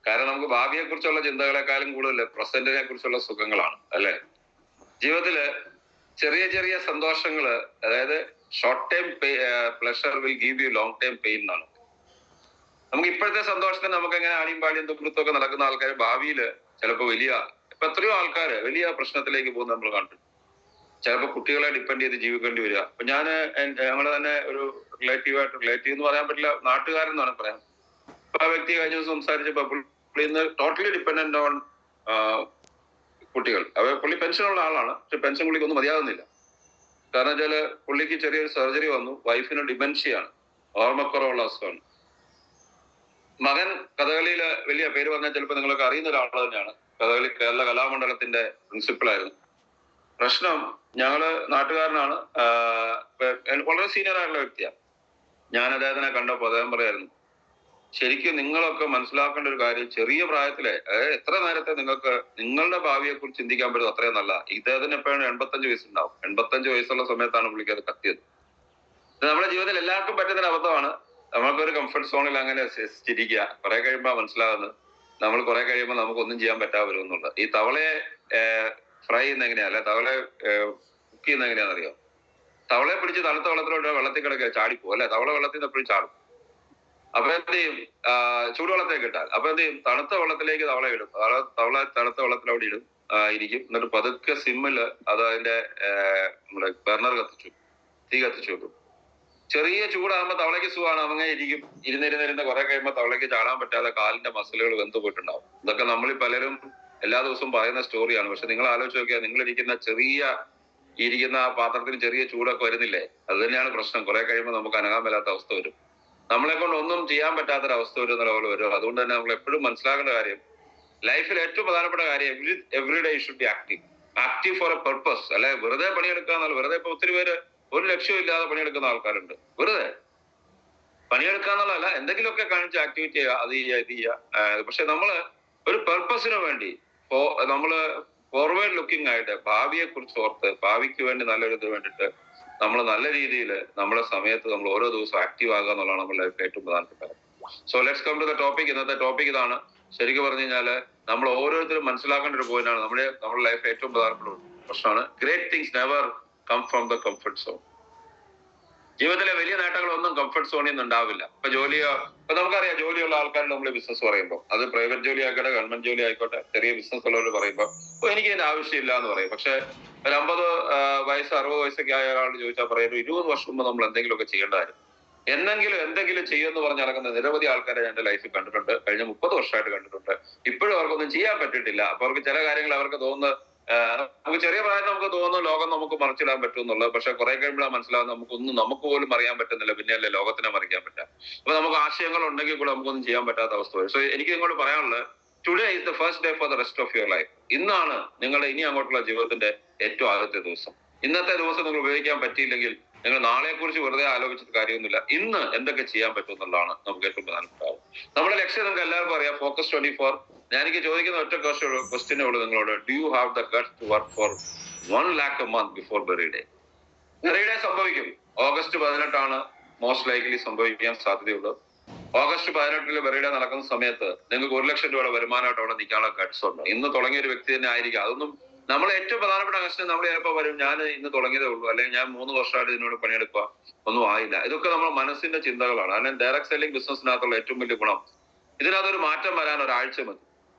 കാരണം നമുക്ക് ഭാവിയെ കുറിച്ചുള്ള ചിന്തകളെക്കാളും കൂടുതൽ പ്രസന്റിനെ കുറിച്ചുള്ള സുഖങ്ങളാണ്, അല്ലെ? ജീവിതത്തില് ചെറിയ ചെറിയ സന്തോഷങ്ങള്, അതായത് short time pleasure will give you long time pain എന്നാണ്. നമുക്ക് ഇപ്പോഴത്തെ സന്തോഷത്തിന് നമുക്ക് എങ്ങനെ ആണിയും പാടിയും ദുഃഖത്തൊക്കെ നടക്കുന്ന ആൾക്കാർ ഭാവിയില് ചിലപ്പോൾ ഇപ്പൊ എത്രയോ ആൾക്കാര് വലിയ പ്രശ്നത്തിലേക്ക് പോകുന്ന നമ്മൾ കണ്ടു. ചിലപ്പോൾ കുട്ടികളെ ഡിപ്പെൻഡ് ചെയ്ത് ജീവിക്കേണ്ടി വരിക. അപ്പൊ ഞങ്ങള് തന്നെ ഒരു റിലേറ്റീവ് എന്ന് പറയാൻ പറ്റില്ല, നാട്ടുകാരൻ എന്നാണ് പറയാം. അപ്പൊ ആ വ്യക്തി കഴിഞ്ഞ ദിവസം സംസാരിച്ചപ്പോ പുള്ളി ഇന്ന് ടോട്ടലി ഡിപ്പെൻഡന്റ് ഓൺ കുട്ടികൾ. പുള്ളി പെൻഷനുള്ള ആളാണ്, പക്ഷെ പെൻഷൻ പുള്ളിക്കൊന്നും മതിയാകുന്നില്ല. കാരണം വെച്ചാല് പുള്ളിക്ക് ചെറിയൊരു സർജറി വന്നു, വൈഫിന് ഡിമെൻഷ്യയാണ്, ഓർമ്മക്കുറവുള്ള അസുഖമാണ്. മകൻ കഥകളിയില് വലിയ പേര് പറഞ്ഞാൽ ചിലപ്പോൾ നിങ്ങൾക്ക് അറിയുന്ന ഒരാൾ തന്നെയാണ്. കഥകളി കേരള കലാമണ്ഡലത്തിന്റെ പ്രിൻസിപ്പളായിരുന്നു. പ്രശ്നം, ഞങ്ങള് നാട്ടുകാരനാണ്, വളരെ സീനിയർ ആയിട്ടുള്ള വ്യക്തിയാണ്. ഞാൻ അദ്ദേഹത്തിനെ കണ്ടപ്പോൾ അദ്ദേഹം പറയായിരുന്നു, ശരിക്കും നിങ്ങളൊക്കെ മനസ്സിലാക്കേണ്ട ഒരു കാര്യം, ചെറിയ പ്രായത്തിലെ, എത്ര നേരത്തെ നിങ്ങൾക്ക് നിങ്ങളുടെ ഭാവിയെ കുറിച്ച് ചിന്തിക്കാൻ പറ്റും അത്രയും നല്ല. ഇദ്ദേഹത്തിന് എപ്പോഴും 85 വയസ്സുണ്ടാവും. 85 വയസ്സുള്ള സമയത്താണ് പുള്ളിക്ക് അത് കത്തിയത്. നമ്മുടെ ജീവിതത്തിൽ എല്ലാവർക്കും പറ്റുന്നൊരു അബദ്ധമാണ്. നമുക്കൊരു കംഫർട്ട് സോണിൽ അങ്ങനെ ചിരിക്കുക. കുറെ കഴിയുമ്പോൾ മനസ്സിലാകുന്നത് നമ്മൾ കുറെ കഴിയുമ്പോൾ നമുക്കൊന്നും ചെയ്യാൻ പറ്റാതെ വരും എന്നുള്ളത്. ഈ തവളയെ ഫ്രൈ ചെയ്യുന്ന എങ്ങനെയാ, അല്ലെ തവളയെ കുക്ക് ചെയ്യുന്ന എങ്ങനെയാണെന്ന് അറിയാം. തവളയെ പിടിച്ച് തണുത്ത വെള്ളത്തിലോട്ട് വെള്ളത്തിൽ കിടക്കുക, ചാടിപ്പോ, അല്ലെ? തവള വെള്ളത്തിൽ നിന്ന് എപ്പോഴും ചാടും. അപ്പൊ എന്ത് ചെയ്യും? ചൂടുവെള്ളത്തേക്ക് ഇട്ടാൽ അപ്പൊ എന്ത് ചെയ്യും? തണുത്ത വെള്ളത്തിലേക്ക് തവള ഇടും. തവള തണുത്ത വെള്ളത്തിൽ അവിടെ ഇരിക്കും. എന്നിട്ട് പതുക്കെ സിമ്മില് അത് അതിന്റെ നമ്മുടെ ബർണർ തീ കത്തിച്ചു വെക്കും. ചെറിയ ചൂടാകുമ്പോ തവളയ്ക്ക് സുഖമാണ്, അങ്ങനെ ഇരിക്കും. ഇരുന്നിരുന്നിരുന്ന് കുറെ കഴിയുമ്പോൾ തവളയ്ക്ക് ചാടാൻ പറ്റാതെ കാലിന്റെ മസിലുകൾ വെന്ത് പോയിട്ടുണ്ടാവും. ഇതൊക്കെ നമ്മളിൽ പലരും എല്ലാ ദിവസവും പറയുന്ന സ്റ്റോറിയാണ്. പക്ഷെ നിങ്ങൾ ആലോചിച്ച് നോക്കിയാൽ, നിങ്ങൾ ഇരിക്കുന്ന ആ പാത്രത്തിന് ചെറിയ ചൂടൊക്കെ വരുന്നില്ലേ? അത് തന്നെയാണ് പ്രശ്നം. കുറെ കഴിയുമ്പോൾ നമുക്ക് അനങ്ങാൻ മേലാത്ത അവസ്ഥ വരും. നമ്മളെ കൊണ്ട് ഒന്നും ചെയ്യാൻ പറ്റാത്തൊരവസ്ഥ വരുന്ന ലെവൽ വരും. അതുകൊണ്ട് തന്നെ നമ്മൾ എപ്പോഴും മനസ്സിലാക്കേണ്ട കാര്യം, ലൈഫിൽ ഏറ്റവും പ്രധാനപ്പെട്ട കാര്യം, every day should be active for a purpose. അല്ലെ വെറുതെ പണിയെടുക്കുക എന്നാൽ, വെറുതെ ഇപ്പൊ ഒത്തിരി പേര് ഒരു ലക്ഷ്യവും ഇല്ലാതെ പണിയെടുക്കുന്ന ആൾക്കാരുണ്ട്. വെറുതെ പണിയെടുക്കുക എന്നുള്ളതല്ല, എന്തെങ്കിലുമൊക്കെ കാണിച്ച് ആക്ടിവിറ്റി ചെയ്യുക, അത് ചെയ്യുക. പക്ഷെ നമ്മള് ഒരു പെർപ്പസിന് വേണ്ടി നമ്മള് ഫോർവേഡ് ലുക്കിംഗ് ആയിട്ട് ഭാവിയെ കുറിച്ച് ഓർത്ത്, ഭാവിക്ക് വേണ്ടി നല്ലൊരു ഇത് വേണ്ടിയിട്ട് നമ്മൾ നല്ല രീതിയിൽ നമ്മുടെ സമയത്ത് നമ്മൾ ഓരോ ദിവസവും ആക്റ്റീവ് ആകുക എന്നുള്ളതാണ് നമ്മുടെ ലൈഫ് ഏറ്റവും പ്രധാനപ്പെട്ട കാര്യം. So let's come to the topic. ഇന്നത്തെ ടോപ്പിക് ഇതാണ്. ശരിക്കും പറഞ്ഞു കഴിഞ്ഞാല് നമ്മൾ ഓരോരുത്തരും മനസ്സിലാക്കേണ്ട ഒരു പോയിന്റാണ്. നമ്മുടെ ലൈഫ് ഏറ്റവും പ്രധാനപ്പെട്ട പ്രശ്നമാണ്, great things never come from the comfort zone. ജീവിതത്തിലെ വലിയ നേട്ടങ്ങളൊന്നും കംഫർട്ട് സോണിൽ നിന്ന് ഉണ്ടാവില്ല. ഇപ്പൊ നമുക്കറിയാം, ജോലിയുള്ള ആൾക്കാരുടെ നമ്മൾ ബിസിനസ് പറയുമ്പോൾ, അത് പ്രൈവറ്റ് ജോലി ആയിക്കോട്ടെ, ഗവൺമെന്റ് ജോലി ആയിക്കോട്ടെ, ചെറിയ ബിസിനസ് ഉള്ളവർ പറയുമ്പോൾ എനിക്ക് ഇതിന്റെ ആവശ്യമില്ല എന്ന് പറയും. പക്ഷെ ഒരു 50 വയസ്സ് 60 വയസ്സൊക്കെ ആയ ഒരാൾ ചോദിച്ചാൽ പറയുന്നത് 20 വർഷം മുമ്പ് നമ്മൾ എന്തെങ്കിലുമൊക്കെ ചെയ്യേണ്ടതായിരുന്നു. എന്തെങ്കിലും ചെയ്യുമെന്ന് പറഞ്ഞ് നടക്കുന്ന നിരവധി ആൾക്കാരെ എന്റെ ലൈഫിൽ കണ്ടിട്ടുണ്ട്. കഴിഞ്ഞ 30 വർഷമായിട്ട് കണ്ടിട്ടുണ്ട്. ഇപ്പോഴും അവർക്കൊന്നും ചെയ്യാൻ പറ്റിയിട്ടില്ല. അപ്പൊ അവർക്ക് ചില കാര്യങ്ങൾ അവർക്ക് തോന്നുന്നത്, നമുക്ക് ചെറിയ പ്രായത്തിൽ നമുക്ക് തോന്നുന്നു ലോകം നമുക്ക് മറിച്ചിടാൻ പറ്റും എന്നുള്ളത്. പക്ഷെ കുറെ കഴിയുമ്പോഴാണ് മനസ്സിലാവുന്നത് നമുക്ക് പോലും അറിയാൻ പറ്റുന്നില്ല, പിന്നെയല്ലേ ലോകത്തിനെ മറിക്കാൻ പറ്റാം. അപ്പൊ നമുക്ക് ആശയങ്ങൾ ഉണ്ടെങ്കിൽ കൂടെ നമുക്കൊന്നും ചെയ്യാൻ പറ്റാത്ത അവസ്ഥ വരും. സോ എനിക്ക് നിങ്ങളോട് പറയാനുള്ളത്, today is the first day for the rest of your life. ഇന്നാണ് നിങ്ങളുടെ ഇനി അങ്ങോട്ടുള്ള ജീവിതത്തിന്റെ ഏറ്റവും ആദ്യത്തെ ദിവസം. ഇന്നത്തെ ദിവസം നിങ്ങൾ ഉപയോഗിക്കാൻ പറ്റിയില്ലെങ്കിൽ നിങ്ങൾ നാളെയെ കുറിച്ച് വെറുതെ ആലോചിച്ചിട്ട് കാര്യമൊന്നുമില്ല. ഇന്ന് എന്തൊക്കെ ചെയ്യാൻ പറ്റും എന്നുള്ളതാണ് നമുക്ക് ഏറ്റവും പ്രധാനപ്പെട്ട. നമ്മുടെ ലക്ഷ്യം നിങ്ങൾക്ക് എല്ലാവർക്കും അറിയാം, ഫോക്കസ് 24. ഞാനെനിക്ക് ചോദിക്കുന്ന ഒറ്റ ക്വസ്റ്റ്യനേ ഉള്ളൂ നിങ്ങളോട്. Do you have the guts to work for 1 lakh a month before Berry Day? Berry Day സംഭവിക്കും. ഓഗസ്റ്റ് 18 മോസ്റ്റ് ലൈക്ലി സംഭവിക്കാൻ സാധ്യതയുള്ളത്. ഓഗസ്റ്റ് 18 ബെറി ഡേ നടക്കുന്ന സമയത്ത് നിങ്ങൾക്ക് 1 ലക്ഷം രൂപയുടെ വരുമാനമായിട്ട് അവിടെ നിൽക്കാനുള്ള ഗട്സ് ഉണ്ട്. ഇന്ന് തുടങ്ങിയ ഒരു വ്യക്തി തന്നെ ആയിരിക്കും. അതൊന്നും നമ്മൾ ഏറ്റവും പ്രധാനപ്പെട്ട കഷ്ടം. നമ്മൾ ചിലപ്പോൾ വരും, ഞാൻ ഇന്ന് തുടങ്ങിയതേ ഉള്ളൂ, അല്ലെങ്കിൽ ഞാൻ 3 വർഷമായിട്ട് ഇതിനോട് പണിയെടുക്കുക, ഒന്നും ആയില്ല. ഇതൊക്കെ നമ്മുടെ മനസ്സിന്റെ ചിന്തകളാണ്. അല്ലെങ്കിൽ ഡയറക്ട് സെല്ലിംഗ് ബിസിനസ്സിനകത്തുള്ള ഏറ്റവും വലിയ ഗുണം, ഇതിനകത്തൊരു മാറ്റം വരാൻ ഒരാഴ്ച മതി.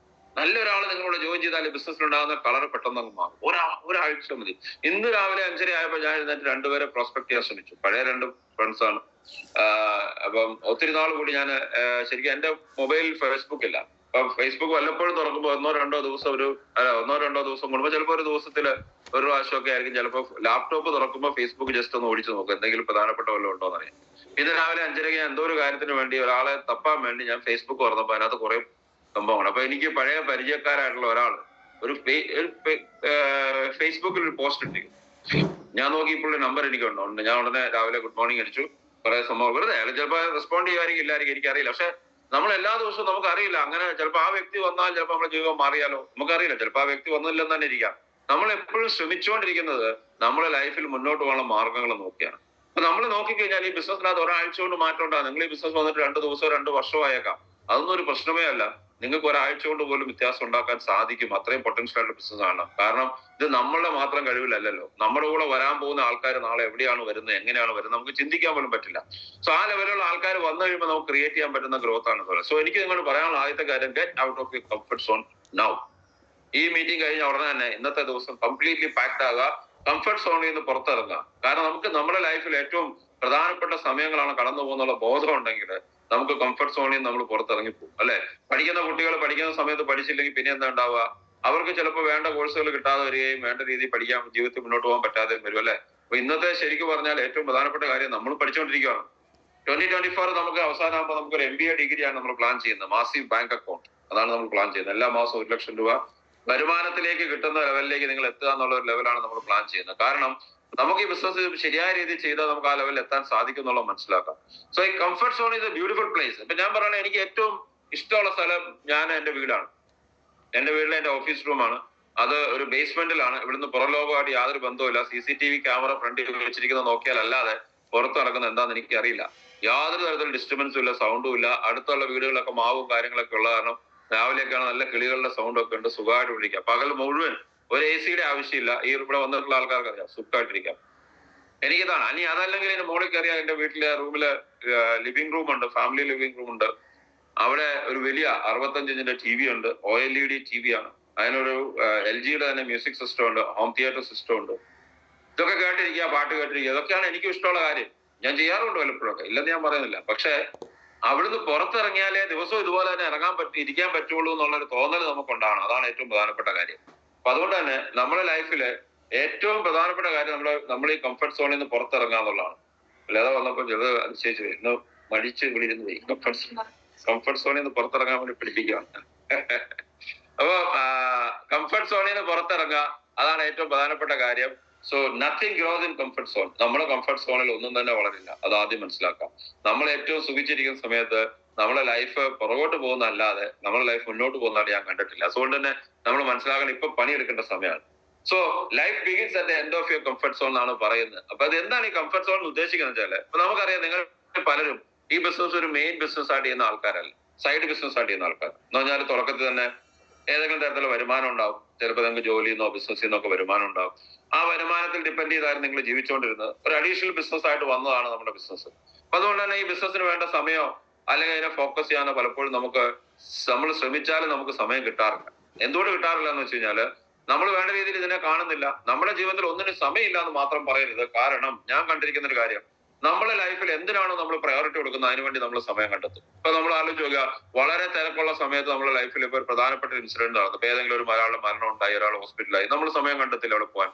നല്ലൊരാൾ നിങ്ങളോട് ജോയിൻ ചെയ്താൽ ബിസിനസ്സിലുണ്ടാകുന്ന കളർ പെട്ടെന്ന് അങ്ങ് മാറും. ഒരാഴ്ച മതി. ഇന്ന് രാവിലെ 5:30 ആയപ്പോൾ ഞാൻ എഴുന്നേറ്റ് 2 പേരെ പ്രോസ്പെക്ട് ചെയ്യാൻ ശ്രമിച്ചു. പഴയ 2 ഫ്രണ്ട്സ് ആണ്. അപ്പം ഒത്തിരി നാൾ കൂടി ഞാൻ ശരിക്കും എന്റെ മൊബൈൽ ഫേസ്ബുക്ക് ഇല്ല. അപ്പൊ ഫേസ്ബുക്ക് വല്ലപ്പോഴും തുറക്കുമ്പോൾ 1-2 ദിവസം കൂടുമ്പോൾ, ചിലപ്പോൾ ഒരു ദിവസത്തിൽ ഒരു പ്രാവശ്യമൊക്കെ ആയിരിക്കും. ചിലപ്പോൾ ലാപ്ടോപ്പ് തുറക്കുമ്പോൾ ഫേസ്ബുക്ക് ജസ്റ്റ് ഒന്ന് ഓടിച്ചു നോക്കും, എന്തെങ്കിലും പ്രധാനപ്പെട്ട വല്ലതും ഉണ്ടോ എന്ന് അറിയാം. ഇത് രാവിലെ 5:30 എന്തോ ഒരു കാര്യത്തിന് വേണ്ടി, ഒരാളെ തപ്പാൻ വേണ്ടി ഞാൻ ഫേസ്ബുക്ക് തുറന്നപ്പോൾ അതിനകത്ത് കുറെ സംഭവമാണ്. അപ്പൊ എനിക്ക് പഴയ പരിചയക്കാരായിട്ടുള്ള ഒരാൾ ഒരു ഫേസ്ബുക്കിൽ ഒരു പോസ്റ്റ് ഇട്ടിരിക്കും. ഞാൻ നോക്കി, ഇപ്പോൾ നമ്പർ എനിക്കുണ്ട്. ഞാൻ ഉടനെ രാവിലെ ഗുഡ് മോർണിംഗ് അടിച്ചു. കുറെ സംഭവം വെറുതെ, അയാൾ ചിലപ്പോൾ റെസ്പോണ്ട് ചെയ്യുമായിരിക്കും, ഇല്ലായിരിക്കും, എനിക്കറിയില്ല. പക്ഷെ നമ്മൾ എല്ലാ ദിവസവും നമുക്കറിയില്ല. അങ്ങനെ ചിലപ്പോൾ ആ വ്യക്തി വന്നാൽ ചിലപ്പോൾ നമ്മുടെ ജീവിതം മാറിയാലോ, നമുക്കറിയില്ല. ചിലപ്പോൾ ആ വ്യക്തി വന്നില്ലെന്ന് തന്നെ ഇരിക്കാം. നമ്മൾ എപ്പോഴും ശ്രമിച്ചുകൊണ്ടിരിക്കുന്നത് നമ്മുടെ ലൈഫിൽ മുന്നോട്ട് പോകാനുള്ള മാർഗങ്ങൾ നോക്കിയാണ്. അപ്പൊ നമ്മൾ നോക്കിക്കഴിഞ്ഞാൽ ഈ ബിസിനസ്സിനകത്ത് ഒരാഴ്ച കൊണ്ട് മാറ്റം ഉണ്ടാകും. നിങ്ങൾ ഈ ബിസിനസ് വന്നിട്ട് 2 ദിവസമോ 2 വർഷമോ ആയേക്കാം. അതൊന്നും ഒരു പ്രശ്നമേ അല്ല. നിങ്ങൾക്ക് ഒരാഴ്ച കൊണ്ട് പോലും വ്യത്യാസം ഉണ്ടാക്കാൻ സാധിക്കും. അത്രയും പൊട്ടൻഷ്യൽ ആയിട്ടുള്ള ബിസിനസ് ആണ്. കാരണം ഇത് നമ്മളുടെ മാത്രം കഴിവിലല്ലല്ലോ. നമ്മുടെ കൂടെ വരാൻ പോകുന്ന ആൾക്കാർ നാളെ എവിടെയാണ് വരുന്നത്, എങ്ങനെയാണ് വരുന്നത്, നമുക്ക് ചിന്തിക്കാൻ പോലും പറ്റില്ല. സോ ആ ലെവലുള്ള ആൾക്കാർ വന്നു കഴിയുമ്പോൾ നമുക്ക് ക്രിയേറ്റ് ചെയ്യാൻ പറ്റുന്ന ഗ്രോത്ത് ആണ്. സോ എനിക്ക് നിങ്ങളോട് പറയാനുള്ള ആദ്യത്തെ കാര്യം, get out of your comfort zone now. ഈ മീറ്റിംഗ് കഴിഞ്ഞ ഉടനെ തന്നെ ഇന്നത്തെ ദിവസം കംപ്ലീറ്റ്ലി പാക്ഡ് ആകുക, കംഫർട്ട് സോണിൽ നിന്ന് പുറത്തിറങ്ങുക. കാരണം നമുക്ക് നമ്മുടെ ലൈഫിൽ ഏറ്റവും പ്രധാനപ്പെട്ട സമയങ്ങളാണ് കടന്നു പോകുന്നുള്ള ബോധം ഉണ്ടെങ്കിൽ നമുക്ക് കംഫർട്ട് സോണിൽ നിന്ന് നമ്മൾ പുറത്തിറങ്ങിപ്പോകും, അല്ലെ? പഠിക്കുന്ന കുട്ടികൾ പഠിക്കുന്ന സമയത്ത് പഠിച്ചില്ലെങ്കിൽ പിന്നെ എന്താ ഉണ്ടാവുക? അവർക്ക് ചിലപ്പോൾ വേണ്ട കോഴ്സുകൾ കിട്ടാതെ വരികയും വേണ്ട രീതിയിൽ പഠിക്കാൻ ജീവിതത്തിൽ മുന്നോട്ട് പോകാൻ പറ്റാതെ വരും, അല്ലെ? അപ്പൊ ഇന്നത്തെ ശരിക്കും പറഞ്ഞാൽ ഏറ്റവും പ്രധാനപ്പെട്ട കാര്യം നമ്മൾ പഠിച്ചുകൊണ്ടിരിക്കുകയാണ്. 2024 നമുക്ക് അവസാനമാകുമ്പോൾ നമുക്കൊരു MBA ഡിഗ്രിയാണ് നമ്മൾ പ്ലാൻ ചെയ്യുന്നത്. മാസീവ് ബാങ്ക് അക്കൗണ്ട്, അതാണ് നമ്മൾ പ്ലാൻ ചെയ്യുന്നത്. എല്ലാ മാസവും 1 ലക്ഷം രൂപ വരുമാനത്തിലേക്ക് കിട്ടുന്ന ലെവലിലേക്ക് നിങ്ങൾ എത്തുക എന്നുള്ള ഒരു ലെവലാണ് നമ്മൾ പ്ലാൻ ചെയ്യുന്നത്. കാരണം നമുക്ക് ഈ ബിസിനസ് ശരിയായ രീതിയിൽ ചെയ്താൽ നമുക്ക് ആ ലെവലിൽ എത്താൻ സാധിക്കും എന്നുള്ളത് മനസ്സിലാക്കാം. സോ ഈ comfort zone is A beautiful place. ഇപ്പൊ ഞാൻ പറയുന്നത് എനിക്ക് ഏറ്റവും ഇഷ്ടമുള്ള സ്ഥലം എന്റെ വീടാണ്. എന്റെ വീട്ടിലെ എന്റെ ഓഫീസ് റൂമാണ്. അത് ഒരു ബേസ്മെന്റിലാണ്. ഇവിടുന്ന് പുറം ലോകമായിട്ട് യാതൊരു ബന്ധവുമില്ല. CCTV ക്യാമറ ഫ്രണ്ടിൽ വെച്ചിരിക്കുന്നത് നോക്കിയാൽ അല്ലാതെ പുറത്ത് നടക്കുന്നത് എന്താണെന്ന് എനിക്ക് അറിയില്ല. യാതൊരു തരത്തിലുള്ള ഡിസ്റ്റർബൻസും ഇല്ല, സൗണ്ടും ഇല്ല. അടുത്തുള്ള വീടുകളിലൊക്കെ മാവും കാര്യങ്ങളൊക്കെ ഉള്ള കാരണം രാവിലെയൊക്കെയാണ് നല്ല കിളികളുടെ സൗണ്ട് ഒക്കെ ഉണ്ട്, സുഖമായിട്ട് വിളിക്കാം. പകൽ മുഴുവൻ ഒരു AC ആവശ്യമില്ല. ഈ ഇവിടെ വന്നിട്ടുള്ള ആൾക്കാർക്ക് അറിയാം, സുഖമായിട്ടിരിക്കാം. എനിക്കിതാണ്. ഇനി അതല്ലെങ്കിൽ എന്റെ മോളിൽ കയറിയാൽ എന്റെ വീട്ടിലെ റൂമില് ലിവിംഗ് റൂം ഉണ്ട്, ഫാമിലി ലിവിംഗ് റൂം ഉണ്ട്. അവിടെ ഒരു വലിയ 65 ഇഞ്ചിന്റെ TV ഉണ്ട്, OLED TV ആണ്. അതിനൊരു LGയുടെ തന്നെ മ്യൂസിക് സിസ്റ്റം ഉണ്ട്, ഹോം തിയേറ്റർ സിസ്റ്റം ഉണ്ട്. ഇതൊക്കെ കേട്ടിരിക്കുക, പാട്ട് കേട്ടിരിക്കുക, ഇതൊക്കെയാണ് എനിക്ക് ഇഷ്ടമുള്ള കാര്യം. ഞാൻ ചെയ്യാറുണ്ട് വല്ലപ്പോഴൊക്കെ, ഇല്ലെന്ന് ഞാൻ പറയുന്നില്ല. പക്ഷെ അവിടുന്ന് പുറത്തിറങ്ങിയാലേ ദിവസവും ഇതുപോലെ തന്നെ ഇരിക്കാൻ പറ്റുള്ളൂ എന്നുള്ളൊരു തോന്നൽ നമുക്കുണ്ടാണ്. അതാണ് ഏറ്റവും പ്രധാനപ്പെട്ട കാര്യം. അപ്പൊ അതുകൊണ്ട് തന്നെ നമ്മുടെ ലൈഫില് ഏറ്റവും പ്രധാനപ്പെട്ട കാര്യം നമ്മൾ ഈ കംഫർട്ട് സോണിൽ നിന്ന് പുറത്തിറങ്ങുക എന്നുള്ളതാണ്. അല്ലാതെ വന്നപ്പോൾ ചെറുത് അതിശയിച്ചു ഇന്ന് മടിച്ച് ഇവിടെ ഇരുന്ന് പോയി. കംഫർട്ട് സോണിൽ നിന്ന് പുറത്തിറങ്ങാൻ വേണ്ടി പിടിപ്പിക്കുകയാണ്. അപ്പൊ കംഫർട്ട് സോണിൽ നിന്ന് പുറത്തിറങ്ങുക, അതാണ് ഏറ്റവും പ്രധാനപ്പെട്ട കാര്യം. So nothing gross in comfort zone. നമ്മുടെ കംഫർട്ട് സോണിൽ ഒന്നും തന്നെ വളരില്ല. അത് ആദ്യം മനസ്സിലാക്കാം. നമ്മൾ ഏറ്റവും സുഖിച്ചിരിക്കുന്ന സമയത്ത് നമ്മളെ ലൈഫ് പുറകോട്ട് പോകുന്നതല്ലാതെ നമ്മുടെ ലൈഫ് മുന്നോട്ട് പോകുന്നതായിട്ട് ഞാൻ കണ്ടിട്ടില്ല. അതുകൊണ്ട് തന്നെ നമ്മൾ മനസ്സിലാക്കണം, ഇപ്പൊ പണിയെടുക്കേണ്ട സമയമാണ്. So life begins at the end of your comfort zone എന്നാണ് പറയുന്നത്. അപ്പൊ അത് എന്താണ് ഈ കംഫർട്ട് സോൺ ഉദ്ദേശിക്കുന്നത് വെച്ചാല്, ഇപ്പൊ നമുക്കറിയാം നിങ്ങൾ പലരും ഈ ബിസിനസ് ഒരു മെയിൻ ബിസിനസ് ആയിട്ട് ചെയ്യുന്ന ആൾക്കാരല്ല, സൈഡ് ബിസിനസ് ആയിട്ട് ചെയ്യുന്ന ആൾക്കാർ. എന്ന് പറഞ്ഞാൽ തുടക്കത്തിൽ തന്നെ ഏതെങ്കിലും തരത്തിലുള്ള വരുമാനം ഉണ്ടാവും. ചിലപ്പോൾ നിങ്ങൾക്ക് ജോലിയിൽ നിന്നോ ബിസിനസ്സിൽ നിന്നൊക്കെ വരുമാനം ഉണ്ടാവും. ആ വരുമാനത്തിൽ ഡിപ്പെൻഡ് ചെയ്തായിരുന്നു നിങ്ങൾ ജീവിച്ചുകൊണ്ടിരുന്നത്. ഒരു അഡീഷണൽ ബിസിനസ് ആയിട്ട് വന്നതാണ് നമ്മുടെ ബിസിനസ്. അപ്പൊ അതുകൊണ്ട് തന്നെ ഈ ബിസിനസ്സിന് വേണ്ട സമയമോ അല്ലെങ്കിൽ അതിനെ ഫോക്കസ് ചെയ്യാനോ പലപ്പോഴും നമ്മൾ ശ്രമിച്ചാലും നമുക്ക് സമയം കിട്ടാറില്ല. എന്തുകൊണ്ട് കിട്ടാറില്ല എന്ന് വെച്ച് കഴിഞ്ഞാല് നമ്മൾ വേണ്ട രീതിയിൽ ഇതിനെ കാണുന്നില്ല. നമ്മുടെ ജീവിതത്തിൽ ഒന്നിനും സമയമില്ല എന്ന് മാത്രം പറയരുത്. കാരണം ഞാൻ കണ്ടിരിക്കുന്ന ഒരു കാര്യം, നമ്മുടെ ലൈഫിൽ എന്തിനാണോ നമ്മൾ പ്രയോറിറ്റി കൊടുക്കുന്നത് അതിനുവേണ്ടി നമ്മൾ സമയം കണ്ടെത്തും. ഇപ്പൊ നമ്മൾ ആലോചിച്ച് നോക്കുക, വളരെ തിരക്കുള്ള സമയത്ത് നമ്മുടെ ലൈഫിൽ ഇപ്പൊ ഒരു പ്രധാനപ്പെട്ട ഇൻസിഡന്റ് നടന്നു, ഇപ്പൊ ഏതെങ്കിലും ഒരാളുടെ മരണം ഉണ്ടായി, ഒരാൾ ഹോസ്പിറ്റലായി, നമ്മൾ സമയം കണ്ടെത്തില്ല അവിടെ പോകാൻ.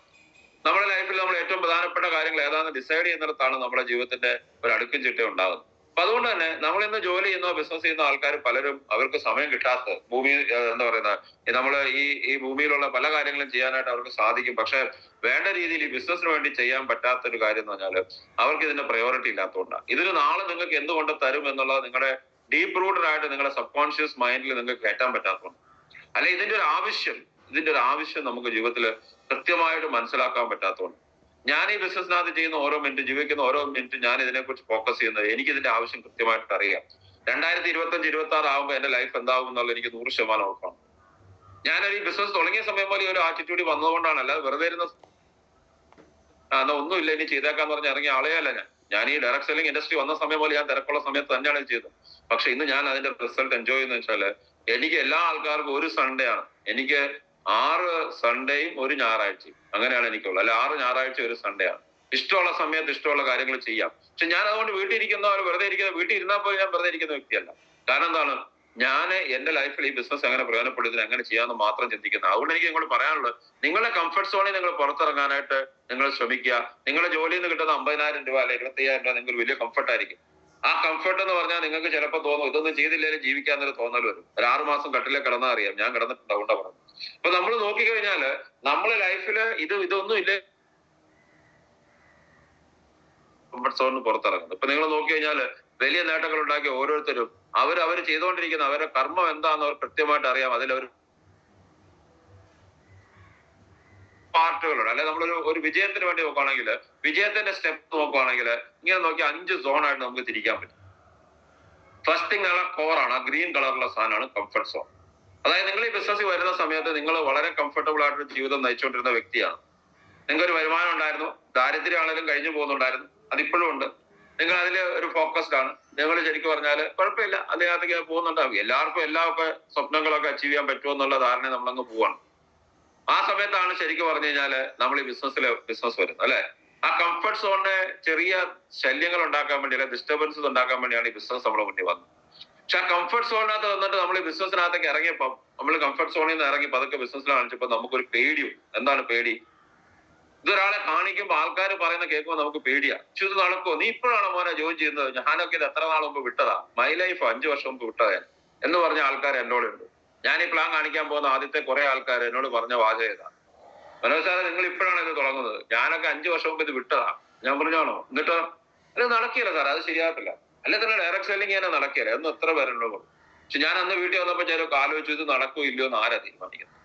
നമ്മുടെ ലൈഫിൽ നമ്മൾ ഏറ്റവും പ്രധാനപ്പെട്ട കാര്യങ്ങൾ ഏതാണെന്ന് ഡിസൈഡ് ചെയ്യുന്നിടത്താണ് നമ്മുടെ ജീവിതത്തിന്റെ ഒരു അടുക്കും ചിട്ട ഉണ്ടാകുന്നത്. അപ്പൊ അതുകൊണ്ട് തന്നെ നമ്മൾ ഇന്ന് ജോലി ചെയ്യുന്ന ബിസിനസ് ചെയ്യുന്ന ആൾക്കാർ പലരും അവർക്ക് സമയം കിട്ടാത്ത ഭൂമി എന്താ പറയുന്നത്, നമ്മൾ ഈ ഭൂമിയിലുള്ള പല കാര്യങ്ങളും ചെയ്യാനായിട്ട് അവർക്ക് സാധിക്കും. പക്ഷെ വേണ്ട രീതിയിൽ ഈ ബിസിനസിന് വേണ്ടി ചെയ്യാൻ പറ്റാത്ത ഒരു കാര്യം എന്ന് പറഞ്ഞാൽ അവർക്ക് ഇതിന്റെ പ്രയോറിറ്റി ഇല്ലാത്തതുകൊണ്ടാണ്. ഇതിന് നാളെ നിങ്ങൾക്ക് എന്തുകൊണ്ട് തരും എന്നുള്ളത് നിങ്ങളുടെ ഡീപ്പ് റൂട്ടഡ് ആയിട്ട് നിങ്ങളുടെ സബ് കോൺഷ്യസ് മൈൻഡിൽ നിങ്ങൾക്ക് കയറ്റാൻ പറ്റാത്തതുകൊണ്ട്, അല്ലെ ഇതിന്റെ ഒരു ആവശ്യം നമുക്ക് ജീവിതത്തിൽ കൃത്യമായിട്ട് മനസ്സിലാക്കാൻ പറ്റാത്തതുകൊണ്ട്. ഞാൻ ഈ ബിസിനസ്സിനകത്ത് ചെയ്യുന്ന ഓരോ മിനിറ്റ്, ജീവിക്കുന്ന ഓരോ മിനിറ്റ് ഞാൻ ഇതിനെക്കുറിച്ച് ഫോക്കസ് ചെയ്യുന്നത് എനിക്ക് ഇതിന്റെ ആവശ്യം കൃത്യമായിട്ട് അറിയാം. 2025-26 ആകുമ്പോൾ എന്റെ ലൈഫ് എന്താകും എന്നുള്ളത് എനിക്ക് 100% ഉറപ്പാണ്. ഞാനൊരു ഈ ബിസിനസ് തുടങ്ങിയ സമയം പോലെ ഒരു ആറ്റിറ്റ്യൂഡ് വന്നതുകൊണ്ടാണ്. അല്ലാതെ വെറുതെ ഇരുന്ന ഒന്നുമില്ല ഇനി ചെയ്തേക്കാന്ന് പറഞ്ഞ് ഇറങ്ങിയ ആളെയല്ല ഞാൻ ഈ ഡയറക്ട് സെല്ലിംഗ് ഇൻഡസ്ട്രി വന്ന സമയം പോലെ ഞാൻ തിരക്കുള്ള സമയത്ത് തന്നെയാണ് ചെയ്തത്. പക്ഷെ ഇന്ന് ഞാൻ അതിന്റെ റിസൾട്ട് എൻജോയ് ചെയ്യുന്ന വെച്ചാല് എനിക്ക് എല്ലാ ആൾക്കാർക്കും ഒരു സൺഡേ ആണ്, എനിക്ക് 6 സൺഡേയും ഒരു ഞായറാഴ്ചയും, അങ്ങനെയാണ് എനിക്കുള്ളത്. അല്ല 6 ഞായറാഴ്ച ഒരു സൺഡേ ആണ്. ഇഷ്ടമുള്ള സമയത്ത് ഇഷ്ടമുള്ള കാര്യങ്ങൾ ചെയ്യാം. പക്ഷെ ഞാൻ അതുകൊണ്ട് വീട്ടിൽ വെറുതെ ഇരിക്കുന്ന, വീട്ടിൽ ഇരുന്നാൽ പോയി ഞാൻ വെറുതെ ഇരിക്കുന്ന വ്യക്തിയല്ല. കാരണം എന്താണ്, ഞാൻ എന്റെ ലൈഫിൽ ഈ ബിസിനസ് എങ്ങനെ പ്രയോജനപ്പെടുന്നതിന് എങ്ങനെ ചെയ്യാമെന്ന് മാത്രം ചിന്തിക്കുന്നത്. അതുകൊണ്ട് എനിക്ക് നിങ്ങളോട് പറയാനുള്ളത്, നിങ്ങളുടെ കംഫർട്ട് സോണിൽ നിങ്ങൾ പുറത്തിറങ്ങാനായിട്ട് നിങ്ങൾ ശ്രമിക്കുക. നിങ്ങളുടെ ജോലിയിൽ നിന്ന് കിട്ടുന്ന 50,000 രൂപ അല്ലെ 25,000 രൂപ നിങ്ങൾക്ക് വലിയ കംഫർട്ട് ആയിരിക്കും. ആ കംഫർട്ട് എന്ന് പറഞ്ഞാൽ നിങ്ങൾക്ക് ചിലപ്പോൾ തോന്നും ഇതൊന്നും ചെയ്തില്ലെങ്കിൽ ജീവിക്കാന്നൊരു തോന്നൽ വരും. ഒരു 6 മാസം കട്ടിലേക്ക് കിടന്നാൽ അറിയാം. ഞാൻ കിടന്നിട്ടുണ്ട്, അതുകൊണ്ടാണ് പറഞ്ഞു. അപ്പൊ നമ്മൾ നോക്കിക്കഴിഞ്ഞാല് നമ്മളെ ലൈഫില് ഇതൊന്നും ഇല്ലേ കംഫർട്ട് സോണിന് പുറത്തിറങ്ങുന്നത്. ഇപ്പൊ നിങ്ങൾ നോക്കി കഴിഞ്ഞാല് വലിയ നേട്ടങ്ങൾ ഉണ്ടാക്കിയ ഓരോരുത്തരും അവർ ചെയ്തുകൊണ്ടിരിക്കുന്ന അവരുടെ കർമ്മം എന്താണെന്ന് അവർ കൃത്യമായിട്ട് അറിയാം. അതിലവർ പാർട്ടുകളുണ്ട്. അല്ലെ നമ്മളൊരു വിജയത്തിന് വേണ്ടി നോക്കുകയാണെങ്കിൽ, വിജയത്തിന്റെ സ്റ്റെപ്പ് നോക്കുകയാണെങ്കിൽ ഇങ്ങനെ നോക്കി 5 സോണായിട്ട് നമുക്ക് തിരിക്കാൻ പറ്റും. ഫസ്റ്റ് തിങ് കോറാണ്, ആ ഗ്രീൻ കളറുള്ള സാധനമാണ് കംഫർട്ട് സോൺ. അതായത് നിങ്ങൾ ഈ ബിസിനസ്സിൽ വരുന്ന സമയത്ത് നിങ്ങൾ വളരെ കംഫർട്ടബിൾ ആയിട്ട് ജീവിതം നയിച്ചുകൊണ്ടിരുന്ന വ്യക്തിയാണ്. നിങ്ങൾക്ക് ഒരു വരുമാനം ഉണ്ടായിരുന്നു, ദാരിദ്ര്യമാണെങ്കിലും കഴിഞ്ഞു പോകുന്നുണ്ടായിരുന്നു, അതിപ്പോഴും ഉണ്ട്. നിങ്ങൾ അതിൽ ഒരു ഫോക്കസ്ഡ് ആണ്. നിങ്ങൾ ശരിക്കും പറഞ്ഞാൽ കുഴപ്പമില്ല, അതിനകത്തേക്ക് പോകുന്നുണ്ടാവും. എല്ലാവർക്കും എല്ലാമൊക്കെ സ്വപ്നങ്ങളൊക്കെ അച്ചീവ് ചെയ്യാൻ പറ്റുമോ എന്നുള്ള ധാരണ നമ്മളങ്ങ് പോവാണ്. ആ സമയത്താണ് ശരിക്കും പറഞ്ഞു കഴിഞ്ഞാല് നമ്മൾ ഈ ബിസിനസ് വരുന്നത്, അല്ലെ? ആ കംഫർട്ട് സോണിനെ ചെറിയ ശല്യങ്ങൾ ഉണ്ടാക്കാൻ വേണ്ടി, അല്ലെ ഡിസ്റ്റർബൻസസ് ഉണ്ടാക്കാൻ വേണ്ടിയാണ് ഈ ബിസിനസ് നമ്മുടെ മുന്നിൽ വന്നത്. പക്ഷെ ആ കംഫർട്ട് സോണിനകത്ത് വന്നിട്ട് നമ്മൾ ഈ ബിസിനസ്സിനകത്തേക്ക് ഇറങ്ങിയപ്പം, നമ്മൾ കംഫർട്ട് സോണിൽ നിന്ന് ഇറങ്ങി പതുക്കെ ബിസിനസ്സിൽ കാണിച്ചപ്പോൾ നമുക്കൊരു പേടിയും. എന്താണ് പേടി? ഇതൊരാളെ കാണിക്കുമ്പോൾ ആൾക്കാർ പറയുന്ന കേൾക്കുമ്പോൾ നമുക്ക് പേടിയാ. പക്ഷെ ഇത് നടക്കുമോ? നീ ഇപ്പോഴാണ് മോനെ ജോയിൻ ചെയ്യുന്നത്? ഞാനൊക്കെ ഇത് എത്ര നാൾ മുമ്പ് വിട്ടതാ, മൈ ലൈഫ് 5 വർഷം മുമ്പ് വിട്ടതാ എന്ന് പറഞ്ഞ ആൾക്കാർ എന്നോടുണ്ട്. ഞാൻ ഈ പ്ലാൻ കാണിക്കാൻ പോകുന്ന ആദ്യത്തെ കുറെ ആൾക്കാർ എന്നോട് പറഞ്ഞ വാചകം ഇതാ, മനോജ് സാറേ നിങ്ങൾ ഇപ്പോഴാണ് ഇത് തുടങ്ങുന്നത്, ഞാനൊക്കെ 5 വർഷം മുമ്പ് ഇത് വിട്ടതാ. ഞാൻ പറഞ്ഞാണോ? എന്നിട്ടോ? അത് നടക്കില്ല സാർ, അത് ശരിയാകത്തില്ല. അല്ലെ തന്നെ ഡയറക്ട് സെല്ലിങ് തന്നെ നടക്കില്ല എന്ന് എത്ര പേരുണ്ടോ. പക്ഷെ ഞാൻ അന്ന് വീട്ടിൽ വന്നപ്പോൾ ചിലർക്ക് ആലോചിച്ചു ഇത് നടക്കോ ഇല്ലയോ എന്ന് ആരാ തീരുമാനിക്കുന്നത്.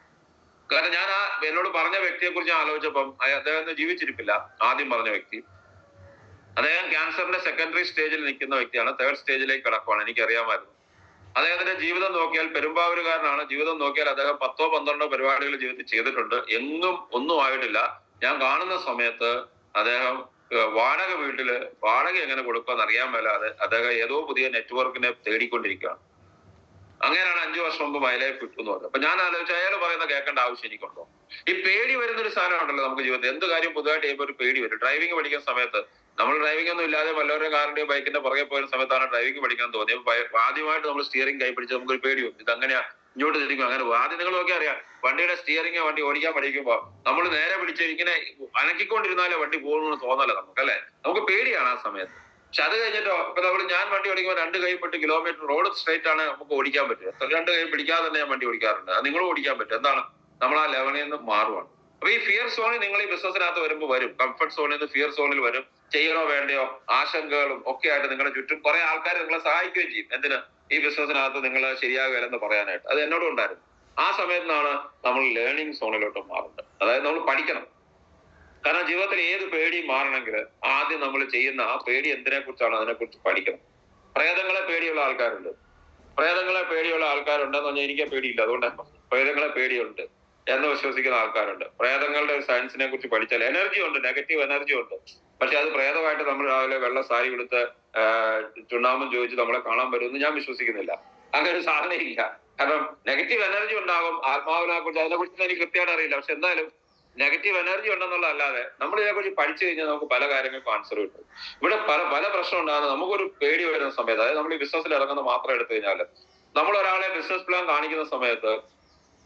കാരണം ഞാൻ എന്നോട് പറഞ്ഞ വ്യക്തിയെ കുറിച്ച് ആലോചിച്ചപ്പം അദ്ദേഹം ജീവിച്ചിരിപ്പില്ല. ആദ്യം പറഞ്ഞ വ്യക്തി അദ്ദേഹം ക്യാൻസറിന്റെ സെക്കൻഡറി സ്റ്റേജിൽ നിൽക്കുന്ന വ്യക്തിയാണ്, 3rd സ്റ്റേജിലേക്ക് കിടക്കുവാണ്. എനിക്കറിയാമായിരുന്നു. അദ്ദേഹത്തിന്റെ ജീവിതം നോക്കിയാൽ പെരുമ്പാവൂരുകാരനാണ്. ജീവിതം നോക്കിയാൽ അദ്ദേഹം 10-12 പരിപാടികൾ ജീവിതത്തിൽ ചെയ്തിട്ടുണ്ട്. എങ്ങും ഒന്നും ആയിട്ടില്ല. ഞാൻ കാണുന്ന സമയത്ത് അദ്ദേഹം വാടക വീട്ടില് വാടക എങ്ങനെ കൊടുക്കുമെന്ന് അറിയാൻ മേലാതെ അദ്ദേഹം ഏതോ പുതിയ നെറ്റ്വർക്കിനെ തേടിക്കൊണ്ടിരിക്കുകയാണ്. അങ്ങനെയാണ് 5 വർഷം മുമ്പ് മൈ ലൈഫ് കിട്ടും എന്ന് പറഞ്ഞത്. അപ്പൊ ഞാൻ ആലോചിച്ചു അയാൾ പറയുന്ന കേൾക്കേണ്ട ആവശ്യം എനിക്കുണ്ടോ? ഈ പേടി വരുന്നൊരു സാധനം ഉണ്ടല്ലോ നമുക്ക് ജീവിതത്തിൽ. എന്ത് കാര്യം പുതുതായിട്ട് ചെയ്യുമ്പോൾ ഒരു പേടി വരും. ഡ്രൈവിംഗ് പഠിക്കുന്ന സമയത്ത് നമ്മൾ ഡ്രൈവിംഗ് ഒന്നും ഇല്ലാതെ വല്ലവരുടെ കാറിന്റെയോ ബൈക്കിന്റെ പുറകെ പോയ സമയത്താണ് ഡ്രൈവിംഗ് പഠിക്കാൻ തോന്നിയത്. ആദ്യമായിട്ട് നമ്മൾ സ്റ്റിയറിംഗ് കൈ പിടിച്ച് നമുക്കൊരു പേടി വരും. ഇത് അങ്ങനെയാ, ഇങ്ങോട്ട് തിരിക്കും, അങ്ങനെ പോകും. ആദ്യം നിങ്ങൾ നോക്കി അറിയാം, വണ്ടിയുടെ സ്റ്റിയറിംഗ് വണ്ടി ഓടിക്കാൻ പഠിക്കുമ്പോൾ നമ്മൾ നേരെ പിടിച്ച് ഇങ്ങനെ അനക്കിക്കൊണ്ടിരുന്നാലേ വണ്ടി പോകുമെന്ന് തോന്നല നമുക്ക്, അല്ലെ? നമുക്ക് പേടിയാണ് ആ സമയത്ത്. പക്ഷെ അത് കഴിഞ്ഞിട്ടോ ഇപ്പൊ ഞാൻ വണ്ടി ഓടിക്കുമ്പോൾ 2 കൈ പെട്ട് കിലോമീറ്റർ റോഡ് സ്ട്രൈറ്റ് ആണ് നമുക്ക് ഓടിക്കാൻ പറ്റും. 2 കൈ പിടിക്കാതെ തന്നെ ഞാൻ വണ്ടി ഓടിക്കാറുണ്ട്. അത് നിങ്ങളും ഓടിക്കാൻ പറ്റും. എന്താണ്? നമ്മൾ ആ ലെവലിൽ നിന്ന് മാറുവാണ്. അപ്പൊ ഈ ഫിയർ സോണിൽ നിങ്ങൾ ഈ ബിസിനസ്സിനകത്ത് വരുമ്പോൾ വരും. കംഫർട്ട് സോണിൽ നിന്ന് ഫിയർ സോണിൽ വരും. ചെയ്യണോ വേണ്ടയോ ആശങ്കകളും ഒക്കെ ആയിട്ട് നിങ്ങളുടെ ചുറ്റും കുറെ ആൾക്കാർ നിങ്ങളെ സഹായിക്കുകയും ചെയ്യും. എന്തിന്? ഈ ബിസിനസ്സിനകത്ത് നിങ്ങൾ ശരിയാകുകയല്ലെന്ന് പറയാനായിട്ട്. അത് എന്നോടും ഉണ്ടായിരുന്നു. ആ സമയത്താണ് നമ്മൾ ലേണിംഗ് സോണിലോട്ട് മാറുന്നത്. അതായത് നമ്മൾ പഠിക്കണം. കാരണം ജീവിതത്തിൽ ഏത് പേടിയും മാറണമെങ്കിൽ ആദ്യം നമ്മൾ ചെയ്യുന്ന ആ പേടി എന്തിനെ കുറിച്ചാണ് അതിനെക്കുറിച്ച് പഠിക്കണം. പ്രേതങ്ങളെ പേടിയുള്ള ആൾക്കാരുണ്ട്. പ്രേതങ്ങളെ പേടിയുള്ള ആൾക്കാരുണ്ടെന്ന് പറഞ്ഞാൽ എനിക്ക് പേടിയില്ല, അതുകൊണ്ടാണ്. പ്രേതങ്ങളെ പേടിയുണ്ട് എന്ന് വിശ്വസിക്കുന്ന ആൾക്കാരുണ്ട്. പ്രേതങ്ങളുടെ സയൻസിനെ കുറിച്ച് പഠിച്ചാൽ എനർജി ഉണ്ട്, നെഗറ്റീവ് എനർജി ഉണ്ട്. പക്ഷെ അത് പ്രേതമായിട്ട് നമ്മൾ രാവിലെ വെള്ള സാരി എടുത്ത് ചുണ്ണാമ്പും ചോദിച്ച് നമ്മളെ കാണാൻ പറ്റുമെന്ന് ഞാൻ വിശ്വസിക്കുന്നില്ല. അങ്ങനെ ഒരു സാധനം ഇല്ല. കാരണം നെഗറ്റീവ് എനർജി ഉണ്ടാകും. ആത്മാവിനെ കുറിച്ച് അതിനെക്കുറിച്ച് എനിക്ക് കൃത്യമായിട്ട് അറിയില്ല. പക്ഷെ എന്തായാലും നെഗറ്റീവ് എനർജി ഉണ്ടെന്നുള്ളതല്ലാതെ നമ്മൾ ഇതിനെക്കുറിച്ച് പഠിച്ചു കഴിഞ്ഞാൽ നമുക്ക് പല കാര്യങ്ങൾക്കും ആൻസർ കിട്ടും. ഇവിടെ പല പ്രശ്നം ഉണ്ടാകുന്നത് നമുക്കൊരു പേടി വരുന്ന സമയത്ത്, അതായത് നമ്മൾ ഈ ബിസിനസ്സിൽ ഇറങ്ങുന്നത് മാത്രം എടുത്തു കഴിഞ്ഞാൽ, നമ്മൾ ഒരാളെ ബിസിനസ് പ്ലാൻ കാണിക്കുന്ന സമയത്ത്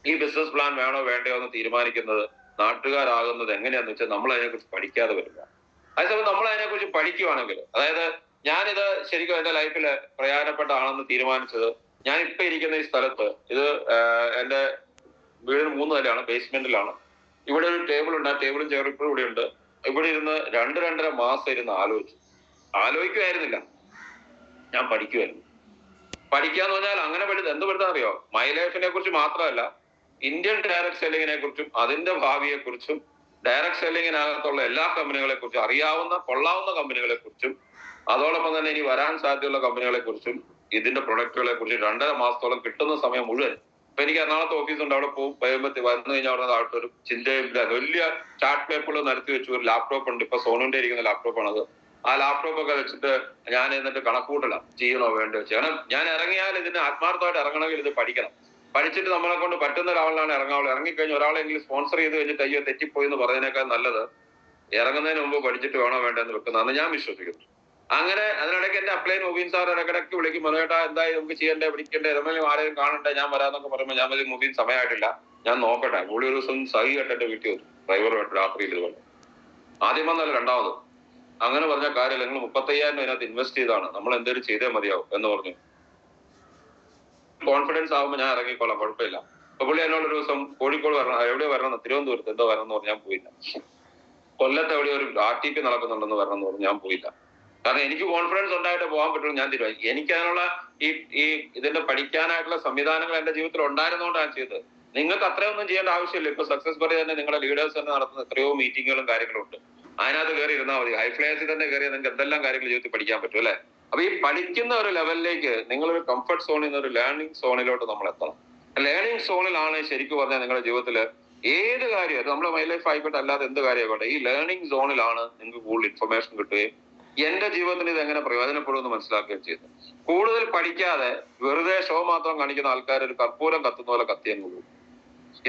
ഈ ബിസിനസ് പ്ലാൻ വേണോ വേണ്ടയോ എന്ന് തീരുമാനിക്കുന്നത് നാട്ടുകാരാകുന്നത് എങ്ങനെയാന്ന് വെച്ചാൽ നമ്മൾ അതിനെക്കുറിച്ച് പഠിക്കാതെ വരിക. അതേസമയം നമ്മൾ അതിനെക്കുറിച്ച് പഠിക്കുവാണെങ്കിൽ, അതായത് ഞാനിത് ശരിക്കും എന്റെ ലൈഫിൽ പ്രയോജനപ്പെട്ട ആണെന്ന് തീരുമാനിച്ചത്, ഞാൻ ഇപ്പൊ ഇരിക്കുന്ന ഈ സ്ഥലത്ത്, ഇത് എന്റെ വീടിന് 3 നിലയാണ്, ബേസ്മെന്റിലാണ്. ഇവിടെ ഒരു ടേബിൾ ഉണ്ട്. ആ ടേബിളും ചെയറും ഇപ്പോഴും ഇവിടെ ഉണ്ട്. ഇവിടെ ഇരുന്ന് 2-2.5 മാസം ഇരുന്ന് ആലോചിക്കുമായിരുന്നില്ല, ഞാൻ പഠിക്കുമായിരുന്നു. പഠിക്കാന്ന് പറഞ്ഞാൽ അങ്ങനെ എന്ത് പഠിത്താൻ അറിയോ? മൈ ലൈഫിനെ കുറിച്ച് മാത്രമല്ല, ഇന്ത്യൻ ഡയറക്ട് സെല്ലിങ്ങിനെ കുറിച്ചും അതിന്റെ ഭാവിയെ കുറിച്ചും ഡയറക്ട് സെല്ലിങ്ങിനകത്തുള്ള എല്ലാ കമ്പനികളെ കുറിച്ചും അറിയാവുന്ന കൊള്ളാവുന്ന കമ്പനികളെ കുറിച്ചും അതോടൊപ്പം തന്നെ ഇനി വരാൻ സാധ്യതയുള്ള കമ്പനികളെ കുറിച്ചും ഇതിന്റെ പ്രൊഡക്റ്റുകളെ കുറിച്ചും 2.5 മാസത്തോളം കിട്ടുന്ന സമയം മുഴുവൻ. ഇപ്പൊ എനിക്ക് എറണാകുളത്ത് ഓഫീസുണ്ട്. അവിടെ പോകും, വന്നു കഴിഞ്ഞാൽ അവിടെ താഴോട്ട് ഒരു ചിന്തയും വലിയ ചാർട്ട് പേപ്പറുകൾ നിരത്തി വെച്ചു. ഒരു ലാപ്ടോപ്പ് ഉണ്ട്, ഇപ്പൊ സോണുവിന്റെ ഇരിക്കുന്ന ലാപ്ടോപ്പാണത്. ആ ലാപ്ടോപ്പ് ഒക്കെ വെച്ചിട്ട് ഞാൻ എന്നിട്ട് കണക്കൂട്ടല, ചെയ്യണോ വേണ്ടോ വെച്ച്. കാരണം ഞാൻ ഇറങ്ങിയാൽ ഇതിന് ആത്മാർത്ഥമായിട്ട് ഇറങ്ങണമെങ്കിൽ ഇത് പഠിക്കണം. പഠിച്ചിട്ട് നമ്മളെ കൊണ്ട് പറ്റുന്ന ഒരാളിലാണ് ഇറങ്ങാവുള്ളൂ. ഇറങ്ങിക്കഴിഞ്ഞ് ഒരാളെങ്കിലും സ്പോൺസർ ചെയ്ത് കഴിഞ്ഞിട്ട് അയ്യോ തെറ്റിപ്പോയി എന്ന് പറയുന്നതിനേക്കാൾ നല്ലത് ഇറങ്ങുന്നതിന് മുമ്പ് പഠിച്ചിട്ട് വേണോ വേണ്ടെന്ന് വെക്കുന്നതാണ് ഞാൻ വിശ്വസിക്കുന്നു. അങ്ങനെ അതിനിടയ്ക്ക് എന്റെ അപ്ലൈൻ മുബീൻ സാർ ഇടയ്ക്കിടയ്ക്ക് വിളിക്കും, മനോട്ടാ എന്തായി നമുക്ക് ചെയ്യണ്ടേ, പിടിക്കണ്ടേ, ഏതെങ്കിലും ആരെയും കാണണ്ടേ, ഞാൻ വരാന്നൊക്കെ പറയുമ്പോൾ ഞാൻ മതി മുബീൻ സമയമായിട്ടില്ല, ഞാൻ നോക്കട്ടെ. പുള്ളി ഒരു ദിവസം സഹി കെട്ടെ വീട്ടിൽ വരും, ഡ്രൈവറുമായിട്ട് രാത്രിയിൽ ഇതുപോലെ. ആദ്യം വന്നല്ല, രണ്ടാമത്. അങ്ങനെ പറഞ്ഞ കാര്യം നിങ്ങൾ 35,000 അതിനകത്ത് ഇൻവെസ്റ്റ് ചെയ്താണ്, നമ്മൾ എന്തെങ്കിലും ചെയ്തേ മതിയാവും എന്ന് പറഞ്ഞു. കോൺഫിഡൻസ് ആകുമ്പോൾ ഞാൻ ഇറങ്ങിക്കോളാം, കുഴപ്പമില്ല. അപ്പൊ പുള്ളി എന്നോടൊരു ദിവസം കോഴിക്കോട് വരണം, എവിടെ വരണം, തിരുവനന്തപുരത്ത് എന്തോ വരണം എന്ന് പറഞ്ഞ് ഞാൻ പോയില്ല. കൊല്ലത്ത് എവിടെ ഒരു RTP നടക്കുന്നുണ്ടെന്ന് വരണം എന്ന് പറഞ്ഞ് ഞാൻ പോയില്ല. കാരണം എനിക്ക് കോൺഫിഡൻസ് ഉണ്ടായിട്ട് പോകാൻ പറ്റുള്ളൂ. ഞാൻ തീരുമാനിച്ചു. എനിക്ക് അതിനുള്ള ഈ ഇതിന്റെ പഠിക്കാനായിട്ടുള്ള സംവിധാനങ്ങൾ എന്റെ ജീവിതത്തിൽ ഉണ്ടായിരുന്നോണ്ടാണ് ഞാൻ ചെയ്തത്. നിങ്ങൾക്ക് അത്രയൊന്നും ചെയ്യേണ്ട ആവശ്യമില്ല. ഇപ്പൊ സക്സസ് ബറി തന്നെ നിങ്ങളുടെ ലീഡേഴ്സ് തന്നെ നടത്തുന്ന എത്രയോ മീറ്റിങ്ങുകളും കാര്യങ്ങളും ഉണ്ട്. അതിനകത്ത് കയറി ഇരുന്നാൽ മതി. ഹൈ ഫ്ലയേഴ്സിൽ തന്നെ കയറിയാൽ നിങ്ങൾക്ക് എന്തെല്ലാം കാര്യങ്ങൾ ജീവിതത്തിൽ പഠിക്കാൻ പറ്റും, അല്ലെ? അപ്പൊ ഈ പഠിക്കുന്ന ഒരു ലെവലിലേക്ക് നിങ്ങളൊരു കംഫർട്ട് സോണിൽ നിന്ന് ഒരു ലേണിംഗ് സോണിലോട്ട് നമ്മൾ എത്തണം. ലേണിംഗ് ലേണിംഗ് സോണിലാണ് ശരിക്കും പറഞ്ഞാൽ നിങ്ങളുടെ ജീവിതത്തില് ഏത് കാര്യം, അത് നമ്മുടെ മൈ ലൈഫ് ആയിക്കോട്ടെ, അല്ലാതെ എന്ത് കാര്യമായിക്കോട്ടെ, ഈ ലേണിംഗ് സോണിലാണ് നിങ്ങൾക്ക് കൂടുതൽ ഇൻഫർമേഷൻ കിട്ടുകയും എന്റെ ജീവിതത്തിന് ഇത് എങ്ങനെ പ്രയോജനപ്പെടുമെന്ന് മനസ്സിലാക്കുകയും ചെയ്യുന്നു. കൂടുതൽ പഠിക്കാതെ വെറുതെ ഷോ മാത്രം കാണിക്കുന്ന ആൾക്കാർ ഒരു കർപ്പൂരം കത്തുന്ന പോലെ കത്തിയെന്ന് പോകും.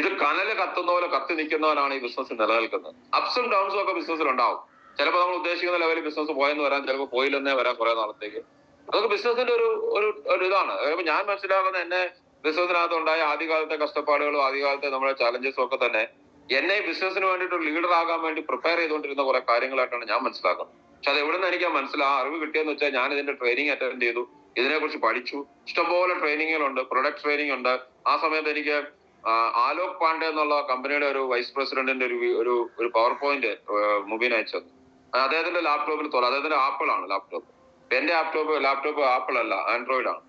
ഇത് കനല് കത്തുന്ന പോലെ കത്തി നിൽക്കുന്നവരാണ് ഈ ബിസിനസ് നിലനിൽക്കുന്നത്. അപ്സും ആൻഡ് ഡൗൺസും ഒക്കെ ബിസിനസ്സിൽ ഉണ്ടാവും. ചിലപ്പോൾ നമ്മൾ ഉദ്ദേശിക്കുന്ന ലെവലിൽ ബിസിനസ് പോയെന്ന് വരാൻ, ചിലപ്പോൾ പോയില്ലെന്നേ വരാൻ കുറെ നാളത്തേക്ക്. അതൊക്കെ ബിസിനസിന്റെ ഒരു ഇതാണ്. ഞാൻ മനസ്സിലാക്കുന്ന എന്നെ ബിസിനസിനകത്ത് ഉണ്ടായ ആദ്യകാലത്തെ കഷ്ടപ്പാടുകളും ആദ്യകാലത്തെ നമ്മുടെ ചാലഞ്ചസും ഒക്കെ തന്നെ എന്നെ ബിസിനസിന് വേണ്ടിയിട്ട് ഒരു ലീഡർ ആകാൻ വേണ്ടി പ്രിപ്പയർ ചെയ്തുകൊണ്ടിരുന്ന കുറെ കാര്യങ്ങളായിട്ടാണ് ഞാൻ മനസ്സിലാക്കുന്നത്. പക്ഷെ അത് എവിടെ നിന്ന് എനിക്ക് ആ അറിവ് കിട്ടിയെന്ന് വെച്ചാൽ ഞാൻ ഇതിന്റെ ട്രെയിനിങ് അറ്റൻഡ് ചെയ്തു, ഇതിനെക്കുറിച്ച് പഠിച്ചു. ഇഷ്ടംപോലെ ട്രെയിനിങ്ങുകളുണ്ട്, പ്രൊഡക്ട് ട്രെയിനിങ് ഉണ്ട്. ആ സമയത്ത് എനിക്ക് ആലോക് പാണ്ഡെ എന്നുള്ള കമ്പനിയുടെ ഒരു വൈസ് പ്രസിഡന്റിന്റെ ഒരു പവർ പോയിന്റ് മുബീൻ അയച്ചത്. അദ്ദേഹത്തിന്റെ ലാപ്ടോപ്പിൽ അദ്ദേഹത്തിന്റെ ആപ്പിൾ ആണ് ലാപ്ടോപ്പ്. എന്റെ ലാപ്ടോപ്പ് ആപ്പിൾ അല്ല, ആൻഡ്രോയിഡ് ആണ്.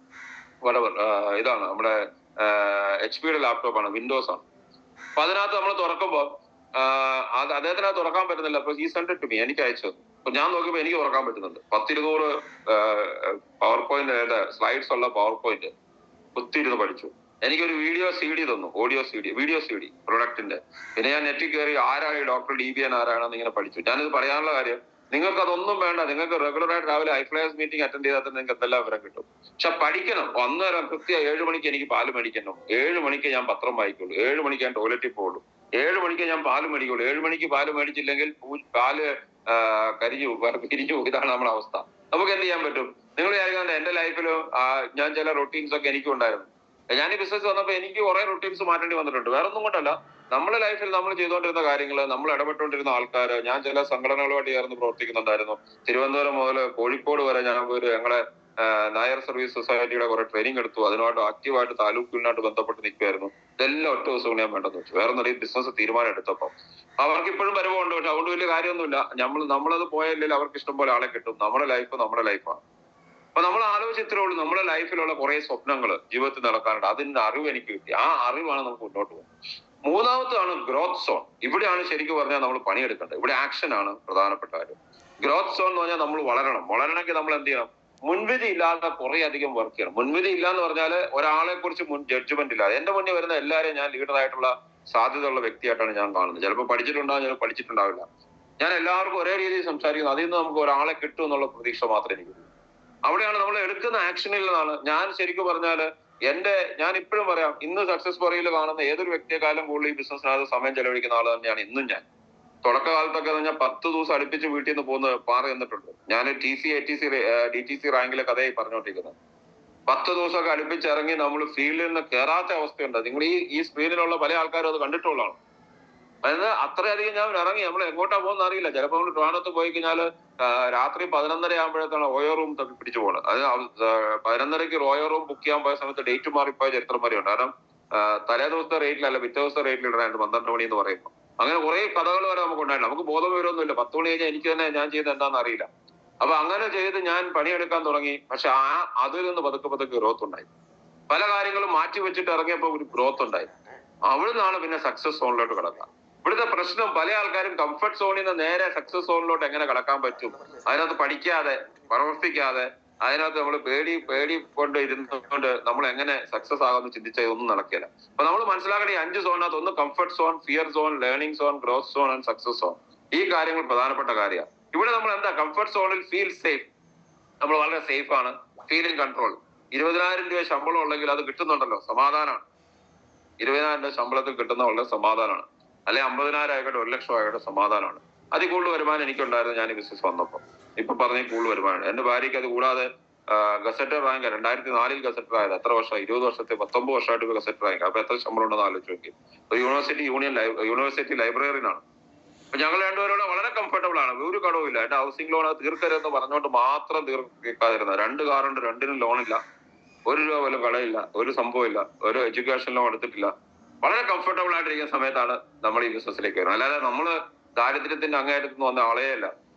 ഇതാണ് നമ്മുടെ HP ലാപ്ടോപ്പ് ആണ്, വിൻഡോസ് ആണ്. അപ്പൊ അതിനകത്ത് നമ്മൾ തുറക്കുമ്പോൾ അദ്ദേഹത്തിന് അത് തുറക്കാൻ പറ്റുന്നില്ല. അപ്പൊ ഈ സെൻഡ് ടു മീ, എനിക്ക് അയച്ചത്. അപ്പൊ ഞാൻ നോക്കിയപ്പോൾ എനിക്ക് തുറക്കാൻ പറ്റുന്നുണ്ട്. 10-200 പവർ പോയിന്റ് സ്ലൈഡ്സ് ഉള്ള പവർ പോയിന്റ് ഒത്തിരുന്ന് പഠിച്ചു. എനിക്കൊരു വീഡിയോ CD തന്നു, വീഡിയോ CD പ്രൊഡക്റ്റിന്റെ. പിന്നെ ഞാൻ നെറ്റിൽ കയറി ആരാണ് ഈ ഡോക്ടർ DBN ആരാണെന്ന് ഇങ്ങനെ പഠിച്ചു. ഞാനിത് പറയാനുള്ള കാര്യം, നിങ്ങൾക്ക് അതൊന്നും വേണ്ട. നിങ്ങൾക്ക് റെഗുലറായിട്ട് രാവിലെ ഐഫ്ലയേഴ്സ് മീറ്റിംഗ് അറ്റൻഡ് ചെയ്താൽ നിങ്ങൾക്ക് എന്തെല്ലാം വിവരം കിട്ടും. പക്ഷെ പഠിക്കണം. അന്നേരം കൃത്യം 7 മണിക്ക് എനിക്ക് പാല് മേടിക്കണം, 7 മണിക്ക് ഞാൻ പത്രം വായിക്കുള്ളൂ, 7 മണിക്ക് ഞാൻ ടോയ്ലറ്റിൽ പോകുള്ളൂ, 7 മണിക്ക് ഞാൻ പാല് മേടിക്കുള്ളൂ. 7 മണിക്ക് പാല് മേടിച്ചില്ലെങ്കിൽ പാല് പിരിഞ്ഞു പോകും. ഇതാണ് നമ്മുടെ അവസ്ഥ. നമുക്ക് എന്ത് ചെയ്യാൻ പറ്റും? നിങ്ങൾ വിചാരിക്കുന്നത് എന്റെ ലൈഫിലും ഞാൻ ചില റൊട്ടീൻസ് ഒക്കെ എനിക്കും ഉണ്ടായിരുന്നു. ഞാൻ ഈ ബിസിനസ് വന്നപ്പോൾ എനിക്ക് കുറെ റൊട്ടീൻസ് മാറ്റേണ്ടി വന്നിട്ടുണ്ട്. വേറെ ഒന്നും കൊണ്ടല്ല, നമ്മുടെ ലൈഫിൽ നമ്മൾ ചെയ്തുകൊണ്ടിരുന്ന കാര്യങ്ങൾ, നമ്മൾ ഇടപെട്ടുകൊണ്ടിരുന്ന ആൾക്കാർ. ഞാൻ ചില സംഘടനകളുമായിട്ട് ചേർന്ന് പ്രവർത്തിക്കുന്നുണ്ടായിരുന്നു. തിരുവനന്തപുരം മുതൽ കോഴിക്കോട് വരെ ഞാൻ ഞങ്ങളെ നായർ സർവീസ് സൊസൈറ്റിയുടെ കുറെ ട്രെയിനിങ് എടുത്തു. അതിനുമായിട്ട് ആക്റ്റീവായിട്ട് താലൂക്ക് യൂണിയനായിട്ട് ബന്ധപ്പെട്ട് നിൽക്കുമായിരുന്നു. ഇതെല്ലാം ഒറ്റ ദിവസം ഞാൻ വേണ്ടെന്ന് വെച്ചു. വേറെ ഒന്നും ബിസിനസ് തീരുമാനം എടുത്തപ്പോൾ അവർക്ക് ഇപ്പോഴും വരവുണ്ട്. പക്ഷെ അതുകൊണ്ട് വലിയ കാര്യമൊന്നുമില്ല. നമ്മളത് പോയാലും അവർക്ക് ഇഷ്ടം പോലെ ആളെ കിട്ടും. നമ്മുടെ ലൈഫാണ്. അപ്പൊ നമ്മൾ ആലോചിച്ച് ഇത്രേ ഉള്ളൂ. നമ്മുടെ ലൈഫിലുള്ള കുറെ സ്വപ്നങ്ങൾ ജീവിതത്തിൽ നടക്കാനുണ്ട്. അതിന്റെ അറിവ് എനിക്ക് കിട്ടി. ആ അറിവാണ് നമുക്ക് മുന്നോട്ട് പോകുന്നത്. മൂന്നാമത്താണ് ഗ്രോത്ത് സോൺ. ഇവിടെയാണ് ശരിക്കും പറഞ്ഞാൽ നമ്മൾ പണിയെടുക്കേണ്ടത്. ഇവിടെ ആക്ഷൻ ആണ് പ്രധാനപ്പെട്ട കാര്യം. ഗ്രോത്ത് സോൺ എന്ന് പറഞ്ഞാൽ നമ്മൾ വളരണമെങ്കിൽ നമ്മൾ എന്ത് ചെയ്യണം? മുൻവിധി ഇല്ലാതെ കുറെ അധികം വർക്ക് ചെയ്യണം. മുൻവിധി ഇല്ല എന്ന് പറഞ്ഞാൽ ഒരാളെ കുറിച്ച് ജഡ്ജ്മെന്റ് ഇല്ലാതെ. എന്റെ മുന്നിൽ വരുന്ന എല്ലാവരെയും ഞാൻ ലീഡറായിട്ടുള്ള സാധ്യതയുള്ള വ്യക്തിയായിട്ടാണ് ഞാൻ കാണുന്നത്. ചിലപ്പോൾ പഠിച്ചിട്ടുണ്ടാവും, ചിലപ്പോൾ പഠിച്ചിട്ടുണ്ടാവില്ല. ഞാൻ എല്ലാവർക്കും ഒരേ രീതിയിൽ സംസാരിക്കുന്നത്. അതിൽ നിന്ന് നമുക്ക് ഒരാളെ കിട്ടും എന്നുള്ള പ്രതീക്ഷ മാത്രമേ എനിക്കുള്ളൂ. അവിടെയാണ് നമ്മൾ എടുക്കുന്ന ആക്ഷനിൽ നിന്നാണ്. ഞാൻ ശരിക്കും പറഞ്ഞാല് ഞാൻ ഇപ്പോഴും പറയാം, ഇന്ന് സക്സസ് സ്റ്റോറിയിൽ കാണുന്ന ഏതൊരു വ്യക്തിയെക്കാളും കൂടുതൽ ഈ ബിസിനസ്സിനകത്ത് സമയം ചെലവഴിക്കുന്ന ആൾ തന്നെയാണ് ഇന്നും ഞാൻ. തുടക്കകാലത്തൊക്കെ ഞാൻ 10 ദിവസം അടുപ്പിച്ച് വീട്ടിൽ നിന്ന് പോകുന്ന പാറ എന്നിട്ടുണ്ട്. ഞാൻ DTC റാങ്കിലെ കഥയായി പറഞ്ഞുകൊണ്ടിരിക്കുന്നത്. 10 ദിവസമൊക്കെ അടുപ്പിച്ചിറങ്ങി നമ്മൾ ഫീൽഡിൽ നിന്ന് കയറാത്ത അവസ്ഥയുണ്ട്. നിങ്ങൾ ഈ സ്ക്രീനിലുള്ള പല ആൾക്കാരും അത് കണ്ടിട്ടുള്ളതാണ്. അതായത് അത്രയധികം ഞാൻ ഇറങ്ങി. നമ്മൾ എങ്ങോട്ടാ പോകുന്ന അറിയില്ല. ചിലപ്പോൾ നമ്മൾ ട്രിവാൻഡ്രത്ത് പോയി കഴിഞ്ഞാൽ രാത്രി 11:30 ആകുമ്പോഴത്തേക്കാണ് ഓയോ റൂം തപ്പി പിടിച്ചു പോകുന്നത്. അത് 11:30 ഓയോ റൂം ബുക്ക് ചെയ്യാൻ പോയ സമയത്ത് ഡേറ്റ് മാറിപ്പോയ ചരിത്രം വരെയുണ്ട്. കാരണം തലേ ദിവസത്തെ റേറ്റിലല്ല, പിറ്റേ ദിവസത്തെ റേറ്റിൽ ഇടാനായിട്ട് 12 മണി എന്ന് പറയുമ്പോൾ. അങ്ങനെ കുറെ കഥകൾ വരെ നമുക്ക് ഉണ്ടായില്ല. നമുക്ക് ബോധം വിവരമൊന്നുമില്ല. 10 മണി കഴിഞ്ഞാൽ എനിക്ക് തന്നെ ഞാൻ ചെയ്ത് എന്താണെന്ന് അറിയില്ല. അപ്പൊ അങ്ങനെ ചെയ്ത് ഞാൻ പണിയെടുക്കാൻ തുടങ്ങി. പക്ഷെ അതിൽ നിന്ന് പതുക്കെ ഗ്രോത്ത് ഉണ്ടായി. പല കാര്യങ്ങളും മാറ്റി വെച്ചിട്ട് ഇറങ്ങിയപ്പോൾ ഒരു ഗ്രോത്ത് ഉണ്ടായി. അവിടെ നിന്നാണ് പിന്നെ സക്സസ് സോണിലോട്ട് കിടക്കുക. ഇവിടുത്തെ പ്രശ്നം, പല ആൾക്കാരും കംഫർട്ട് സോണിൽ നിന്ന് നേരെ സക്സസ് സോണിലോട്ട് എങ്ങനെ കടക്കാൻ പറ്റും, അതിനകത്ത് പഠിക്കാതെ പ്രവർത്തിക്കാതെ അതിനകത്ത് നമ്മൾ പേടി കൊണ്ട് ഇരുന്നുകൊണ്ട് നമ്മൾ എങ്ങനെ സക്സസ് ആകുമെന്ന് ചിന്തിച്ചാൽ ഇതൊന്നും നടക്കില്ല. അപ്പൊ നമ്മൾ മനസ്സിലാക്കേണ്ട ഈ 5 സോണിനകത്ത് ഒന്ന് comfort zone, fear zone, learning zone, growth zone and success zone. ഈ കാര്യങ്ങൾ പ്രധാനപ്പെട്ട കാര്യമാണ്. ഇവിടെ നമ്മൾ എന്താ, കംഫർട്ട് സോണിൽ ഫീൽ സേഫ്. നമ്മൾ വളരെ സേഫ് ആണ്, ഫീൽ ഇൻ കൺട്രോൾ. 20,000 രൂപ ശമ്പളം ഉണ്ടെങ്കിൽ അത് കിട്ടുന്നുണ്ടല്ലോ, സമാധാനമാണ്. 20,000 രൂപ ശമ്പളത്തിൽ കിട്ടുന്ന വളരെ സമാധാനമാണ്. അല്ലെ 50,000 ആയിക്കോട്ടെ, 1,00,000 ആയിക്കോട്ടെ, സമാധാനമാണ്. അതിൽ കൂടുതൽ വരുമാനം എനിക്കുണ്ടായിരുന്നു ഞാൻ ഈ ബിസിനസ് വന്നപ്പോൾ. ഇപ്പൊ പറഞ്ഞ കൂടുതൽ വരുമാനം. എന്റെ ഭാര്യയ്ക്ക് അത് കൂടാതെ ഗസറ്റർ റാങ്ക് 2004 ഗസറ്റർ ആയത്. എത്ര വർഷം? 20 വർഷത്തെ 19 വർഷമായിട്ട് ഗസറ്റർ റാങ്ക്. അപ്പൊ എത്ര ശമ്പളം ഉണ്ടെന്ന് ആലോചിച്ച് നോക്കി. ഒരു യൂണിവേഴ്സിറ്റി ലൈബ്രറിയനാണ്. അപ്പൊ ഞങ്ങൾ രണ്ടുപേരോട് വളരെ കംഫർട്ടബിൾ ആണ്. ഒരു കടവും ഇല്ല. എന്റെ ഹൗസിംഗ് ലോൺ തീർക്കരുതെന്ന് പറഞ്ഞുകൊണ്ട് മാത്രം തീർക്കാതിരുന്നത്. 2 കാറുണ്ട്, 2-നും ലോണില്ല, 1 രൂപ പോലും കടയില്ല, ഒരു സംഭവമില്ല, ഒരു എഡ്യൂക്കേഷൻ ലോൺ എടുത്തിട്ടില്ല. വളരെ കംഫർട്ടബിൾ ആയിട്ടിരിക്കുന്ന സമയത്താണ് നമ്മൾ ഈ ബിസിനസ്സിലേക്ക് വരുന്നത്. അല്ലാതെ നമ്മള് ദാരിദ്ര്യത്തിന്റെ അങ്ങേയറ്റത്ത് വന്ന ആളെയല്ല.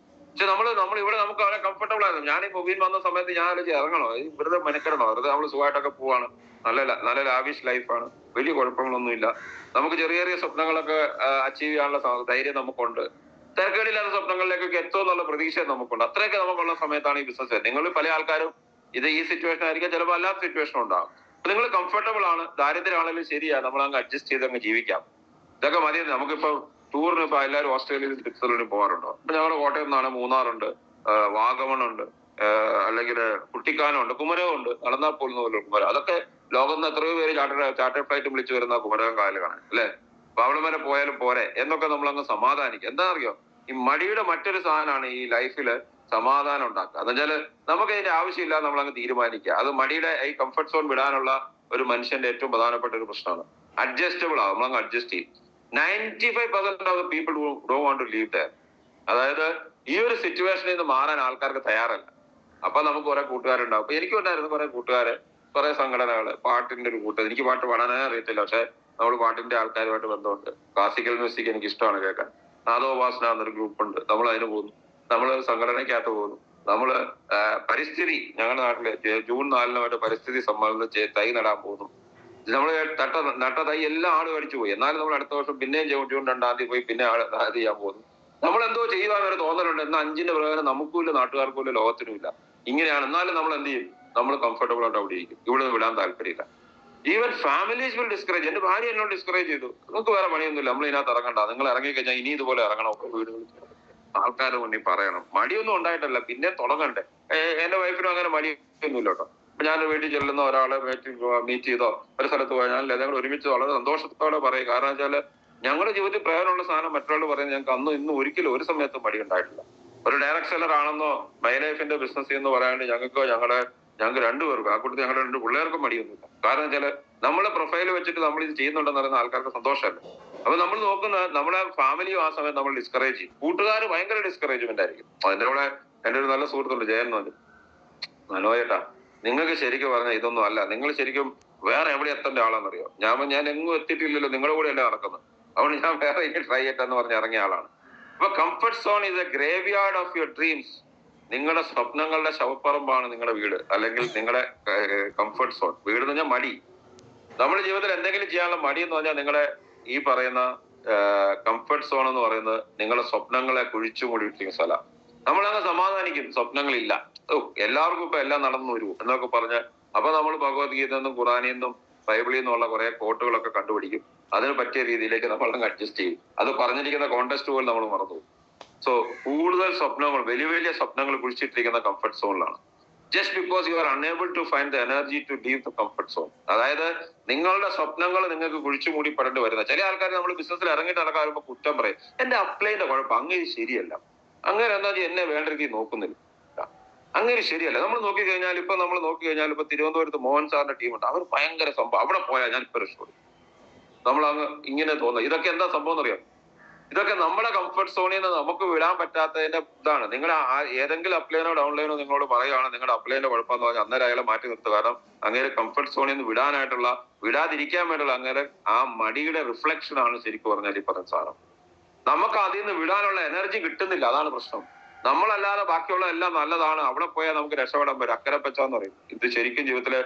പക്ഷെ നമ്മൾ ഇവിടെ നമുക്ക് വളരെ കംഫർട്ടബിൾ ആയിരുന്നു. ഞാൻ ഈ മൊബൈൽ വന്ന സമയത്ത് ഞാൻ ആലോചിച്ച് ഇറങ്ങണോ, വെറുതെ മെനക്കെടണോ, വെറുതെ നമ്മൾ സുഖമായിട്ടൊക്കെ പോവാണ്. നല്ല ലാവിഷ് ലൈഫാണ്, വലിയ കുഴപ്പങ്ങളൊന്നുമില്ല. നമുക്ക് ചെറിയ ചെറിയ സ്വപ്നങ്ങളൊക്കെ അച്ചീവ് ചെയ്യാനുള്ള ധൈര്യം നമുക്കുണ്ട്. തിരക്കേടില്ലാത്ത സ്വപ്നങ്ങളിലേക്കൊക്കെ എത്തുമെന്നുള്ള പ്രതീക്ഷ നമുക്കുണ്ട്. അത്രയൊക്കെ നമുക്കുള്ള സമയത്താണ് ഈ ബിസിനസ്. നിങ്ങൾ പല ആൾക്കാരും ഈ സിറ്റുവേഷൻ ആയിരിക്കും, ചിലപ്പോൾ അല്ലാത്ത സിറ്റുവേഷൻ ഉണ്ടാകും. നിങ്ങൾ കംഫർട്ടബിൾ ആണ്, ദാരിദ്ര്യമാണെങ്കിലും ശരിയാ, നമ്മൾ അങ്ങ് അഡ്ജസ്റ്റ് ചെയ്ത് അങ്ങ് ജീവിക്കാം. ഇതൊക്കെ മതി. നമുക്കിപ്പോ ടൂറിന് ഇപ്പൊ എല്ലാവരും ഓസ്ട്രേലിയയിൽ സ്വിറ്റ്സർലൻഡിൽ പോകാറുണ്ടോ? ഇപ്പൊ ഞങ്ങളുടെ കോട്ടയം നിന്നാണ് മൂന്നാറുണ്ട്, വാഗമണുണ്ട്, അല്ലെങ്കിൽ കുട്ടിക്കാനമുണ്ട്, കുമരകമുണ്ട്. നടന്നാൽ പോകുന്ന പോലെ കുമരം. അതൊക്കെ ലോകത്ത് നിന്ന് എത്രയോ പേര് ചാർട്ടർ ഫ്ലൈറ്റ് വിളിച്ചു വരുന്ന കുമരകം കായൽ കാണാൻ, അല്ലെ? അപ്പൊ അവിടെ വരെ പോയാലും പോരെ എന്നൊക്കെ നമ്മൾ അങ്ങ് സമാധാനിക്കും. എന്താ അറിയോ, ഈ മടിയുടെ മറ്റൊരു സാധനമാണ് ഈ ലൈഫില് സമാധാനം ഉണ്ടാക്കുക. എന്ന് വെച്ചാല് നമുക്ക് അതിന്റെ ആവശ്യമില്ല നമ്മൾ അങ്ങ് തീരുമാനിക്കുക. അത് മടിയുടെ ഈ കംഫർട്ട് സോൺ വിടാനുള്ള ഒരു മനുഷ്യന്റെ ഏറ്റവും പ്രധാനപ്പെട്ട ഒരു പ്രശ്നമാണ്. അഡ്ജസ്റ്റബിൾ ആവും, നമ്മൾ അങ്ങ് അഡ്ജസ്റ്റ് ചെയ്യും. 95% of the people don't want to leave there. അതായത് ഈ ഒരു സിറ്റുവേഷനിൽ നിന്ന് മാറാൻ ആൾക്കാർക്ക് തയ്യാറല്ല. അപ്പൊ നമുക്ക് കുറെ കൂട്ടുകാരുണ്ടാവും. അപ്പൊ എനിക്കും ഉണ്ടായിരുന്നു കുറെ കൂട്ടുകാര്, കുറെ സംഘടനകള്, പാട്ടിന്റെ ഒരു കൂട്ടം. എനിക്ക് പാട്ട് പാടാനേ അറിയത്തില്ല, പക്ഷെ നമ്മൾ പാട്ടിന്റെ ആൾക്കാരുമായിട്ട് ബന്ധമുണ്ട്. ക്ലാസിക്കൽ മ്യൂസിക് എനിക്ക് ഇഷ്ടമാണ് കേൾക്കാൻ. നാദോപാസന എന്നൊരു ഗ്രൂപ്പ് ഉണ്ട്, നമ്മൾ അതിന് പോകുന്നു. നമ്മള് സംഘടനയ്ക്കകത്ത് പോകുന്നു. നമ്മള് പരിസ്ഥിതി, ഞങ്ങളുടെ നാട്ടില് ജൂൺ 4 പരിസ്ഥിതി സമ്മേളനം തൈ നടാൻ പോകുന്നു. നമ്മൾ നട്ട തൈ എല്ലാം ആള് കടിച്ചു പോയി. എന്നാലും നമ്മൾ അടുത്ത വർഷം പിന്നെയും ജൂൺ 2 പോയി പിന്നെ ഇത് ചെയ്യാൻ പോകുന്നു. നമ്മൾ എന്തോ ചെയ്യുവാൻ ഒരു തോന്നലുണ്ട്. എന്നാൽ 5ന്റെ പ്രകാരം നമുക്കും ഇല്ല, നാട്ടുകാർക്കും ഇല്ല, ലോകത്തിനും ഇല്ല. ഇങ്ങനെയാണ്. എന്നാലും നമ്മൾ എന്ത് ചെയ്യും? നമ്മൾ കംഫർട്ടബിൾ ആയിട്ട് അവിടെ ഇരിക്കും. ഇവിടെ നിന്ന് വിടാൻ താല്പര്യമില്ല. Even families will discourage. എന്റെ ഭാര്യ എന്നോട് ഡിസ്കറേജ് ചെയ്തു. നിങ്ങൾക്ക് വേറെ പണിയൊന്നുമില്ല, നമ്മൾ ഇതിനകത്ത് ഇറങ്ങണ്ട. നിങ്ങൾ ഇറങ്ങിക്കഴിഞ്ഞാൽ ഇനി ഇതുപോലെ ഇറങ്ങണം, ഒക്കെ വീടുകളിൽ ആൾക്കാരുടെ മുന്നിൽ പറയണം. മടിയൊന്നും ഉണ്ടായിട്ടല്ല, പിന്നെ തുടങ്ങണ്ടേ. എന്റെ വൈഫിനും അങ്ങനെ മടിയൊന്നുമില്ല കേട്ടോ. അപ്പൊ ഞാൻ വീട്ടിൽ ചെല്ലുന്ന ഒരാളെ മീറ്റ് ചെയ്തോ ഒരു സ്ഥലത്ത് പോയാൽ ഞാൻ ഞങ്ങൾ ഒരുമിച്ച് വളരെ സന്തോഷത്തോടെ പറയും. കാരണം വെച്ചാല് ഞങ്ങളുടെ ജീവിതത്തിൽ പ്രയോജനമുള്ള സാധനം മറ്റൊരാൾ പറയുന്നത് ഞങ്ങൾക്ക് അന്നും ഇന്നും ഒരിക്കലും ഒരു സമയത്തും മടി ഉണ്ടായിട്ടില്ല. ഒരു ഡയറക്ട് സെല്ലർ ആണെന്നോ മൈ ലൈഫിന്റെ ബിസിനസ് എന്ന് പറയാണ്ട് ഞങ്ങൾക്ക് രണ്ടുപേർക്കും, ആ കൂട്ടത്തിൽ ഞങ്ങളുടെ 2 പിള്ളേർക്കും മടിയൊന്നുമില്ല. കാരണം വെച്ചാല് നമ്മളെ പ്രൊഫൈൽ വെച്ചിട്ട് നമ്മൾ ഇത് ചെയ്യുന്നുണ്ടെന്ന് പറയുന്ന ആൾക്കാർക്ക് സന്തോഷമല്ല. അപ്പൊ നമ്മൾ നോക്കുന്ന നമ്മുടെ ഫാമിലിയും ആ സമയത്ത് നമ്മൾ ഡിസ്കറേജ് ചെയ്യും. കൂട്ടുകാർ ഭയങ്കര ഡിസ്കറേജ്മെന്റ് ആയിരിക്കും. അതിന്റെ കൂടെ എന്റെ ഒരു നല്ല സുഹൃത്തുണ്ട്, ജയൻ എന്ന് പറഞ്ഞു. മനോജേട്ടാ, നിങ്ങൾക്ക് ശരിക്കും പറഞ്ഞാൽ ഇതൊന്നും അല്ല, നിങ്ങൾ ശരിക്കും വേറെ എവിടെ എത്തേണ്ട ആളാണെന്നറിയോ? ഞാൻ എങ്ങും എത്തിയിട്ടില്ലല്ലോ, നിങ്ങളുടെ കൂടെ അല്ലേ നടക്കുന്നത്. അതുകൊണ്ട് ഞാൻ വേറെ ഇനി ട്രൈ ചെയ്യട്ടെന്ന് പറഞ്ഞ് ഇറങ്ങിയ ആളാണ്. അപ്പൊ comfort zone is A grave yard of your dreams. നിങ്ങളുടെ സ്വപ്നങ്ങളുടെ ശവപ്പറമ്പാണ് നിങ്ങളുടെ വീട്, അല്ലെങ്കിൽ നിങ്ങളുടെ കംഫർട്ട് സോൺ. വീട് എന്ന് പറഞ്ഞാൽ മടി. നമ്മുടെ ജീവിതത്തിൽ എന്തെങ്കിലും ചെയ്യാനുള്ള മടി എന്ന് പറഞ്ഞാൽ നിങ്ങളുടെ ഈ പറയുന്ന കംഫർട്ട് സോൺ എന്ന് പറയുന്നത് നിങ്ങളുടെ സ്വപ്നങ്ങളെ കുഴിച്ചു മൂടിയിട്ടിരിക്കുന്ന സ്ഥലം. നമ്മളങ്ങ് സമാധാനിക്കും, സ്വപ്നങ്ങളില്ല, എല്ലാവർക്കും ഇപ്പൊ എല്ലാം നടന്നു വരൂ എന്നൊക്കെ പറഞ്ഞ്. അപ്പൊ നമ്മൾ ഭഗവത്ഗീത നിന്നും ഖുറാനിൽ നിന്നും ബൈബിളിൽ നിന്നുള്ള കുറെ കോട്ടുകളൊക്കെ കണ്ടുപിടിക്കും. അതിന് പറ്റിയ രീതിയിലേക്ക് നമ്മൾ അങ്ങ് അഡ്ജസ്റ്റ് ചെയ്യും. അത് പറഞ്ഞിരിക്കുന്ന കോണ്ടെക്സ്റ്റ് പോലും നമ്മൾ മറന്നു. സോ കൂടുതൽ സ്വപ്നങ്ങൾ, വലിയ വലിയ സ്വപ്നങ്ങൾ കുഴിച്ചിട്ടിരിക്കുന്ന കംഫർട്ട് സോണിലാണ്. Just because you are unable to find the energy to leave the comfort zone. അതായത് നിങ്ങളുടെ സ്വപ്നങ്ങൾ നിങ്ങൾക്ക് കുഴിച്ചു മൂടിപ്പെടേണ്ടി വരുന്ന ചില ആൾക്കാർ നമ്മൾ ബിസിനസ്സിൽ ഇറങ്ങിയിട്ട് നടക്കാൻ വരുമ്പോൾ കുറ്റം പറയും, എന്റെ അപ്ലൈന്റെ കുഴപ്പം, അങ്ങനെ ശരിയല്ല, അങ്ങനെ എന്താ എന്നെ വേണ്ട രീതിയിൽ നോക്കുന്നില്ല, അങ്ങനെ ശരിയല്ല. നമ്മൾ നോക്കിക്കഴിഞ്ഞാൽ ഇപ്പൊ തിരുവനന്തപുരത്ത് മോഹൻ സാറിന്റെ ടീമുണ്ട്. അവർ ഭയങ്കര സംഭവം. അവിടെ പോയാൽ ഞാൻ ഇപ്പൊ രക്ഷപ്പെടും. നമ്മൾ അങ്ങ് ഇങ്ങനെ തോന്നുന്നത്. ഇതൊക്കെ എന്താ സംഭവം എന്നറിയാം? ഇതൊക്കെ നമ്മുടെ കംഫർട്ട് സോണിൽ നിന്ന് നമുക്ക് വിടാൻ പറ്റാത്തതിന്റെ ഇതാണ്. നിങ്ങൾ ഏതെങ്കിലും അപ്ലൈനോ ഡൗൺലൈനോ നിങ്ങളോട് പറയുകയാണ് നിങ്ങളുടെ അപ്ലൈന്റെ കുഴപ്പമെന്ന് പറഞ്ഞാൽ അന്നേരം അയാളെ മാറ്റി നിർത്തുക. കാരണം അങ്ങനെ കംഫർട്ട് സോണിൽ നിന്ന് വിടാതിരിക്കാൻ വേണ്ടിയുള്ള അങ്ങനെ ആ മടിയുടെ റിഫ്ലക്ഷൻ ആണ് ശരിക്കും പറഞ്ഞാൽ ഈ പറഞ്ഞ സാധനം. നമുക്ക് അതിൽ നിന്ന് വിടാനുള്ള എനർജി കിട്ടുന്നില്ല, അതാണ് പ്രശ്നം. നമ്മളല്ലാതെ ബാക്കിയുള്ള എല്ലാം നല്ലതാണ്, അവിടെ പോയാൽ നമുക്ക് രക്ഷപ്പെടാൻ പറ്റും. അക്കരെ പച്ചാന്ന് പറയും. ഇത് ശരിക്കും ജീവിതത്തില്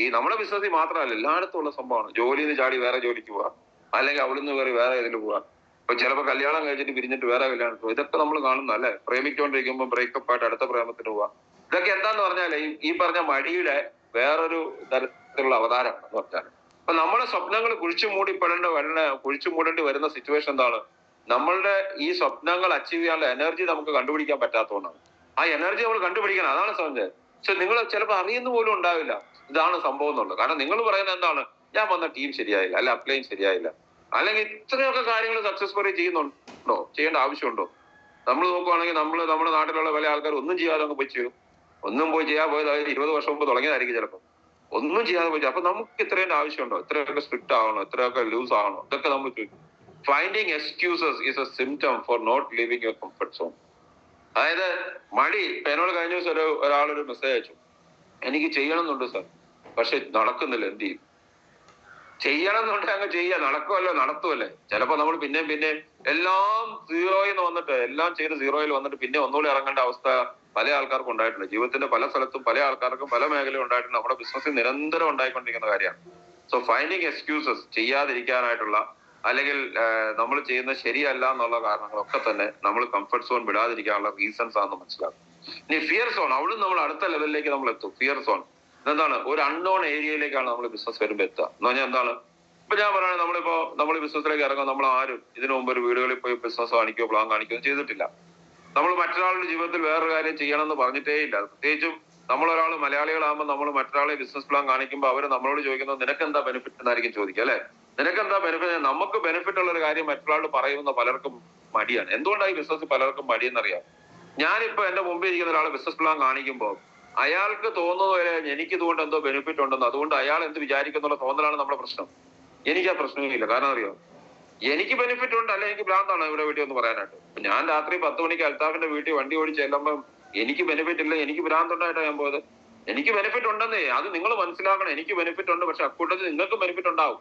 ഈ നമ്മുടെ ബിസിനസ്സിൽ മാത്രമല്ല, എല്ലായിടത്തും ഉള്ള സംഭവമാണ്. ജോലിയിൽ നിന്ന് ചാടി വേറെ ജോലിക്ക് പോവാ, അല്ലെങ്കിൽ അവിടുന്ന് കയറി വേറെ ഇതിൽ പോവാ. ഇപ്പൊ ചിലപ്പോൾ കല്യാണം കഴിച്ചിട്ട് പിരിഞ്ഞിട്ട് വേറെ കല്യാണത്തിന് പോവാ. ഇതൊക്കെ നമ്മൾ കാണുന്ന അല്ലെ? പ്രേമിക്കൊണ്ടിരിക്കുമ്പോൾ ബ്രേക്കപ്പ് ആയിട്ട് അടുത്ത പ്രേമത്തിന് പോവാ. ഇതൊക്കെ എന്താന്ന് പറഞ്ഞാല് ഈ പറഞ്ഞ മടിയുടെ വേറൊരു തരത്തിലുള്ള അവതാരമാണ് എന്ന് പറഞ്ഞാൽ. അപ്പൊ നമ്മുടെ സ്വപ്നങ്ങൾ കുഴിച്ചു മൂടേണ്ടി വരുന്ന സിറ്റുവേഷൻ എന്താണ്? നമ്മളുടെ ഈ സ്വപ്നങ്ങൾ അച്ചീവ് ചെയ്യാനുള്ള എനർജി നമുക്ക് കണ്ടുപിടിക്കാൻ പറ്റാത്തതുകൊണ്ടാണ്. ആ എനർജി നമ്മൾ കണ്ടുപിടിക്കണം, അതാണ് സംഭവം. പക്ഷെ നിങ്ങൾ ചിലപ്പോൾ അറിയുന്ന പോലും ഉണ്ടാവില്ല ഇതാണ് സംഭവം എന്നുള്ളത്. കാരണം നിങ്ങൾ പറയുന്നത് എന്താണ്? ഞാൻ വന്ന ടീം ശരിയായില്ല, അല്ല അപ്ലൈൻ ശരിയായില്ല, അല്ലെങ്കിൽ ഇത്രയൊക്കെ കാര്യങ്ങൾ സക്സസ്ഫുള്ളി ചെയ്യുന്നുണ്ടോ? ചെയ്യേണ്ട ആവശ്യമുണ്ടോ? നമ്മൾ നോക്കുവാണെങ്കിൽ നമ്മുടെ നാട്ടിലുള്ള പല ആൾക്കാർ ഒന്നും ചെയ്യാതെ അങ്ങ് പോയി ചെയ്യും. ഒന്നും പോയി ചെയ്യാൻ പോയത് 20 വർഷം മുമ്പ് തുടങ്ങിയതായിരിക്കും ചിലപ്പോൾ. ഒന്നും ചെയ്യാതെ പോയി. അപ്പൊ നമുക്ക് ഇത്രയും ആവശ്യമുണ്ടോ? ഇത്രയൊക്കെ സ്ട്രിക്റ്റ് ആവണോ? ഇത്രയൊക്കെ ലൂസ് ആവണോ? ഇതൊക്കെ നമ്മൾ ചോദിക്കും. Finding excuses is a symptom for not living your comfort zone. അതായത് മടി. എന്നോട് കഴിഞ്ഞ ദിവസം ഒരാളൊരു മെസ്സേജ് അയച്ചു, എനിക്ക് ചെയ്യണമെന്നുണ്ട് സാർ, പക്ഷെ നടക്കുന്നില്ല, എന്ത് ചെയ്യും? ചെയ്യണം എന്നുണ്ടെങ്കിൽ അങ്ങ് ചെയ്യുക, നടത്തുമല്ലേ. ചിലപ്പോ നമ്മൾ പിന്നെ എല്ലാം സീറോയിൽ നിന്ന് വന്നിട്ട് എല്ലാം ചെയ്ത് സീറോയിൽ വന്നിട്ട് പിന്നെ ഒന്നുകൂടി ഇറങ്ങേണ്ട അവസ്ഥ പല ആൾക്കാർക്കും ഉണ്ടായിട്ടുണ്ട്. ജീവിതത്തിന്റെ പല സ്ഥലത്തും പല ആൾക്കാർക്കും പല മേഖലയും ഉണ്ടായിട്ടുണ്ട്. നമ്മുടെ ബിസിനസ്സിൽ നിരന്തരം ഉണ്ടായിക്കൊണ്ടിരിക്കുന്ന കാര്യമാണ്. സോ ഫൈൻഡിങ് എക്സ്ക്യൂസസ്, ചെയ്യാതിരിക്കാനായിട്ടുള്ള അല്ലെങ്കിൽ നമ്മൾ ചെയ്യുന്നത് ശരിയല്ല എന്നുള്ള കാരണങ്ങളൊക്കെ തന്നെ നമ്മൾ കംഫർട്ട് സോൺ വിടാതിരിക്കാനുള്ള റീസൺസ് ആണെന്ന് മനസ്സിലാക്കും. ഇനി ഫിയർ സോൺ, അവിടെ നമ്മൾ അടുത്ത ലെവലിലേക്ക് നമ്മൾ എത്തും. ഫിയർ സോൺ എന്താണ് ഒരു അൺനോൺ ഏരിയയിലേക്കാണ് നമ്മൾ ബിസിനസ് വരുമ്പോൾ എത്തുക എന്ന് പറഞ്ഞാൽ എന്താണ്. ഇപ്പൊ ഞാൻ പറയുകയാണെങ്കിൽ നമ്മൾ ബിസിനസ്സിലേക്ക് ഇറങ്ങും, നമ്മൾ ആരും ഇതിനു മുമ്പ് ഒരു വീടുകളിൽ പോയി ബിസിനസ് കാണിക്കുകയോ പ്ലാൻ കാണിക്കുകയോ ചെയ്തിട്ടില്ല. നമ്മൾ മറ്റൊരാളുടെ ജീവിതത്തിൽ വേറൊരു കാര്യം ചെയ്യണമെന്ന് പറഞ്ഞിട്ടേ ഇല്ല. പ്രത്യേകിച്ചും നമ്മളൊരാൾ മലയാളികളാകുമ്പോൾ നമ്മൾ മറ്റൊരാളെ ബിസിനസ് പ്ലാൻ കാണിക്കുമ്പോൾ അവർ നമ്മളോട് ചോദിക്കുന്നത് നിനക്ക് എന്താ ബെനിഫിറ്റ് എന്നായിരിക്കും ചോദിക്കുക, അല്ലെ? നിനക്ക് എന്താ ബെനിഫിറ്റ്? നമുക്ക് ബെനിഫിറ്റ് ഉള്ള ഒരു കാര്യം മറ്റൊരാൾ പറയുന്ന പലർക്കും മടിയാണ്. എന്തുകൊണ്ടാണ് ഈ ബിസിനസ് പലർക്കും മടിയെന്നറിയാം. ഞാനിപ്പോ എന്റെ മുമ്പിൽ ഇരിക്കുന്ന ഒരാളെ ബിസിനസ് പ്ലാൻ കാണിക്കുമ്പോൾ അയാൾക്ക് തോന്നുന്നത് വരെ എനിക്ക് ഇതുകൊണ്ട് എന്തോ ബെനിഫിറ്റ് ഉണ്ടെന്ന്, അതുകൊണ്ട് അയാൾ എന്ത് വിചാരിക്കുന്നുള്ള തോന്നലാണ് നമ്മുടെ പ്രശ്നം. എനിക്ക് ആ പ്രശ്നമില്ല. കാരണം അറിയോ, എനിക്ക് ബെനിഫിറ്റ് ഉണ്ട്, അല്ലെ എനിക്ക് ഭ്രാന്താണ് ഇവിടെ വീട്ടിൽ ഒന്ന് പറയാനായിട്ട്. ഞാൻ രാത്രി 10 മണിക്ക് അൽത്താഫിന്റെ വീട്ടിൽ വണ്ടി ഓടിച്ച് ചെല്ലുമ്പം എനിക്ക് ബെനിഫിറ്റ് ഇല്ല, എനിക്ക് ഭ്രാന്ത് ഉണ്ടായിട്ടാണ് ഞാൻ പോയത്. എനിക്ക് ബെനിഫിറ്റ് ഉണ്ടെന്നേ, അത് നിങ്ങൾ മനസ്സിലാക്കണം. എനിക്ക് ബെനിഫിറ്റ് ഉണ്ട്, പക്ഷെ അക്കൂട്ടത്തിൽ നിങ്ങൾക്ക് ബെനിഫിറ്റ് ഉണ്ടാവും.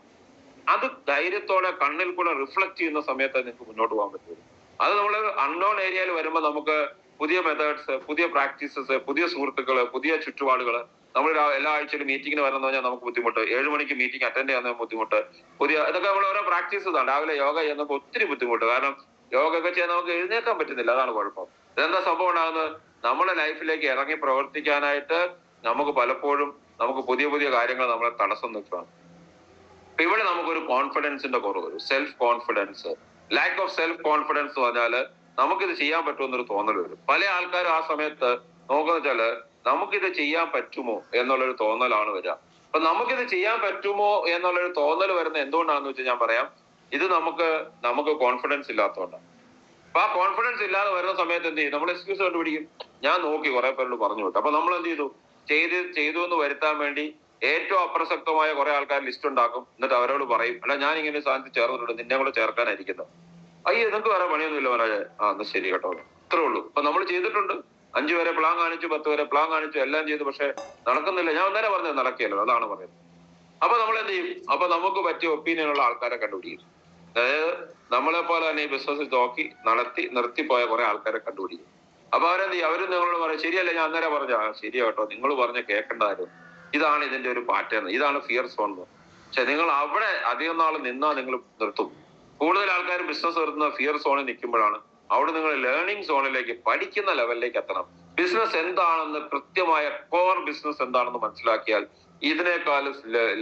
അത് ധൈര്യത്തോടെ കണ്ണിൽ കൂടെ റിഫ്ലക്ട് ചെയ്യുന്ന സമയത്ത് നിങ്ങൾക്ക് മുന്നോട്ട് പോകാൻ പറ്റുള്ളൂ. അത് നമ്മൾ അൺനോൺ ഏരിയയിൽ വരുമ്പോൾ നമുക്ക് പുതിയ മെത്തേഡ്സ്, പുതിയ പ്രാക്ടീസസ്, പുതിയ സുഹൃത്തുക്കള്, പുതിയ ചുറ്റുപാടുകള്. നമ്മൾ എല്ലാ ആഴ്ചയിലും മീറ്റിങ്ങിന് വരണമെന്ന് പറഞ്ഞാൽ നമുക്ക് ബുദ്ധിമുട്ട്, 7 മണിക്ക് മീറ്റിംഗ് അറ്റൻഡ് ചെയ്യാൻ ബുദ്ധിമുട്ട്, ഇതൊക്കെ നമ്മൾ ഓരോ പ്രാക്ടീസസ് ആണ്. രാവിലെ യോഗ ചെയ്യുന്നപ്പോൾ ഒത്തിരി ബുദ്ധിമുട്ട്, കാരണം യോഗ ഒക്കെ ചെയ്യാൻ നമുക്ക് എഴുന്നേക്കാൻ പറ്റുന്നില്ല. അതാണ് കുഴപ്പം. ഇതെന്താ സംഭവം ഉണ്ടാകുന്നത്? നമ്മുടെ ലൈഫിലേക്ക് ഇറങ്ങി പ്രവർത്തിക്കാനായിട്ട് നമുക്ക് പലപ്പോഴും പുതിയ പുതിയ കാര്യങ്ങൾ നമ്മളെ തടസ്സം നിൽക്കുകയാണ്. അപ്പൊ ഇവിടെ നമുക്കൊരു കോൺഫിഡൻസിന്റെ കുറവ് വരും, self confidence. Lack of self confidence എന്ന് പറഞ്ഞാല് നമുക്കിത് ചെയ്യാൻ പറ്റുമെന്നൊരു തോന്നൽ വരും. പല ആൾക്കാരും ആ സമയത്ത് നോക്കുന്ന വെച്ചാല് നമുക്കിത് ചെയ്യാൻ പറ്റുമോ എന്നുള്ളൊരു തോന്നലാണ് വരിക. അപ്പൊ നമുക്കിത് ചെയ്യാൻ പറ്റുമോ എന്നുള്ളൊരു തോന്നൽ വരുന്ന എന്തുകൊണ്ടാണെന്ന് വെച്ചാൽ ഞാൻ പറയാം, ഇത് നമുക്ക് കോൺഫിഡൻസ് ഇല്ലാത്തതുകൊണ്ടാണ്. അപ്പൊ ആ കോൺഫിഡൻസ് ഇല്ലാതെ വരുന്ന സമയത്ത് എന്ത് ചെയ്യും? നമ്മൾ എക്സ്ക്യൂസ് കണ്ടുപിടിക്കും. ഞാൻ നോക്കി കുറെ പേരോട് പറഞ്ഞു വിട്ടു. അപ്പൊ നമ്മൾ എന്ത് ചെയ്തു എന്ന് വരുത്താൻ വേണ്ടി ഏറ്റവും അപ്രസക്തമായ കുറെ ആൾക്കാർ ലിസ്റ്റ് ഉണ്ടാക്കും. എന്നിട്ട് അവരോട് പറയും, അല്ല ഞാൻ ഇങ്ങനെ സ്ഥാനത്ത് ചേർന്നിട്ടുണ്ട്, നിന്നെ കൂടെ ചേർക്കാനായിരിക്കുന്നത്. അയ്യോ നിങ്ങൾക്ക് വേറെ പണിയൊന്നുമില്ല മനോജ്, എന്നാ ശരി കേട്ടോ, ഇത്രേ ഉള്ളൂ. അപ്പൊ നമ്മൾ ചെയ്തിട്ടുണ്ട്. 5 വരെ പ്ലാൻ കാണിച്ചു, 10 വരെ പ്ലാൻ കാണിച്ചു, എല്ലാം ചെയ്തു, പക്ഷെ നടക്കുന്നില്ല. ഞാൻ അന്നേരം പറഞ്ഞത് നടക്കിയല്ലോ, അതാണ് പറയുന്നത്. അപ്പൊ നമ്മൾ എന്ത് ചെയ്യും? അപ്പൊ നമുക്ക് പറ്റിയ ഒപ്പീനിയൻ ഉള്ള ആൾക്കാരെ കണ്ടുപിടിക്കും. അതായത് നമ്മളെ പോലെ തന്നെ ഈ ബിസിനസ് നോക്കി നിർത്തിപ്പോയ കുറെ ആൾക്കാരെ കണ്ടുപിടിക്കും. അപ്പൊ അവരെന്ത് ചെയ്യും? അവരും നിങ്ങളോട് പറയും, ശരിയല്ലേ ഞാൻ അന്നേരം പറഞ്ഞ ശരിയാ കേട്ടോ, നിങ്ങൾ പറഞ്ഞ കേൾക്കേണ്ടായിരുന്നു. ഇതാണ് ഇതിന്റെ ഒരു പാറ്റേൺ, ഇതാണ് ഫിയർ സോൺ. പക്ഷെ നിങ്ങൾ അവിടെ അധികം നാൾ നിന്നാൽ നിങ്ങൾ നിർത്തും. കൂടുതൽ ആൾക്കാർ ബിസിനസ് നിർത്തുന്ന ഫിയർ സോണിൽ നിൽക്കുമ്പോഴാണ്. അവിടെ നിങ്ങൾ ലേണിംഗ് സോണിലേക്ക്, പഠിക്കുന്ന ലെവലിലേക്ക് എത്തണം. ബിസിനസ് എന്താണെന്ന് കൃത്യമായ കോർ ബിസിനസ് എന്താണെന്ന് മനസ്സിലാക്കിയാൽ ഇതിനേക്കാൾ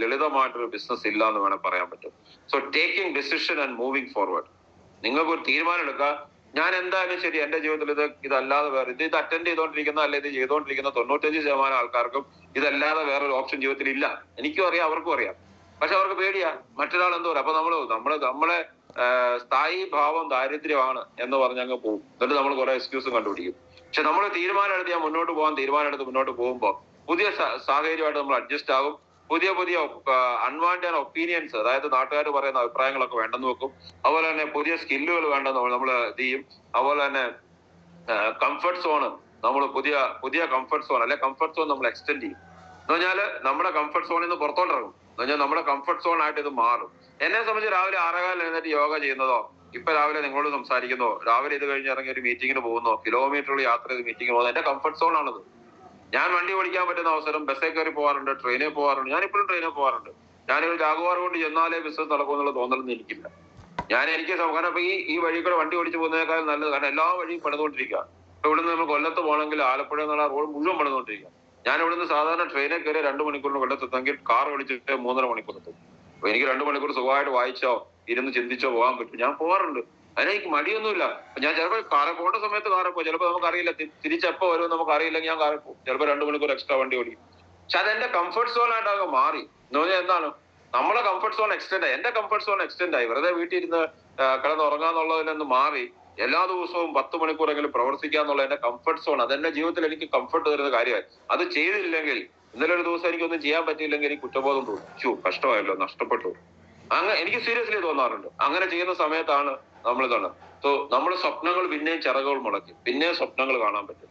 ലളിതമായിട്ടൊരു ബിസിനസ് ഇല്ല എന്ന് വേണം പറയാൻ പറ്റും. So taking decision and moving forward. നിങ്ങൾക്ക് ഒരു തീരുമാനം എടുക്കുക. ഞാൻ എന്തായാലും ശരി, എന്റെ ജീവിതത്തിൽ ഇതല്ലാതെ വേറെ ഇത് അറ്റൻഡ് ചെയ്തുകൊണ്ടിരിക്കുന്ന, അല്ലെ ഇത് ചെയ്തുകൊണ്ടിരിക്കുന്ന 95% ആൾക്കാർക്കും ഇതല്ലാതെ വേറൊരു ഓപ്ഷൻ ജീവിതത്തിൽ ഇല്ല. എനിക്കും അറിയാം, അവർക്കും അറിയാം. പക്ഷെ അവർക്ക് പേടിയാ, മറ്റൊരാൾ എന്തോ പറയും. അപ്പൊ നമ്മളെ സ്ഥായി ഭാവം ദാരിദ്ര്യമാണ് എന്ന് പറഞ്ഞ് അങ്ങ് പോകും. എന്നിട്ട് നമ്മൾ കുറെ എക്സ്ക്യൂസും കണ്ടുപിടിക്കും. പക്ഷെ നമ്മൾ തീരുമാനം എടുത്ത് മുന്നോട്ട് പോകുമ്പോൾ പുതിയ സാഹചര്യമായിട്ട് നമ്മൾ അഡ്ജസ്റ്റ് ആകും. പുതിയ അൺവാണ്ടഡ് ഒപ്പീനിയൻസ്, അതായത് നാട്ടുകാർ പറയുന്ന അഭിപ്രായങ്ങളൊക്കെ വേണ്ടെന്ന് വെക്കും. അതുപോലെ തന്നെ പുതിയ സ്കില്ലുകൾ വേണ്ടെന്ന് നമ്മൾ ഇത് ചെയ്യും. അതുപോലെ തന്നെ കംഫർട്ട് സോണ്, നമ്മൾ പുതിയ കംഫർട്ട് സോൺ അല്ലെ കംഫർട്ട് സോൺ നമ്മൾ എക്സ്റ്റെൻഡ് ചെയ്യും. എന്ന് പറഞ്ഞാല് നമ്മുടെ കംഫർട്ട് സോണിൽ നിന്ന് പുറത്തോട്ടിറങ്ങും. എന്ന് പറഞ്ഞാൽ നമ്മുടെ കംഫർട്ട് സോൺ ആയിട്ട് ഇത് മാറും. എന്നെ സംബന്ധിച്ച് രാവിലെ 6:15 എഴുന്നേറ്റ് യോഗ ചെയ്യുന്നതോ, ഇപ്പൊ രാവിലെ നിങ്ങളോട് സംസാരിക്കുന്നോ, രാവിലെ ഇത് കഴിഞ്ഞ് ഇറങ്ങി ഒരു മീറ്റിങ്ങിന് പോകുന്നോ, കിലോമീറ്ററുകൾ യാത്ര ചെയ്ത് മീറ്റിങ്ങിന് പോകുന്നത് എന്റെ കംഫർട്ട് സോൺ ആണത്. ഞാൻ വണ്ടി ഓടിക്കാൻ പറ്റുന്ന അവസരം ബസ്സിൽ കയറി പോകാറുണ്ട്, ട്രെയിനിൽ പോകാറുണ്ട്. ഞാൻ ഇപ്പോഴും ട്രെയിനിൽ പോകാറുണ്ട്. ഞാനൊരു ജാഗുവാർ കൊണ്ട് ചെന്നാലേ ബിസിനസ് നടക്കുമെന്നുള്ള തോന്നലൊന്നും എനിക്കില്ല. എനിക്ക് കാരണം ഇപ്പൊ ഈ വഴി കൂടെ വണ്ടി ഓടിച്ച് പോകുന്നതിനേക്കാൾ നല്ലത്, കാരണം എല്ലാ വഴിയും പണിതുകൊണ്ടിരിക്കുക. ഇപ്പൊ ഇവിടുന്ന് നമ്മൾ കൊല്ലത്ത് പോകണമെങ്കിൽ ആലപ്പുഴ എന്നുള്ള റോഡ് മുഴുവൻ പണിതുകൊണ്ടിരിക്കുക. ഞാൻ ഇവിടുന്ന് സാധാരണ ട്രെയിനിൽ കയറി 2 മണിക്കൂറിന് കൊല്ലത്തെത്തെങ്കിൽ കാർ ഓടിച്ചിട്ട് 3.5 മണിക്കൂർ എത്തും. അപ്പൊ എനിക്ക് 2 മണിക്കൂർ സുഖമായിട്ട് വായിച്ചോ ഇരുന്ന് ചിന്തിച്ചോ പോകാൻ പറ്റും. ഞാൻ പോകാറുണ്ട്. അതിനെനിക്ക് മടിയൊന്നുമില്ല. ഞാൻ ചിലപ്പോൾ കാറെ പോകേണ്ട സമയത്ത് കാറെ പോകും. ചിലപ്പോൾ നമുക്കറിയില്ല തിരിച്ചെപ്പോ വരുമെന്ന് നമുക്ക് അറിയില്ലെങ്കിൽ ഞാൻ കാറെ പോകും. ചിലപ്പോൾ 2 മണിക്കൂർ എക്സ്ട്രാ വണ്ടി ഓടിക്കും. പക്ഷെ അതെന്റെ കംഫർട്ട് സോൺ ആയിട്ടൊക്കെ മാറി. എന്ന് പറഞ്ഞാൽ എന്താണ്, നമ്മളെ കംഫർട്ട് സോൺ എക്സ്റ്റെൻഡ് ആയി. എന്റെ കംഫർട്ട് സോൺ എക്സ്റ്റെൻഡ് ആയി. വെറുതെ വീട്ടിൽ ഇരുന്ന് കിടന്നുറങ്ങാന്നുള്ളതിൽ നിന്ന് മാറി എല്ലാ ദിവസവും 10 മണിക്കൂറെങ്കിലും പ്രവർത്തിക്കാന്നുള്ള എന്റെ കംഫർട്ട് സോൺ, അതെന്റെ ജീവിതത്തിൽ എനിക്ക് കംഫർട്ട് തരുന്ന കാര്യമായി. അത് ചെയ്തില്ലെങ്കിൽ, ഇന്നലെ ഒരു ദിവസം എനിക്കൊന്നും ചെയ്യാൻ പറ്റിയില്ലെങ്കിൽ എനിക്ക് കുറ്റബോധം തോന്നും. കഷ്ടമായല്ലോ, നഷ്ടപ്പെട്ടു. എനിക്ക് സീരിയസ്ലി തോന്നാറുണ്ട്. അങ്ങനെ ചെയ്യുന്ന സമയത്താണ് നമ്മൾ കാണുന്നത്. സോ നമ്മുടെ സ്വപ്നങ്ങൾ പിന്നെയും ചിറകുകൾ മുളയ്ക്കും, പിന്നെയും സ്വപ്നങ്ങൾ കാണാൻ പറ്റും.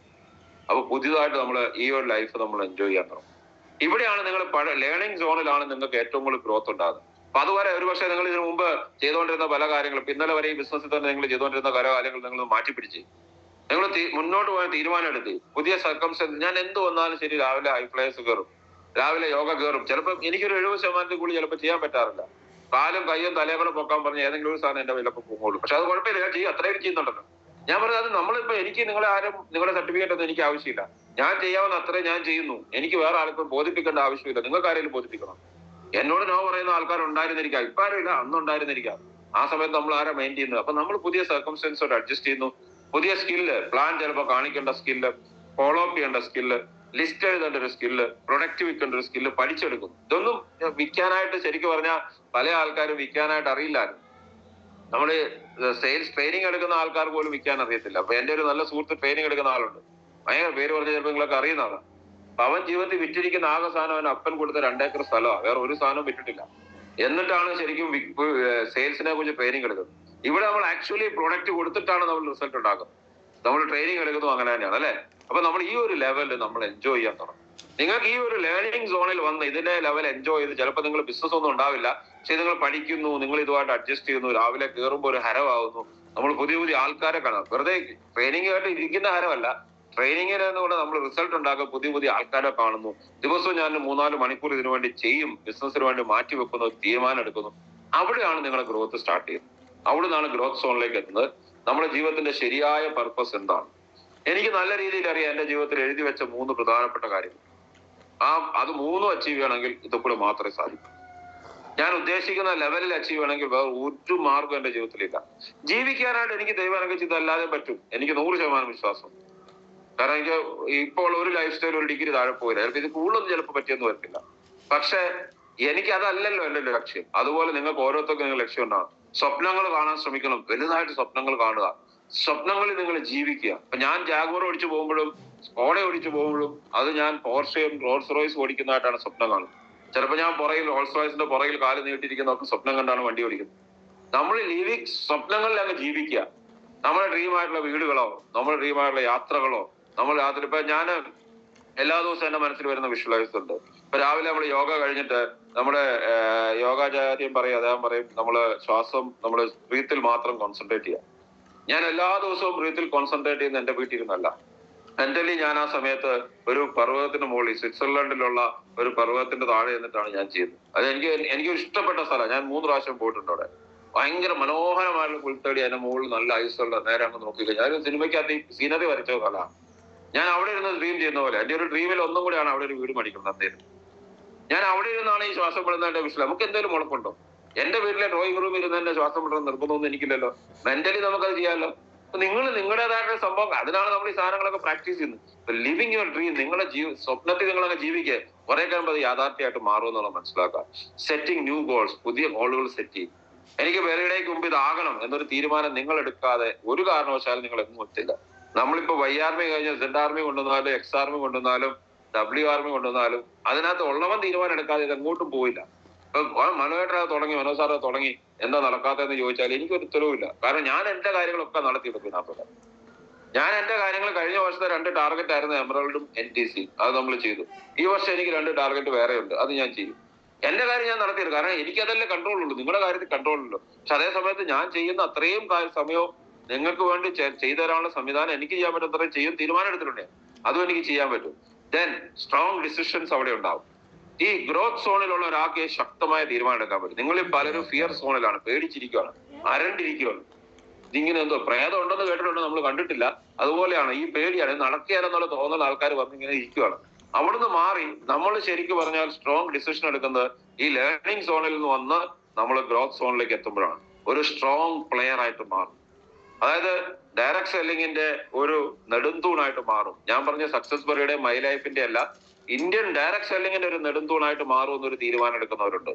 അപ്പൊ പുതിയതായിട്ട് നമ്മൾ ഈ ഒരു ലൈഫ് നമ്മൾ എൻജോയ് ചെയ്യാൻ തുടങ്ങും. ഇവിടെയാണ് നിങ്ങൾ ലേണിംഗ് സോണിലാണ് നിങ്ങൾക്ക് ഏറ്റവും കൂടുതൽ ഗ്രോത്ത് ഉണ്ടാകുന്നത്. അപ്പൊ അതുവരെ ഒരുപക്ഷെ നിങ്ങൾ ഇതിനു മുമ്പ് ചെയ്തുകൊണ്ടിരുന്ന പല കാര്യങ്ങളും, ഇന്നലെ വരെ ഈ ബിസിനസ്സിൽ തന്നെ നിങ്ങൾ ചെയ്തുകൊണ്ടിരുന്ന പല കാര്യങ്ങൾ നിങ്ങൾ മാറ്റിപ്പിടിച്ച് നിങ്ങൾ മുന്നോട്ട് പോയ തീരുമാനം എടുത്ത് പുതിയ സർക്കംസ്റ്റൻസ്, ഞാൻ എന്ത് വന്നാലും ശരി രാവിലെ ഹൈ ഫ്ലൈസ് കയറും, രാവിലെ യോഗ കയറും. ചിലപ്പോൾ എനിക്കൊരു 70% കൂടി ചിലപ്പോൾ ചെയ്യാൻ പറ്റാറില്ല. കാലും കയ്യും തലയും കൂടെ പൊക്കാൻ പറഞ്ഞ ഏതെങ്കിലും ഒരു സാധനം എന്റെ വിലപ്പോൾ പോകുള്ളൂ. പക്ഷെ അത് കുഴപ്പമില്ല, ഞാൻ ചെയ്യും, അത്രയും ചെയ്യുന്നുണ്ടല്ലോ. ഞാൻ പറഞ്ഞത് അത് നമ്മളിപ്പോ എനിക്ക് നിങ്ങളെ ആരും നിങ്ങളുടെ സർട്ടിഫിക്കറ്റ് ഒന്നും എനിക്ക് ആവശ്യമില്ല. ഞാൻ ചെയ്യാവുന്ന അത്രയും ഞാൻ ചെയ്യുന്നു. എനിക്ക് വേറെ ആൾക്കും ബോധിപ്പിക്കേണ്ട ആവശ്യമില്ല. നിങ്ങൾക്ക് ആരെങ്കിലും ബോധിപ്പിക്കണം. എന്നോട് നോ പറയുന്ന ആൾക്കാരുണ്ടായിരുന്നിരിക്കാം, ഇപ്പൊ ആരുമില്ല, അന്നുണ്ടായിരുന്നിരിക്കാം. ആ സമയത്ത് നമ്മൾ ആരാ മൈൻഡ് ചെയ്യുന്നത്? അപ്പൊ നമ്മൾ പുതിയ സർക്കംസ്റ്റൻസോട് അഡ്ജസ്റ്റ് ചെയ്യുന്നു. പുതിയ സ്കില്ല്, പ്ലാൻ ചിലപ്പോൾ കാണിക്കേണ്ട സ്കില്ല്, ഫോളോ അപ്പ് ചെയ്യേണ്ട സ്കില്ല്, ലിസ്റ്റ് എഴുതേണ്ട ഒരു സ്കില്ല്, പ്രൊഡക്റ്റ് വിൽക്കേണ്ട ഒരു സ്കില്ല് പഠിച്ചെടുക്കും. ഇതൊന്നും വിൽക്കാനായിട്ട് ശരിക്കും പറഞ്ഞാൽ പല ആൾക്കാരും വിൽക്കാനായിട്ട് അറിയില്ലായിരുന്നു. നമ്മള് സെയിൽസ് ട്രെയിനിങ് എടുക്കുന്ന ആൾക്കാർ പോലും വിൽക്കാൻ അറിയത്തില്ല. അപ്പൊ എന്റെ ഒരു നല്ല സുഹൃത്ത് ട്രെയിനിങ് എടുക്കുന്ന ആളുണ്ട്. ഭയങ്കര പേര് പറഞ്ഞ ചിലപ്പോൾ നിങ്ങളൊക്കെ അറിയുന്ന ആളാണ്. അപ്പൊ അവൻ ജീവിതത്തിൽ വിറ്റിരിക്കുന്ന ആകെ സാധനം അവൻ അപ്പൻ കൊടുത്ത 2 ഏക്കർ സ്ഥലമാണ്, വേറെ ഒരു സാധനവും വിറ്റിട്ടില്ല. എന്നിട്ടാണ് ശരിക്കും സെയിൽസിനെ കുറിച്ച് ട്രെയിനിങ് എടുക്കുന്നത്. ഇവിടെ നമ്മൾ ആക്ച്വലി പ്രൊഡക്റ്റ് കൊടുത്തിട്ടാണ് നമ്മൾ റിസൾട്ട് ഉണ്ടാക്കുന്നത്. നമ്മൾ ട്രെയിനിങ് എടുക്കുന്നത് അങ്ങനെ തന്നെയാണ്, അല്ലെ? അപ്പൊ നമ്മൾ ഈ ഒരു ലെവലിൽ നമ്മൾ എൻജോയ് ചെയ്യാൻ തുടങ്ങും. നിങ്ങൾക്ക് ഈ ഒരു ലേണിംഗ് സോണിൽ വന്ന് ഇതിന്റെ ലെവൽ എൻജോയ് ചെയ്ത് ചിലപ്പോൾ നിങ്ങൾ ബിസിനസ് ഒന്നും ഉണ്ടാവില്ല, പക്ഷെ നിങ്ങൾ പഠിക്കുന്നു, നിങ്ങൾ ഇതുമായിട്ട് അഡ്ജസ്റ്റ് ചെയ്യുന്നു, രാവിലെ കയറുമ്പോൾ ഒരു ഹരമാകുന്നു, നമ്മൾ പുതിയ പുതിയ ആൾക്കാരെ കാണാം. വെറുതെ ട്രെയിനിങ് ആയിട്ട് ഇരിക്കുന്ന ഹരമല്ല, ട്രെയിനിങ്ങിൽ നിന്നുകൊണ്ട് നമ്മൾ റിസൾട്ട് ഉണ്ടാക്കുക, പുതിയ പുതിയ ആൾക്കാരെ കാണുന്നു. ദിവസവും ഞാൻ 3-4 മണിക്കൂർ ഇതിനു വേണ്ടി ചെയ്യും, ബിസിനസിന് വേണ്ടി മാറ്റി വെക്കുന്നു, തീരുമാനം എടുക്കുന്നു. അവിടെയാണ് നിങ്ങളുടെ ഗ്രോത്ത് സ്റ്റാർട്ട് ചെയ്യുന്നത്. അവിടെ നിന്നാണ് ഗ്രോത്ത് സോണിലേക്ക് എത്തുന്നത്. നമ്മുടെ ജീവിതത്തിന്റെ ശരിയായ പർപ്പസ് എന്താണ്? എനിക്ക് നല്ല രീതിയിൽ അറിയാം. എന്റെ ജീവിതത്തിൽ എഴുതി വെച്ച 3 പ്രധാനപ്പെട്ട കാര്യങ്ങൾ. അത് 3 അച്ചീവ് ചെയ്യണമെങ്കിൽ ഇതുകൂടെ മാത്രമേ സാധിക്കൂ. ഞാൻ ഉദ്ദേശിക്കുന്ന ലെവലിൽ അച്ചീവ് ചെയ്യണമെങ്കിൽ വേറെ ഒരു മാർഗം എന്റെ ജീവിതത്തിലില്ല. ജീവിക്കാനായിട്ട് എനിക്ക് ദൈവം അനുഗ്രഹിച്ച് ഇതല്ലാതെ പറ്റും. എനിക്ക് 100% വിശ്വാസം. കാരണം എനിക്ക് ഇപ്പോൾ ഒരു ലൈഫ് സ്റ്റൈൽ ഒരു ഡിഗ്രി താഴെ പോയില്ല, ചിലപ്പോൾ ഇത് കൂടുതലൊന്നും ചിലപ്പോൾ പറ്റിയെന്ന് വരത്തില്ല. പക്ഷെ എനിക്ക് അതല്ലല്ലോ എന്റെ ലക്ഷ്യം. അതുപോലെ നിങ്ങൾക്ക് ഓരോരുത്തർക്കും നിങ്ങൾ ലക്ഷ്യം ഉണ്ടാകും. സ്വപ്നങ്ങൾ കാണാൻ ശ്രമിക്കണം, വലുതായിട്ട് സ്വപ്നങ്ങൾ കാണുക, സ്വപ്നങ്ങളിൽ നിങ്ങൾ ജീവിക്കുക. അപ്പൊ ഞാൻ ജാഗ്വർ ഓടിച്ചു പോകുമ്പോഴും സ്കോഡ ഓടിച്ചു പോകുമ്പോഴും അത് ഞാൻ പോർഷയും റോൾസ് റോയ്സ് ഓടിക്കുന്നതായിട്ടാണ് സ്വപ്നം കാണുന്നത്. ചിലപ്പോൾ ഞാൻ പുറകിൽ റോൾസ് റോയ്സിന്റെ പുറകിൽ കാല് നീട്ടിയിരിക്കുന്നവർക്ക് സ്വപ്നം കണ്ടാണ് വണ്ടി ഓടിക്കുന്നത്. നമ്മൾ സ്വപ്നങ്ങളിൽ അങ്ങ് ജീവിക്കുക. നമ്മുടെ ഡ്രീം ആയിട്ടുള്ള വീടുകളോ, നമ്മുടെ ഡ്രീം ആയിട്ടുള്ള യാത്രകളോ, നമ്മൾ രാത്രി ഇപ്പൊ ഞാൻ എല്ലാ ദിവസവും എന്റെ മനസ്സിൽ വരുന്ന വിഷ്വലൈസ് ഉണ്ട്. ഇപ്പൊ രാവിലെ നമ്മൾ യോഗ കഴിഞ്ഞിട്ട് നമ്മുടെ യോഗാചാര്യം പറയും, അദ്ദേഹം പറയും നമ്മള് ശ്വാസം നമ്മള് ബ്രീത്തിൽ മാത്രം കോൺസെൻട്രേറ്റ് ചെയ്യാം. ഞാൻ എല്ലാ ദിവസവും ബ്രീത്തിൽ കോൺസെൻട്രേറ്റ് ചെയ്യുന്ന എന്റെ വീട്ടിൽ ഇരുന്നല്ല. മെന്റലി ഞാൻ ആ സമയത്ത് ഒരു പർവ്വതത്തിന് മുകളിൽ, സ്വിറ്റ്സർലൻഡിലുള്ള ഒരു പർവ്വതത്തിന്റെ താഴെ എന്നിട്ടാണ് ഞാൻ ചെയ്യുന്നത്. അത് എനിക്ക് ഇഷ്ടപ്പെട്ട സ്ഥലമാണ്. ഞാൻ 3 പ്രാവശ്യം പോയിട്ടുണ്ട് അവിടെ. ഭയങ്കര മനോഹരമായിട്ടുള്ള പുൽത്തടി, അതിന്റെ മുകളിൽ നല്ല ഐസുള്ള, നേരെ അങ്ങ് നോക്കിയില്ല. ഞാനൊരു സിനിമയ്ക്കകത്ത് ഈ സീനറി വരച്ച സ്ഥലമാണ്. ഞാൻ അവിടെ ഇരുന്ന് ഡ്രീം ചെയ്യുന്ന പോലെ എന്റെ ഒരു ഡ്രീമിൽ ഒന്നും കൂടിയാണ് അവിടെ ഒരു വീട് മേടിക്കുന്നത്. അദ്ദേഹം ഞാൻ അവിടെ ഇരുന്നാണ് ഈ ശ്വാസം വിടുന്നതിന്റെ വിഷയം. നമുക്ക് എന്തെങ്കിലും മുളക്കുണ്ടോ? എന്റെ വീട്ടിലെ ഡ്രോയിങ് റൂമിൽ ഇരുന്ന് തന്നെ ശ്വാസം വിടുന്ന നിർബന്ധമൊന്നും എനിക്കില്ലല്ലോ. മെന്റലി നമുക്കത് ചെയ്യാമല്ലോ. നിങ്ങൾ നിങ്ങളുടേതായിട്ടുള്ള സംഭവം, അതിനാണ് നമ്മൾ ഈ സാധനങ്ങളൊക്കെ പ്രാക്ടീസ് ചെയ്യുന്നത്. ലിവിങ് യുവർ ഡ്രീം, നിങ്ങളുടെ സ്വപ്നത്തിൽ നിങ്ങളൊക്കെ ജീവിക്കുക. കുറെ കഴിയുമ്പോൾ അത് യാഥാർത്ഥ്യമായിട്ട് മാറും എന്നുള്ള മനസ്സിലാക്കുക. സെറ്റിംഗ് ന്യൂ ഗോൾസ്, പുതിയ ഗോളുകൾ സെറ്റ് ചെയ്യും. എനിക്ക് വേറെയിടേക്ക് മുമ്പ് ഇതാകണം എന്നൊരു തീരുമാനം നിങ്ങൾ എടുക്കാതെ ഒരു കാരണവശാലും നിങ്ങൾ എങ്ങും എത്തില്ല. നമ്മളിപ്പോ Y ആർമി കഴിഞ്ഞ Z ആർമി കൊണ്ടുവന്നാലും X ആർമി കൊണ്ടുവന്നാലും W ആർമി കൊണ്ടുവന്നാലും അതിനകത്ത് ഉള്ളവൻ തീരുമാനം എടുക്കാതെ ഇത് എങ്ങോട്ടും പോയില്ല. ഇപ്പൊ മനോഹരത് തുടങ്ങി, മനോസാറെ തുടങ്ങി, എന്താ നടക്കാത്തതെന്ന് ചോദിച്ചാൽ എനിക്കൊരു ഉത്തരവില്ല. കാരണം ഞാൻ എന്റെ കാര്യങ്ങളൊക്കെ നടത്തിയെടുക്കും. ഞാൻ എന്റെ കാര്യങ്ങൾ കഴിഞ്ഞ വർഷത്തെ 2 ടാർഗറ്റ് ആയിരുന്നു എമറൽഡും NTC, അത് നമ്മൾ ചെയ്തു. ഈ വർഷം എനിക്ക് 2 ടാർഗറ്റ് വേറെ ഉണ്ട്, അത് ഞാൻ ചെയ്യും. എന്റെ കാര്യം ഞാൻ നടത്തിയത്, കാരണം എനിക്ക് അതല്ലേ കൺട്രോൾ ഉള്ളൂ, നിങ്ങളുടെ കാര്യത്തിൽ കൺട്രോൾ ഉള്ളൂ. പക്ഷെ അതേ സമയത്ത് ഞാൻ ചെയ്യുന്ന അത്രയും സമയവും നിങ്ങൾക്ക് വേണ്ടി ചെയ്തു തരാനുള്ള സംവിധാനം എനിക്ക് ചെയ്യാൻ പറ്റും, അത്രയും ചെയ്യും. തീരുമാനം എടുത്തിട്ടുണ്ട്, അതും എനിക്ക് ചെയ്യാൻ പറ്റും. ദെൻ സ്ട്രോങ് ഡിസിഷൻസ് അവിടെ ഉണ്ടാവും. ഈ ഗ്രോത്ത് സോണിലുള്ള ഒരാൾക്ക് ശക്തമായ തീരുമാനം എടുക്കാൻ പറ്റും. നിങ്ങളിൽ പലരും ഫിയർ സോണിലാണ്, പേടിച്ചിരിക്കുകയാണ്, അരണ്ടിരിക്കുകയാണ്. ഇതിങ്ങനെ എന്തോ പ്രേതം ഉണ്ടെന്ന് കേട്ടിട്ടുണ്ട്, നമ്മൾ കണ്ടിട്ടില്ല. അതുപോലെയാണ് ഈ പേടിയാണ്, നടക്കുകയാണെന്നുള്ള തോന്നുന്ന ആൾക്കാർ വന്നിങ്ങനെ ഇരിക്കുകയാണ്. അവിടുന്ന് മാറി നമ്മൾ ശരിക്കും പറഞ്ഞാൽ സ്ട്രോങ് ഡിസിഷൻ എടുക്കുന്നത് ഈ ലേണിംഗ് സോണിൽ നിന്ന് വന്ന് നമ്മൾ ഗ്രോത്ത് സോണിലേക്ക് എത്തുമ്പോഴാണ് ഒരു സ്ട്രോങ് പ്ലെയർ ആയിട്ട് മാറും. അതായത് ഡയറക്ട് സെല്ലിങ്ങിന്റെ ഒരു നെടുന്തൂണായിട്ട് മാറും. ഞാൻ പറഞ്ഞ സക്സസ് ബറിയുടെ മൈ ലൈഫിന്റെ അല്ല, ഇന്ത്യൻ ഡയറക്ട് സെല്ലിങ്ങിന്റെ ഒരു നെടുന്തൂണായിട്ട് മാറും എന്നൊരു തീരുമാനം എടുക്കുന്നവരുണ്ട്.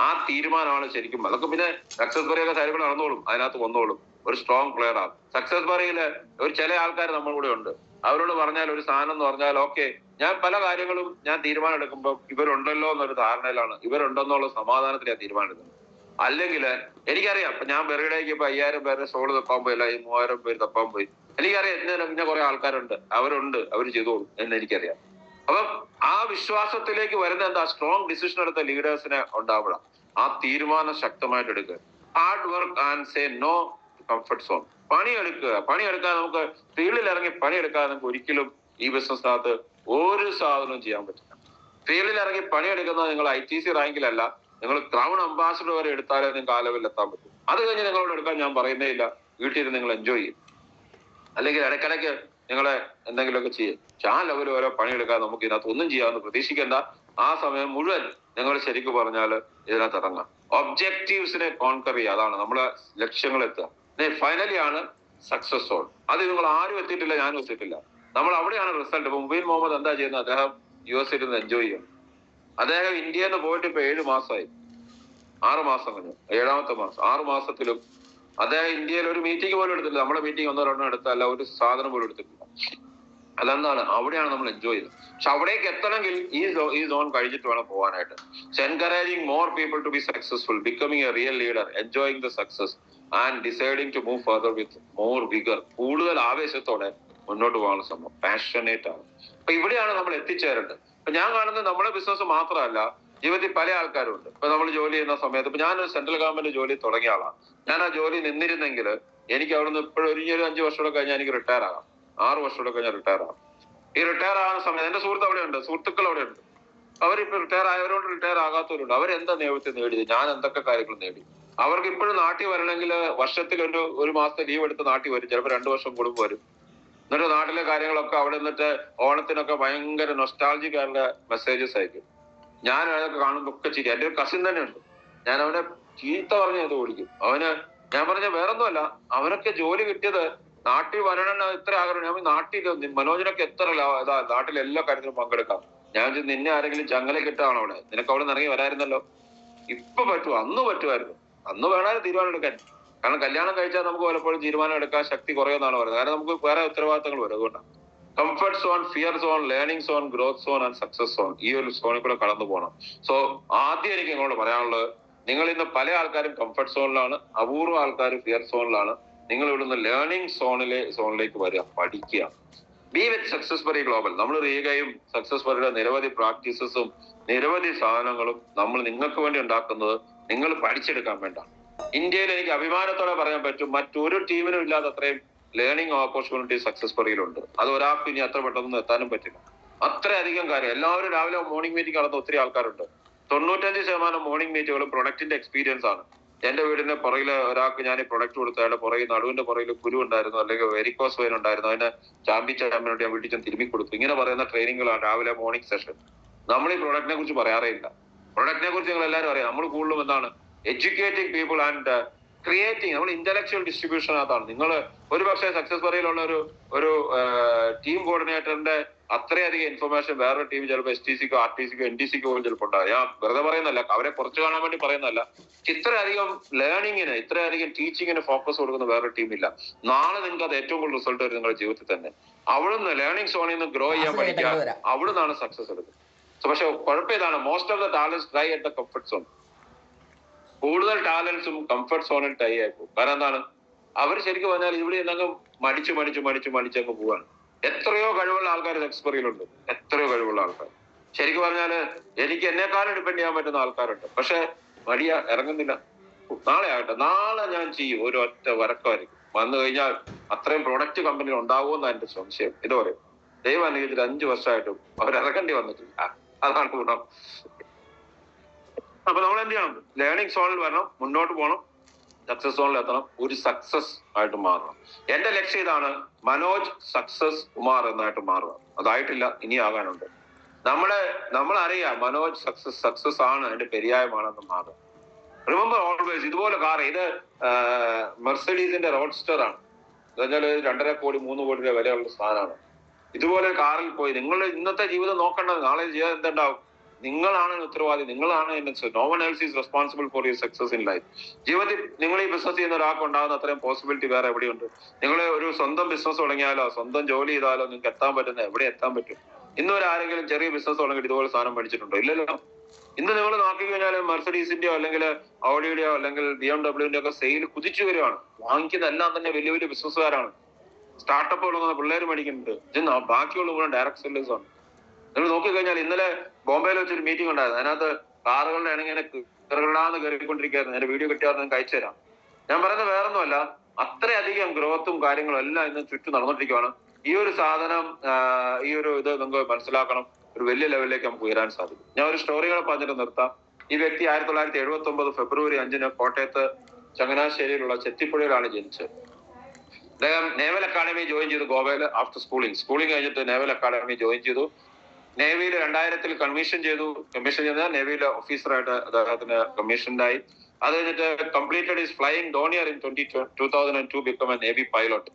ആ തീരുമാനമാണ് ശരിക്കും, അതൊക്കെ പിന്നെ സക്സസ് ബറിയൊക്കെ കാര്യങ്ങൾ നടന്നോളും, അതിനകത്ത് വന്നോളും. ഒരു സ്ട്രോങ് പ്ലെയർ ആണ്. സക്സസ് ബറിയില് ഒരു ചില ആൾക്കാർ നമ്മുടെ കൂടെ ഉണ്ട്. അവരോട് പറഞ്ഞാൽ ഒരു സാധനം എന്ന് പറഞ്ഞാൽ ഓക്കെ, ഞാൻ പല കാര്യങ്ങളും ഞാൻ തീരുമാനം എടുക്കുമ്പോൾ ഇവരുണ്ടല്ലോ എന്നൊരു ധാരണയിലാണ്, ഇവരുണ്ടെന്നുള്ള സമാധാനത്തിൽ ഞാൻ തീരുമാനം എടുക്കുന്നത്. അല്ലെങ്കിൽ എനിക്കറിയാം, ഇപ്പൊ ഞാൻ ബെറിഡേക്ക് ഇപ്പൊ 5000 പേരുടെ ഷോള് തപ്പാൻ പോയില്ല, ഈ 3000 പേര് തപ്പാൻ പോയി. എനിക്കറിയാം ഇന്ന കുറെ ആൾക്കാരുണ്ട്, അവർ ചെയ്തോളും എന്ന് എനിക്കറിയാം. അപ്പം ആ വിശ്വാസത്തിലേക്ക് വരുന്ന എന്താ, സ്ട്രോങ് ഡിസിഷൻ എടുത്ത ലീഡേഴ്സിനെ ഉണ്ടാവണം. ആ തീരുമാനം ശക്തമായിട്ട് എടുക്കുക. Hard work and say no comfort zone. പണിയെടുക്കാൻ നമുക്ക് ഫീൽഡിൽ ഇറങ്ങി പണിയെടുക്കാതെ നമുക്ക് ഒരിക്കലും ഈ ബിസിനസ്സിനകത്ത് ഒരു സാധനവും ചെയ്യാൻ പറ്റില്ല. ഫീൽഡിൽ ഇറങ്ങി പണിയെടുക്കുന്നത് നിങ്ങൾ ITC റാങ്കിലല്ല, നിങ്ങൾ ക്രൗൺ അംബാസിഡർ വരെ എടുത്താലേ നിങ്ങൾക്ക് ആ ലെവലിൽ എത്താൻ പറ്റും. അത് കഴിഞ്ഞ് നിങ്ങളോട് എടുക്കാൻ ഞാൻ പറയുന്നേ ഇല്ല. വീട്ടിൽ നിങ്ങൾ എൻജോയ് ചെയ്യും. അല്ലെങ്കിൽ ഇടയ്ക്കിടയ്ക്ക് നിങ്ങളെ എന്തെങ്കിലുമൊക്കെ ചെയ്യും. പക്ഷെ ആ ലെവലിൽ ഓരോ പണിയെടുക്കാതെ നമുക്ക് ഇതിനകത്ത് ഒന്നും ചെയ്യാമെന്ന് പ്രതീക്ഷിക്കേണ്ട. ആ സമയം മുഴുവൻ നിങ്ങൾ ശരിക്കും പറഞ്ഞാൽ ഇതിനകത്ത് ഇറങ്ങാം. ഒബ്ജക്റ്റീവ്സിനെ കോൺകർ ചെയ്യുക, അതാണ് നമ്മളെ ലക്ഷ്യങ്ങൾ എത്തുക. ഫൈനലി ആണ് സക്സസ് സോൾ. അത് നിങ്ങൾ ആരും എത്തിയിട്ടില്ല, ഞാനും എത്തിയിട്ടില്ല. നമ്മൾ അവിടെയാണ് റിസൾട്ട്. ഇപ്പൊ മുബീൻ മുഹമ്മദ് എന്താ ചെയ്യുന്നത്? അദ്ദേഹം US ഇരുന്ന് എൻജോയ് ചെയ്യും. അദ്ദേഹം ഇന്ത്യയിൽ നിന്ന് പോയിട്ട് ഇപ്പൊ 7 മാസമായി, 6 മാസം കഴിഞ്ഞു, 7ാമത്തെ മാസം. 6 മാസത്തിലും അദ്ദേഹം ഇന്ത്യയിൽ ഒരു മീറ്റിംഗ് പോലും എടുത്തില്ല. നമ്മുടെ മീറ്റിംഗ് 1-2 എടുത്തല്ല, ഒരു സാധനം പോലും എടുത്തിട്ടില്ല. അതെന്താണ്? അവിടെയാണ് നമ്മൾ എൻജോയ് ചെയ്തത്. പക്ഷെ അവിടേക്ക് എത്തണമെങ്കിൽ ഈ സോൺ കഴിച്ചിട്ട് വേണം പോകാനായിട്ട്. Encouraging more people to be successful, becoming a real leader, enjoying the success and deciding to move further with more vigour. കൂടുതൽ ആവേശത്തോടെ മുന്നോട്ട് പോകാനുള്ള സംഭവം, പാഷനേറ്റ് ആണ്. അപ്പൊ ഇവിടെയാണ് നമ്മൾ എത്തിച്ചേരേണ്ടത്. ഇപ്പൊ ഞാൻ കാണുന്നത് നമ്മുടെ ബിസിനസ് മാത്രമല്ല, ജീവിതത്തിൽ പല ആൾക്കാരും ഉണ്ട്. ഇപ്പൊ നമ്മൾ ജോലി ചെയ്യുന്ന സമയത്ത്, ഇപ്പൊ ഞാനൊരു സെൻട്രൽ ഗവൺമെന്റ് ജോലി തുടങ്ങിയ ആളാണ്. ഞാൻ ആ ജോലി നിന്നിരുന്നെങ്കിൽ എനിക്ക് അവിടുന്ന് ഇപ്പോഴും ഒരു 5 വർഷം കഴിഞ്ഞാൽ എനിക്ക് റിട്ടയർ ആകാം. 6 വർഷം കഴിഞ്ഞാൽ റിട്ടയർ ആകാം. ഈ റിട്ടയർ ആകുന്ന സമയത്ത് എന്റെ സുഹൃത്ത് അവിടെ ഉണ്ട്, സുഹൃത്തുക്കൾ അവിടെ ഉണ്ട്. അവരിപ്പോ റിട്ടയർ ആയവരോട് റിട്ടയർ ആകാത്തവരുണ്ട്. അവരെന്താ നിയമത്തിൽ നേടിയത്? ഞാൻ എന്തൊക്കെ കാര്യങ്ങൾ നേടി? അവർക്ക് ഇപ്പോഴും നാട്ടിൽ വരണമെങ്കിൽ വർഷത്തിൽ ഒരു മാസത്തെ ലീവ് എടുത്ത് നാട്ടിൽ വരും. ചിലപ്പോൾ 2 വർഷം കൂടുമ്പോൾ വരും. എന്നിട്ട് നാട്ടിലെ കാര്യങ്ങളൊക്കെ അവിടെ നിന്നിട്ട് ഓണത്തിനൊക്കെ ഭയങ്കര നൊസ്റ്റാൾജിക് ആയിട്ടുള്ള മെസ്സേജസ് അയക്കും. ഞാൻ അതൊക്കെ കാണുമ്പോൾ ഒക്കെ ചിരി. എന്റെ ഒരു കസിൻ തന്നെ ഉണ്ട്, ഞാൻ അവനെ ചീത്ത പറഞ്ഞ് അത് ഓടിക്കും. ഞാൻ പറഞ്ഞ വേറൊന്നുമല്ല, അവനൊക്കെ ജോലി കിട്ടിയത് നാട്ടിൽ വരണം, ഇത്ര ആഗ്രഹം. ഞാൻ നാട്ടിൽ മനോജിനൊക്കെ എത്ര ഇതാ, നാട്ടിൽ എല്ലാ കാര്യത്തിലും പങ്കെടുക്കാം. ഞാൻ നിന്നെ ആരെങ്കിലും ചങ്ങല കിട്ടാണോ അവിടെ? നിനക്ക് അവിടെ നിന്ന് ഇറങ്ങി വരായിരുന്നല്ലോ. ഇപ്പൊ പറ്റുമോ? അന്ന് പറ്റുമായിരുന്നു. അന്ന് വേണമായിരുന്നു തീരുമാനം എടുക്കാൻ. കാരണം കല്യാണം കഴിച്ചാൽ നമുക്ക് പലപ്പോഴും തീരുമാനം എടുക്കാൻ ശക്തി കുറയുമെന്നാണ് പറയുന്നത്. കാരണം നമുക്ക് വേറെ ഉത്തരവാദിത്തങ്ങൾ വരും. അതുകൊണ്ടാണ് comfort zone, fear zone, learning zone, growth zone and success zone. ഈ ഒരു സോണിൽ കൂടെ കടന്നു പോകണം. സോ ആദ്യം എനിക്ക് നിങ്ങളോട് പറയാനുള്ളത്, നിങ്ങൾ ഇന്ന് പല ആൾക്കാരും കംഫർട്ട് സോണിലാണ്, അപൂർവ ആൾക്കാർ ഫിയർ സോണിലാണ്. നിങ്ങൾ ഇവിടുന്ന് ലേണിംഗ് സോണിലേക്ക് വരിക, പഠിക്കുക. ബി വിത്ത് സക്സസ് ബറി ഗ്ലോബൽ. നമ്മൾ റീഗയും സക്സസ് ബറിയുടെ നിരവധി പ്രാക്ടീസസും നിരവധി സാധനങ്ങളും നമ്മൾ നിങ്ങൾക്ക് വേണ്ടി ഉണ്ടാക്കുന്നത് നിങ്ങൾ പഠിച്ചെടുക്കാൻ വേണ്ട. ഇന്ത്യയിൽ എനിക്ക് അഭിമാനത്തോടെ പറയാൻ പറ്റും, മറ്റൊരു ടീമിനും ഇല്ലാത്ത അത്രയും ലേണിംഗ് ഓപ്പർച്യൂണിറ്റി സക്സസ് ബറിയിലുണ്ട്. അത് ഒരാൾക്ക് ഇനി അത്ര പെട്ടെന്ന് എത്താനും പറ്റില്ല. അത്രയധികം കാര്യം. എല്ലാവരും രാവിലെ മോർണിംഗ് മീറ്റിംഗ് നടന്ന ഒത്തിരി ആൾക്കാരുണ്ട്. 95% മോർണിംഗ് മീറ്റുകളും പ്രൊഡക്റ്റിന്റെ എക്സ്പീരിയൻസ് ആണ്. എന്റെ വീടിന്റെ പുറകില് ഒരാൾക്ക് ഞാൻ ഈ പ്രൊഡക്റ്റ് കൊടുത്ത അയാളുടെ പുറകിൽ നടുവിന്റെ പുറകിൽ കുരു ഉണ്ടായിരുന്നു, അല്ലെങ്കിൽ വെരിക്കോസ് വെയിൻ ഉണ്ടായിരുന്നു. അതിനെ ചാമ്പിനോട്ട് ഞാൻ വീട്ടിൽ ചെന്ന് തിരുമ്മി കൊടുത്തു. ഇങ്ങനെ പറയുന്ന ട്രെയിനിങ്ങുകളാണ് രാവിലെ മോർണിംഗ് സെഷൻ. നമ്മൾ ഈ പ്രൊഡക്റ്റിനെ കുറിച്ച് പറയാറേ ഇല്ല. പ്രൊഡക്റ്റിനെ കുറിച്ച് നിങ്ങൾ എല്ലാവരും അറിയാം. നമ്മൾ കൂടുതലും എന്താണ് എഡ്യൂക്കേറ്റിംഗ് പീപ്പിൾ ആൻഡ് ക്രിയേറ്റിംഗ്. നമ്മൾ ഇന്റലക്ച്വൽ ഡിസ്ട്രിബ്യൂഷനകത്താണ്. നിങ്ങൾ ഒരു പക്ഷേ സക്സസ് ബറിയിലുള്ള ഒരു ടീം കോർഡിനേറ്ററിന്റെ അത്രയധികം ഇൻഫർമേഷൻ വേറൊരു ടീം ചിലപ്പോൾ STCക്കോ RTCക്കോ NTCക്കോ പോലും ചിലപ്പോൾ ഉണ്ടാകും. ഞാൻ വെറുതെ പറയുന്നല്ല, അവരെ കുറച്ച് കാണാൻ വേണ്ടി പറയുന്നതല്ല. ഇത്രയധികം ലേണിങ്ങിന്, ഇത്രയധികം ടീച്ചിങ്ങിന് ഫോക്കസ് കൊടുക്കുന്ന വേറൊരു ടീമില്ല. നാളെ നിങ്ങൾക്ക് അത് ഏറ്റവും കൂടുതൽ റിസൾട്ട് വരും നിങ്ങളുടെ ജീവിതത്തിൽ തന്നെ. അവിടുന്ന് ലേണിംഗ് സോണിൽ നിന്ന് ഗ്രോ ചെയ്യാൻ പഠിക്കുക, അവിടുന്നാണ് സക്സസ് എടുക്കുന്നത്. പക്ഷെ കുഴപ്പം ഇതാണ്, most of the talents try at the comfort zone. കൂടുതൽ ടാലൻസും കംഫർട്ട് സോണിൽ ടൈ ആയി പോകും. കാരണം എന്താണ്, അവർ ശരിക്കും പറഞ്ഞാൽ ഇവിടെ എന്തെങ്കിലും മടിച്ചങ്ങ് പോവാണ്. എത്രയോ കഴിവുള്ള ആൾക്കാർ എക്സ്പെറിയിലുണ്ട്, എത്രയോ കഴിവുള്ള ആൾക്കാർ. ശരിക്കും പറഞ്ഞാല് എനിക്ക് എന്നെക്കാളും ഡിപ്പെൻഡ് ചെയ്യാൻ പറ്റുന്ന ആൾക്കാരുണ്ട്. പക്ഷെ ഇറങ്ങുന്നില്ല. നാളെ ആകട്ടെ, നാളെ ഞാൻ ചെയ്യും, ഒരു ഒറ്റ വരക്കമായിരിക്കും. വന്നു കഴിഞ്ഞാൽ അത്രയും പ്രൊഡക്റ്റ് കമ്പനി ഉണ്ടാവുമെന്നാണ് എന്റെ സംശയം. ഇത് പറയും ദൈവം അനുഗ്രഹിച്ചിട്ട് 5 വർഷമായിട്ടും അവരിറങ്ങേണ്ടി വന്നിട്ടില്ല. അതാണ് ഗുണം. അപ്പൊ നമ്മൾ എന്ത് ചെയ്യണം? ലേണിംഗ് സോണിൽ വരണം, മുന്നോട്ട് പോകണം, സക്സസ് സോണിൽ എത്തണം, ഒരു സക്സസ് ആയിട്ട് മാറണം. എന്റെ ലക്ഷ്യം ഇതാണ്, മനോജ് സക്സസ് കുമാർ എന്നായിട്ട് മാറുക. അതായിട്ടില്ല, ഇനി ആകാനുണ്ട്. നമ്മളറിയാം മനോജ് സക്സസ് ആണ്, അതിന്റെ പര്യായമാണെന്ന് മാറുക. റിമെമ്പർ ഓൾവേസ്, ഇതുപോലെ കാർ, ഇത് മെർസിഡീസിന്റെ റോഡ്സ്റ്റർ ആണ്. എന്നുവെച്ചാൽ 2.5 കോടി 3 കോടി രൂപ വിലയുള്ള സാധനമാണ്. ഇതുപോലെ കാറിൽ പോയി നിങ്ങൾ ഇന്നത്തെ ജീവിതം നോക്കേണ്ടത്, നാളെ ചെയ്യാൻ എന്തുണ്ടാവും? നിങ്ങളാണ് ഉത്തരവാദി, നിങ്ങളാണ്. No one else is responsible for your success in life. ജീവിതത്തിൽ നിങ്ങൾ ഈ ബിസിനസ് ചെയ്യുന്ന ഒരാൾക്ക് ഉണ്ടാകുന്ന അത്രയും പോസിബിലിറ്റി വേറെ എവിടെയുണ്ട്? നിങ്ങൾ ഒരു സ്വന്തം ബിസിനസ് തുടങ്ങിയാലോ സ്വന്തം ജോലി ചെയ്താലോ നിങ്ങൾക്ക് എത്താൻ പറ്റുന്ന എവിടെ എത്താൻ പറ്റും? ഇന്നുവരെ ആരെങ്കിലും ചെറിയ ബിസിനസ് തുടങ്ങിയിട്ട് ഇതുപോലെ സാധനം പഠിച്ചിട്ടുണ്ടോ? ഇല്ലല്ലോ. ഇന്ന് നിങ്ങൾ നോക്കി കഴിഞ്ഞാൽ മെർസിഡീസിന്റെയോ അല്ലെങ്കിൽ ഓഡിയുടെയോ അല്ലെങ്കിൽ BMW ഒക്കെ സെയിൽ കുതിച്ചു വരുവാണ്. വാങ്ങിക്കുന്ന എല്ലാം തന്നെ വലിയ വലിയ ബിസിനസ്സുകാരാണ്. സ്റ്റാർട്ടപ്പ് തുടങ്ങുന്ന പിള്ളേർ മേടിക്കുന്നുണ്ട്. ബാക്കിയുള്ള മുഴുവൻ ഡയറക്ട് സെല്ലേഴ്സ് ആണ്. നിങ്ങൾ നോക്കിക്കഴിഞ്ഞാൽ ഇന്നലെ ബോംബെയിൽ വെച്ചൊരു മീറ്റിംഗ് ഉണ്ടായിരുന്നു. അതിനകത്ത് കാറുകളുടെ ആണെങ്കിൽ ഇങ്ങനെ കയറിക്കൊണ്ടിരിക്കുകയായിരുന്നു. ഞാൻ വീഡിയോ കിട്ടിയാൽ നിങ്ങൾക്ക് അയച്ചു തരാം. ഞാൻ പറയുന്നത് വേറൊന്നുമല്ല, അത്രയധികം ഗ്രോത്തും കാര്യങ്ങളും എല്ലാം ഇന്ന് ചുറ്റും നടന്നുകൊണ്ടിരിക്കുകയാണ്. ഈ ഒരു സാധനം, ഈ ഒരു ഇത് നിങ്ങൾക്ക് മനസ്സിലാക്കണം. ഒരു വലിയ ലെവലിലേക്ക് നമുക്ക് ഉയരാൻ സാധിക്കും. ഞാൻ ഒരു സ്റ്റോറികളെ പറഞ്ഞിട്ട് നിർത്താം. ഈ വ്യക്തി 1979 ഫെബ്രുവരി 5 കോട്ടയത്ത് ചങ്ങനാശ്ശേരിയിലുള്ള ചെത്തിപ്പുഴയിലാണ് ജനിച്ചത്. അദ്ദേഹം നേവൽ അക്കാഡമി ജോയിൻ ചെയ്തു ഗോവയിൽ ആഫ്റ്റർ സ്കൂളിംഗ് കഴിഞ്ഞിട്ട് നേവൽ അക്കാഡമി ജോയിൻ ചെയ്തു. നേവിയിൽ 2000 കമ്മീഷൻ ചെയ്താൽ നേവിയിലെ ഓഫീസറായിട്ട് അദ്ദേഹത്തിന് കമ്മീഷൻഡായി. അത് കഴിഞ്ഞിട്ട് completed is flying Dornier in 2002 become a navy pilot.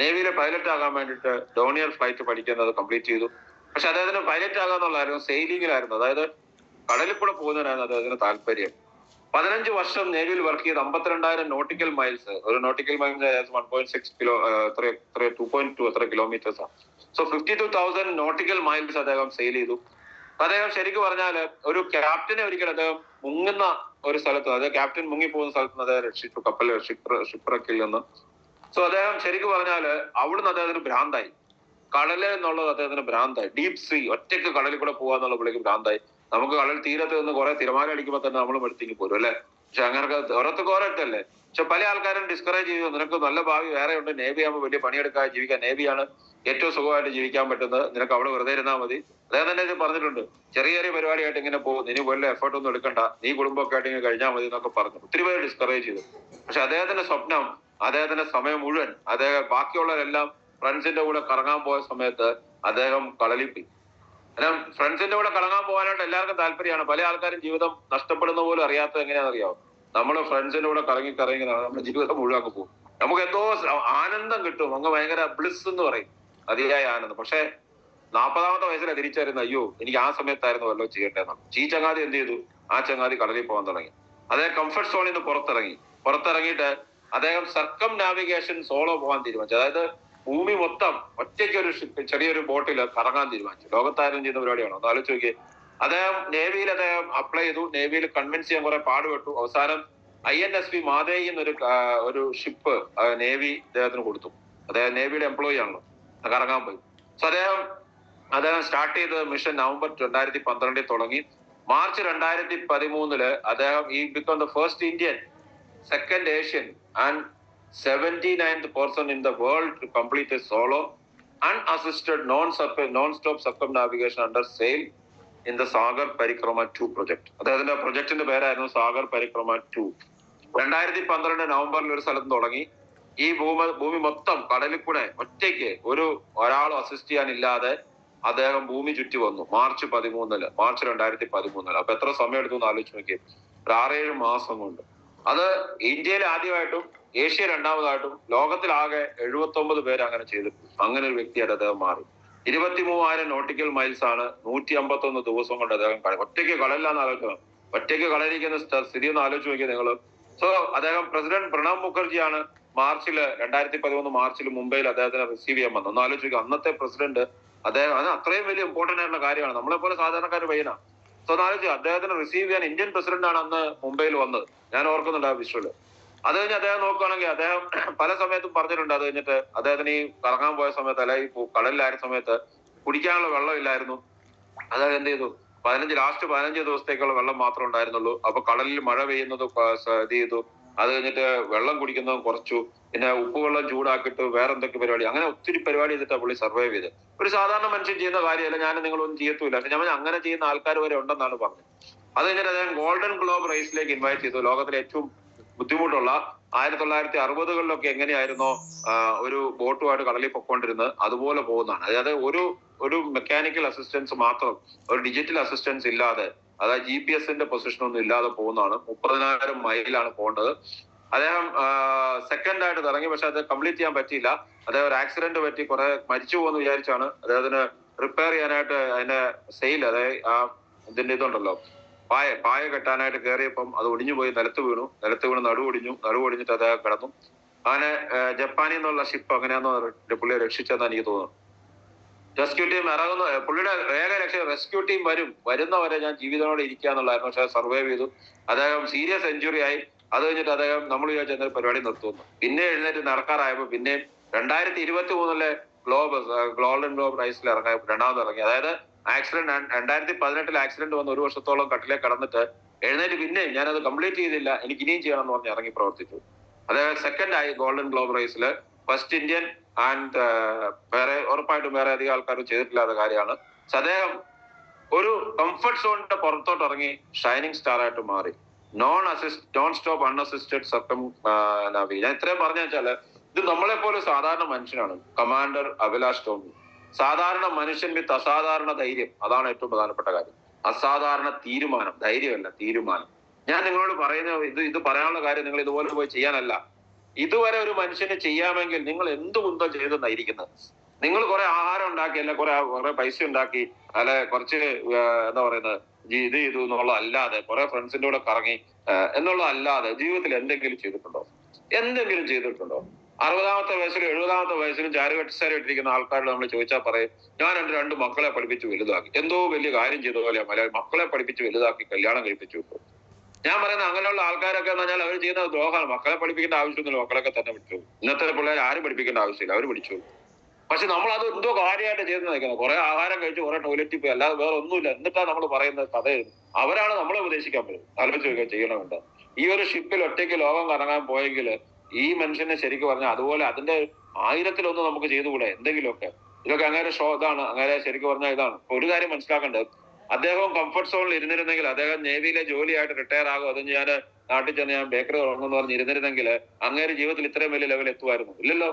നേവിയിലെ പൈലറ്റ് ആകാൻ വേണ്ടിയിട്ട് ഡോണിയർ ഫ്ലൈറ്റ് പഠിക്കുന്നത് കംപ്ലീറ്റ് ചെയ്തു. പക്ഷെ അദ്ദേഹത്തിന് പൈലറ്റ് ആകാന്നുള്ളതായിരുന്നു, സെയിലിംഗിലായിരുന്നു, അതായത് കടലിൽ കൂടെ പോകുന്നതിനായിരുന്നു അദ്ദേഹത്തിന് താല്പര്യം. 15 വർഷം നേവിയിൽ വർക്ക് ചെയ്ത് 52,000 നോട്ടിക്കൽ മൈൽസ്, ഒരു നോട്ടിക്കൽ മൈൽസ് 1.6 കിലോ 2.2 എത്ര കിലോമീറ്റേഴ്സ് ആണ്. സോ 52,000 നോട്ടിക്കൽ മൈൽസ് അദ്ദേഹം സെയിൽ ചെയ്തു. അദ്ദേഹം ശരിക്കും പറഞ്ഞാൽ ഒരു ക്യാപ്റ്റനെ ഒരിക്കലും അദ്ദേഹം മുങ്ങുന്ന ഒരു സ്ഥലത്ത്, അതായത് ക്യാപ്റ്റൻ മുങ്ങിപ്പോകുന്ന സ്ഥലത്ത് നിന്ന് അദ്ദേഹം രക്ഷിച്ചു, കപ്പൽ ഷിപ്രക്കിൽ നിന്ന്. സോ അദ്ദേഹം ശരിക്കും പറഞ്ഞാൽ അവിടുന്ന് അദ്ദേഹത്തിന് ഭ്രാന്തായി. കടല് എന്നുള്ളത് അദ്ദേഹത്തിന് ഭ്രാന്തായി. ഡീപ് സീ, ഒറ്റയ്ക്ക് കടലിൽ കൂടെ പോകാന്നുള്ള പുള്ളിക്ക് ഭ്രാന്തായി. നമുക്ക് കടൽ തീരത്ത് നിന്ന് കുറെ തിരമാല അടിക്കുമ്പോൾ തന്നെ നമ്മൾ എടുത്തേക്ക് പോരും അല്ലെ. പക്ഷെ അങ്ങനെ ഓരോരുത്തർക്ക് ഓരോരുത്തല്ലേ. പക്ഷെ പല ആൾക്കാരും ഡിസ്കറേജ് ചെയ്തു, നിനക്ക് നല്ല ഭാവി വേറെ ഉണ്ട്, നേവി ആകുമ്പോൾ വലിയ പണിയെടുക്കാൻ ജീവിക്കാൻ, നേവിയാണ് ഏറ്റവും സുഖമായിട്ട് ജീവിക്കാൻ പറ്റുന്നത്, നിനക്ക് അവിടെ വെറുതെ ഇരുന്നാൽ മതി. അദ്ദേഹം തന്നെ ഇത് പറഞ്ഞിട്ടുണ്ട്, ചെറിയ ചെറിയ പരിപാടിയായിട്ട് ഇങ്ങനെ പോകും, നീ വലിയ എഫേർട്ട് ഒന്നും എടുക്കണ്ട, നീ കുടുംബമൊക്കെ ആയിട്ട് ഇങ്ങനെ കഴിഞ്ഞാൽ മതി എന്നൊക്കെ പറഞ്ഞു ഒത്തിരി പേര് ഡിസ്കറേജ് ചെയ്തു. പക്ഷെ അദ്ദേഹത്തിന്റെ സ്വപ്നം, അദ്ദേഹത്തിന്റെ സമയം മുഴുവൻ ബാക്കിയുള്ളവരെല്ലാം ഫ്രണ്ട്സിന്റെ കൂടെ കറങ്ങാൻ പോയ സമയത്ത് അദ്ദേഹം കടലിൽ പോയി. കാരണം ഫ്രണ്ട്സിന്റെ കൂടെ കറങ്ങാൻ പോകാനായിട്ട് എല്ലാവർക്കും താല്പര്യമാണ്. പല ആൾക്കാരും ജീവിതം നഷ്ടപ്പെടുന്ന പോലും അറിയാത്തത് എങ്ങനെയാണെന്ന് അറിയാമോ? നമ്മൾ ഫ്രണ്ട്സിന്റെ കൂടെ കറങ്ങി നമ്മുടെ ജീവിതം മുഴുവൻ പോകും. നമുക്ക് എന്തോ ആനന്ദം കിട്ടും, അങ്ങ് ഭയങ്കര ബ്ലിസ് എന്ന് പറയും, അതിയായ ആനന്ദം. പക്ഷെ 40ാമത്തെ വയസ്സിലാണ് തിരിച്ചറിയുന്നത്, അയ്യോ എനിക്ക് ആ സമയത്തായിരുന്നു വല്ലതും ചെയ്യട്ടെ എന്നാണ്. ഈ ചങ്ങാതി എന്ത് ചെയ്തു? ആ ചങ്ങാതി കടലിൽ പോകാൻ തുടങ്ങി. അദ്ദേഹം കംഫർട്ട് സോണിൽ നിന്ന് പുറത്തിറങ്ങിയിട്ട് അദ്ദേഹം സർക്കം നാവിഗേഷൻ സോളോ പോകാൻ തീരുമാനിച്ചു. അതായത് ഭൂമി മൊത്തം ഒറ്റയ്ക്ക് ഒരു ചെറിയൊരു ബോട്ടിൽ കറങ്ങാൻ തീരുമാനിച്ചു. ലോകത്താരും ചെയ്യുന്ന പരിപാടിയാണ്, ഒന്ന് ആലോചിച്ച് നോക്കിയേ. അദ്ദേഹം അദ്ദേഹം അപ്ലൈ ചെയ്തു, നേവിയിൽ കൺവിൻസ് ചെയ്യാൻ കുറെ പാടുപെട്ടു. അവസാനം INSV മാതേയി എന്നൊരു ഷിപ്പ് നേവി അദ്ദേഹത്തിന് കൊടുത്തു. അദ്ദേഹം നേവിയുടെ എംപ്ലോയി ആണല്ലോ, കറങ്ങാൻ പോയി. സോ അദ്ദേഹം സ്റ്റാർട്ട് ചെയ്ത മിഷൻ നവംബർ 2012 തുടങ്ങി. മാർച്ച് 2013 അദ്ദേഹം become the first Indian, second Asian and 79th person in the world to complete a solo unassisted non-stop circumnavigation under sail in the Sagar Parikrama 2 project. അദ്ദേഹത്തിന്റെ പ്രൊജക്ടിന്റെ പേരായിരുന്നു സാഗർ പരിക്രമ 2. 2012 നവംബറിൽ ഒരു സ്ഥലത്ത് തുടങ്ങി. ഈ ഭൂമി മൊത്തം കടലിൽ കൂടെ ഒറ്റയ്ക്ക് ഒരാളും അസിസ്റ്റ് ചെയ്യാനില്ലാതെ അദ്ദേഹം ഭൂമി ചുറ്റി വന്നു. മാർച്ച് 2013. അപ്പൊ എത്ര സമയം എടുത്തു എന്ന് ആലോചിച്ച് നോക്കിയേ. ഒരു 6-7 മാസം കൊണ്ട്. അത് ഇന്ത്യയിൽ ആദ്യമായിട്ടും ഏഷ്യ രണ്ടാമതായിട്ടും ലോകത്തിലാകെ 79 പേര് അങ്ങനെ ചെയ്തിട്ടുണ്ട്. അങ്ങനെ ഒരു വ്യക്തിയായിട്ട് അദ്ദേഹം മാറി. 23,000 നോട്ടിക്കൽ മൈൽസ് ആണ് 151 ദിവസം കൊണ്ട് അദ്ദേഹം ഒറ്റയ്ക്ക് കടലിലാന്ന് ആലോചിക്കണം. ഒറ്റയ്ക്ക് കടലിരിക്കുന്ന സ്ഥിതി ഒന്ന് ആലോചിച്ച് നോക്കിയാൽ നിങ്ങൾ. സോ അദ്ദേഹം പ്രസിഡന്റ് പ്രണബ് മുഖർജിയാണ് 2013 മാർച്ചിൽ മുംബൈയിൽ അദ്ദേഹത്തിനെ റിസീവ് ചെയ്യാൻ വന്നത്. ഒന്ന് ആലോചിച്ച് നോക്കുക, അന്നത്തെ പ്രസിഡന്റ് അദ്ദേഹം, അത് അത്രയും വലിയ ഇമ്പോർട്ടന്റ് ആയിട്ടുള്ള കാര്യമാണ്. നമ്മളെപ്പോലെ സാധാരണക്കാർ പയ്യനാ. സോ ഒന്ന് ആലോചിച്ച്, അദ്ദേഹത്തിനെ റിസീവ് ചെയ്യാൻ ഇന്ത്യൻ പ്രസിഡന്റ് ആണ് അന്ന് മുംബൈയിൽ വന്നത്. ഞാൻ ഓർക്കുന്നുണ്ട് ആ വിഷ്വല്. അത് കഴിഞ്ഞ് അദ്ദേഹം നോക്കുകയാണെങ്കിൽ അദ്ദേഹം പല സമയത്തും പറഞ്ഞിട്ടുണ്ട്. അത് കഴിഞ്ഞിട്ട് അദ്ദേഹത്തിന് ഈ കറങ്ങാൻ പോയ സമയത്ത്, അല്ലെങ്കിൽ കടലിലായ സമയത്ത് കുടിക്കാനുള്ള വെള്ളം ഇല്ലായിരുന്നു. അദ്ദേഹം എന്ത് ചെയ്തു? ലാസ്റ്റ് 15 ദിവസത്തേക്കുള്ള വെള്ളം മാത്രമേ ഉണ്ടായിരുന്നുള്ളൂ. അപ്പൊ കടലിൽ മഴ പെയ്യുന്നത് ഇത് ചെയ്തു. അത് കഴിഞ്ഞിട്ട് വെള്ളം കുടിക്കുന്നതും കുറച്ചു. പിന്നെ ഉപ്പുവെള്ളം ചൂടാക്കിയിട്ട് വേറെ എന്തൊക്കെ പരിപാടി, അങ്ങനെ ഒത്തിരി പരിപാടി ചെയ്തിട്ടാണ് പുള്ളി സർവൈവ് ചെയ്ത്. ഒരു സാധാരണ മനുഷ്യൻ ചെയ്യുന്ന കാര്യമല്ല. ഞാൻ നിങ്ങളൊന്നും ചെയ്യത്തുമില്ല. പക്ഷെ ഞാൻ അങ്ങനെ ചെയ്യുന്ന ആൾക്കാർ വരെ ഉണ്ടെന്നാണ് പറഞ്ഞത്. അത് കഴിഞ്ഞിട്ട് അദ്ദേഹം ഗോൾഡൻ ഗ്ലോബ് റേസിലേക്ക് ഇൻവൈറ്റ് ചെയ്തു. ലോകത്തിലെ ഏറ്റവും ബുദ്ധിമുട്ടുള്ള 1960കളിലൊക്കെ എങ്ങനെയായിരുന്നോ ഒരു ബോട്ടുമായിട്ട് കടലിൽ പൊക്കോണ്ടിരുന്നത്, അതുപോലെ പോകുന്നതാണ്. അതായത് ഒരു മെക്കാനിക്കൽ അസിസ്റ്റൻസ് മാത്രം, ഒരു ഡിജിറ്റൽ അസിസ്റ്റൻസ് ഇല്ലാതെ, അതായത് GPS-ന്റെ പൊസിഷൻ ഒന്നും ഇല്ലാതെ പോകുന്നതാണ്. 30,000 മൈലാണ് പോകേണ്ടത്. അദ്ദേഹം സെക്കൻഡ് ആയിട്ട് ഇറങ്ങി. പക്ഷെ അത് കംപ്ലീറ്റ് ചെയ്യാൻ പറ്റിയില്ല. അദ്ദേഹം ഒരു ആക്സിഡന്റ് പറ്റി കുറെ മരിച്ചു പോകുമെന്ന് വിചാരിച്ചാണ് അദ്ദേഹത്തിന് റിപ്പയർ ചെയ്യാനായിട്ട് അതിന്റെ സെയിൽ, അതായത് ഇതിന്റെ ഇതുണ്ടല്ലോ, പായ കെട്ടാനായിട്ട് കയറിയപ്പം അത് ഒടിഞ്ഞു പോയി, നിലത്ത് വീണു. നടുവൊടിഞ്ഞിട്ട് അദ്ദേഹം കിടന്നു. അങ്ങനെ ജപ്പാനിൽ നിന്നുള്ള ഷിപ്പ് അങ്ങനെയാന്ന് പുള്ളിയെ രക്ഷിച്ചെന്നാണ് എനിക്ക് തോന്നുന്നു. റെസ്ക്യൂ ടീം ഇറങ്ങുന്ന, പുള്ളിയുടെ വേഗ റെസ്ക്യൂ ടീം വരുന്നവരെ ഞാൻ ജീവിതത്തോടെ ഇരിക്കുക എന്നുള്ളതായിരുന്നു. പക്ഷെ സർവൈവ് ചെയ്തു. അദ്ദേഹം സീരിയസ് ഇഞ്ചുറി ആയി. അത് കഴിഞ്ഞിട്ട് അദ്ദേഹം നമ്മൾ വിചാരിച്ച എന്തൊരു പരിപാടി നിർത്തുന്നു. പിന്നെ എഴുന്നേറ്റ് നടക്കാറായപ്പോ പിന്നെ 2023 ഗോൾഡൻ ഗ്ലോബ് റൈസിൽ രണ്ടാമത് ഇറങ്ങി. അതായത് ആക്സിഡന്റ് 2018 ആക്സിഡന്റ് വന്ന് 1 വർഷത്തോളം കട്ടിലേക്ക് കടന്നിട്ട് എഴുന്നേറ്റ് പിന്നെയും ഞാനത് കംപ്ലീറ്റ് ചെയ്തില്ല, എനിക്ക് ഇനിയും ചെയ്യണം എന്ന് പറഞ്ഞ് ഇറങ്ങി പ്രവർത്തിച്ചു. അദ്ദേഹം സെക്കൻഡ് ആയി ഗോൾഡൻ ഗ്ലോബ് റേസിൽ, ഫസ്റ്റ് ഇന്ത്യൻ. ആൻഡ് ഉറപ്പായിട്ടും വേറെ അധികം ആൾക്കാരും ചെയ്തിട്ടില്ലാത്ത കാര്യമാണ്. അദ്ദേഹം ഒരു കംഫർട്ട് സോണിന്റെ പുറത്തോട്ട് ഇറങ്ങി ഷൈനിങ് സ്റ്റാർ ആയിട്ട് മാറി. Non stop unassisted circumnavigation. ഞാൻ ഇത്രയും പറഞ്ഞു വെച്ചാല് ഇത് നമ്മളെ പോലെ സാധാരണ മനുഷ്യനാണ് കമാൻഡർ അഭിലാഷ് ടോമി. സാധാരണ മനുഷ്യൻ വിത്ത് അസാധാരണ ധൈര്യം, അതാണ് ഏറ്റവും പ്രധാനപ്പെട്ട കാര്യം. അസാധാരണ തീരുമാനം, ധൈര്യമല്ല തീരുമാനം. ഞാൻ നിങ്ങളോട് പറയുന്ന ഇത് പറയാനുള്ള കാര്യം നിങ്ങൾ ഇതുപോലെ പോയി ചെയ്യാനല്ല. ഇതുവരെ ഒരു മനുഷ്യന് ചെയ്യാമെങ്കിൽ നിങ്ങൾ എന്ത് കുന്തം ചെയ്തെന്നായിരിക്കുന്നത്. നിങ്ങൾ കുറെ ആഹാരം ഉണ്ടാക്കി, അല്ലെ കുറെ പൈസ ഉണ്ടാക്കി, അല്ലെ കുറച്ച് എന്താ പറയുന്നത് ഇത് ചെയ്തു എന്നുള്ളതല്ലാതെ, കുറെ ഫ്രണ്ട്സിന്റെ കൂടെ കറങ്ങി എന്നുള്ളതല്ലാതെ ജീവിതത്തിൽ എന്തെങ്കിലും ചെയ്തിട്ടുണ്ടോ? എന്തെങ്കിലും ചെയ്തിട്ടുണ്ടോ? 60-ാമത്തെ വയസ്സിലും 70-ാമത്തെ വയസ്സിലും ചാരുകെട്ടിസാരം ഇട്ടിരിക്കുന്ന ആൾക്കാരോട് നമ്മൾ ചോദിച്ചാൽ പറയും, ഞാൻ എന്റെ 2 മക്കളെ പഠിപ്പിച്ച് വലുതാക്കി. എന്തോ വലിയ കാര്യം ചെയ്ത പോലെയാ മക്കളെ പഠിപ്പിച്ച് വലുതാക്കി കല്യാണം കഴിപ്പിച്ചു വിട്ടു. ഞാൻ പറയുന്നത് അങ്ങനെയുള്ള ആൾക്കാരൊക്കെ എന്ന് പറഞ്ഞാൽ അവർ ചെയ്യുന്ന ദ്രോഹമാണ്. മക്കളെ പഠിപ്പിക്കേണ്ട ആവശ്യമൊന്നുമില്ല, മക്കളൊക്കെ തന്നെ പഠിച്ചു. ഇന്നത്തെ പിള്ളേർ ആരും പഠിപ്പിക്കേണ്ട ആവശ്യമില്ല, അവർ പഠിച്ചു. പക്ഷെ നമ്മൾ അത് എന്തോ കാര്യമായിട്ട് ചെയ്ത് നിൽക്കുന്നത്. കുറെ ആഹാരം കഴിച്ച് കുറെ ടോയ്ലറ്റിൽ പോയി, അല്ലാതെ വേറെ ഒന്നുമില്ല. എന്നിട്ടാണ് നമ്മൾ പറയുന്നത് കഥയും. അവരാണ് നമ്മളെ ഉപദേശിക്കാൻ പറ്റും. ആലോചിച്ച് ചെയ്യണമെന്ന്. ഈ ഒരു ഷിപ്പിൽ ഒറ്റയ്ക്ക് ലോകം കറങ്ങാൻ പോയെങ്കിൽ ഈ മനുഷ്യനെ ശരിക്കും പറഞ്ഞാൽ അതുപോലെ അതിന്റെ 1000-ൽ-1 നമുക്ക് ചെയ്തുകൂടെ എന്തെങ്കിലുമൊക്കെ? ഇതൊക്കെ അങ്ങനെ ഇതാണ്. അങ്ങനെ ശരിക്കും പറഞ്ഞാൽ ഇതാണ്. ഒരു കാര്യം മനസ്സിലാക്കേണ്ടത്, അദ്ദേഹം കംഫർട്ട് സോണിൽ ഇരുന്നിരുന്നെങ്കിൽ, അദ്ദേഹം നേവിയിലെ ജോലിയായിട്ട് റിട്ടയർ ആകും, അത് ഞാൻ നാട്ടിൽ ചെന്ന് ഞാൻ ബേക്കറി തുടങ്ങുമെന്ന് പറഞ്ഞ് ഇരുന്നിരുന്നെങ്കിൽ അങ്ങേര് ജീവിതത്തിൽ ഇത്രയും വലിയ ലെവൽ എത്തുമായിരുന്നു? ഇല്ലല്ലോ.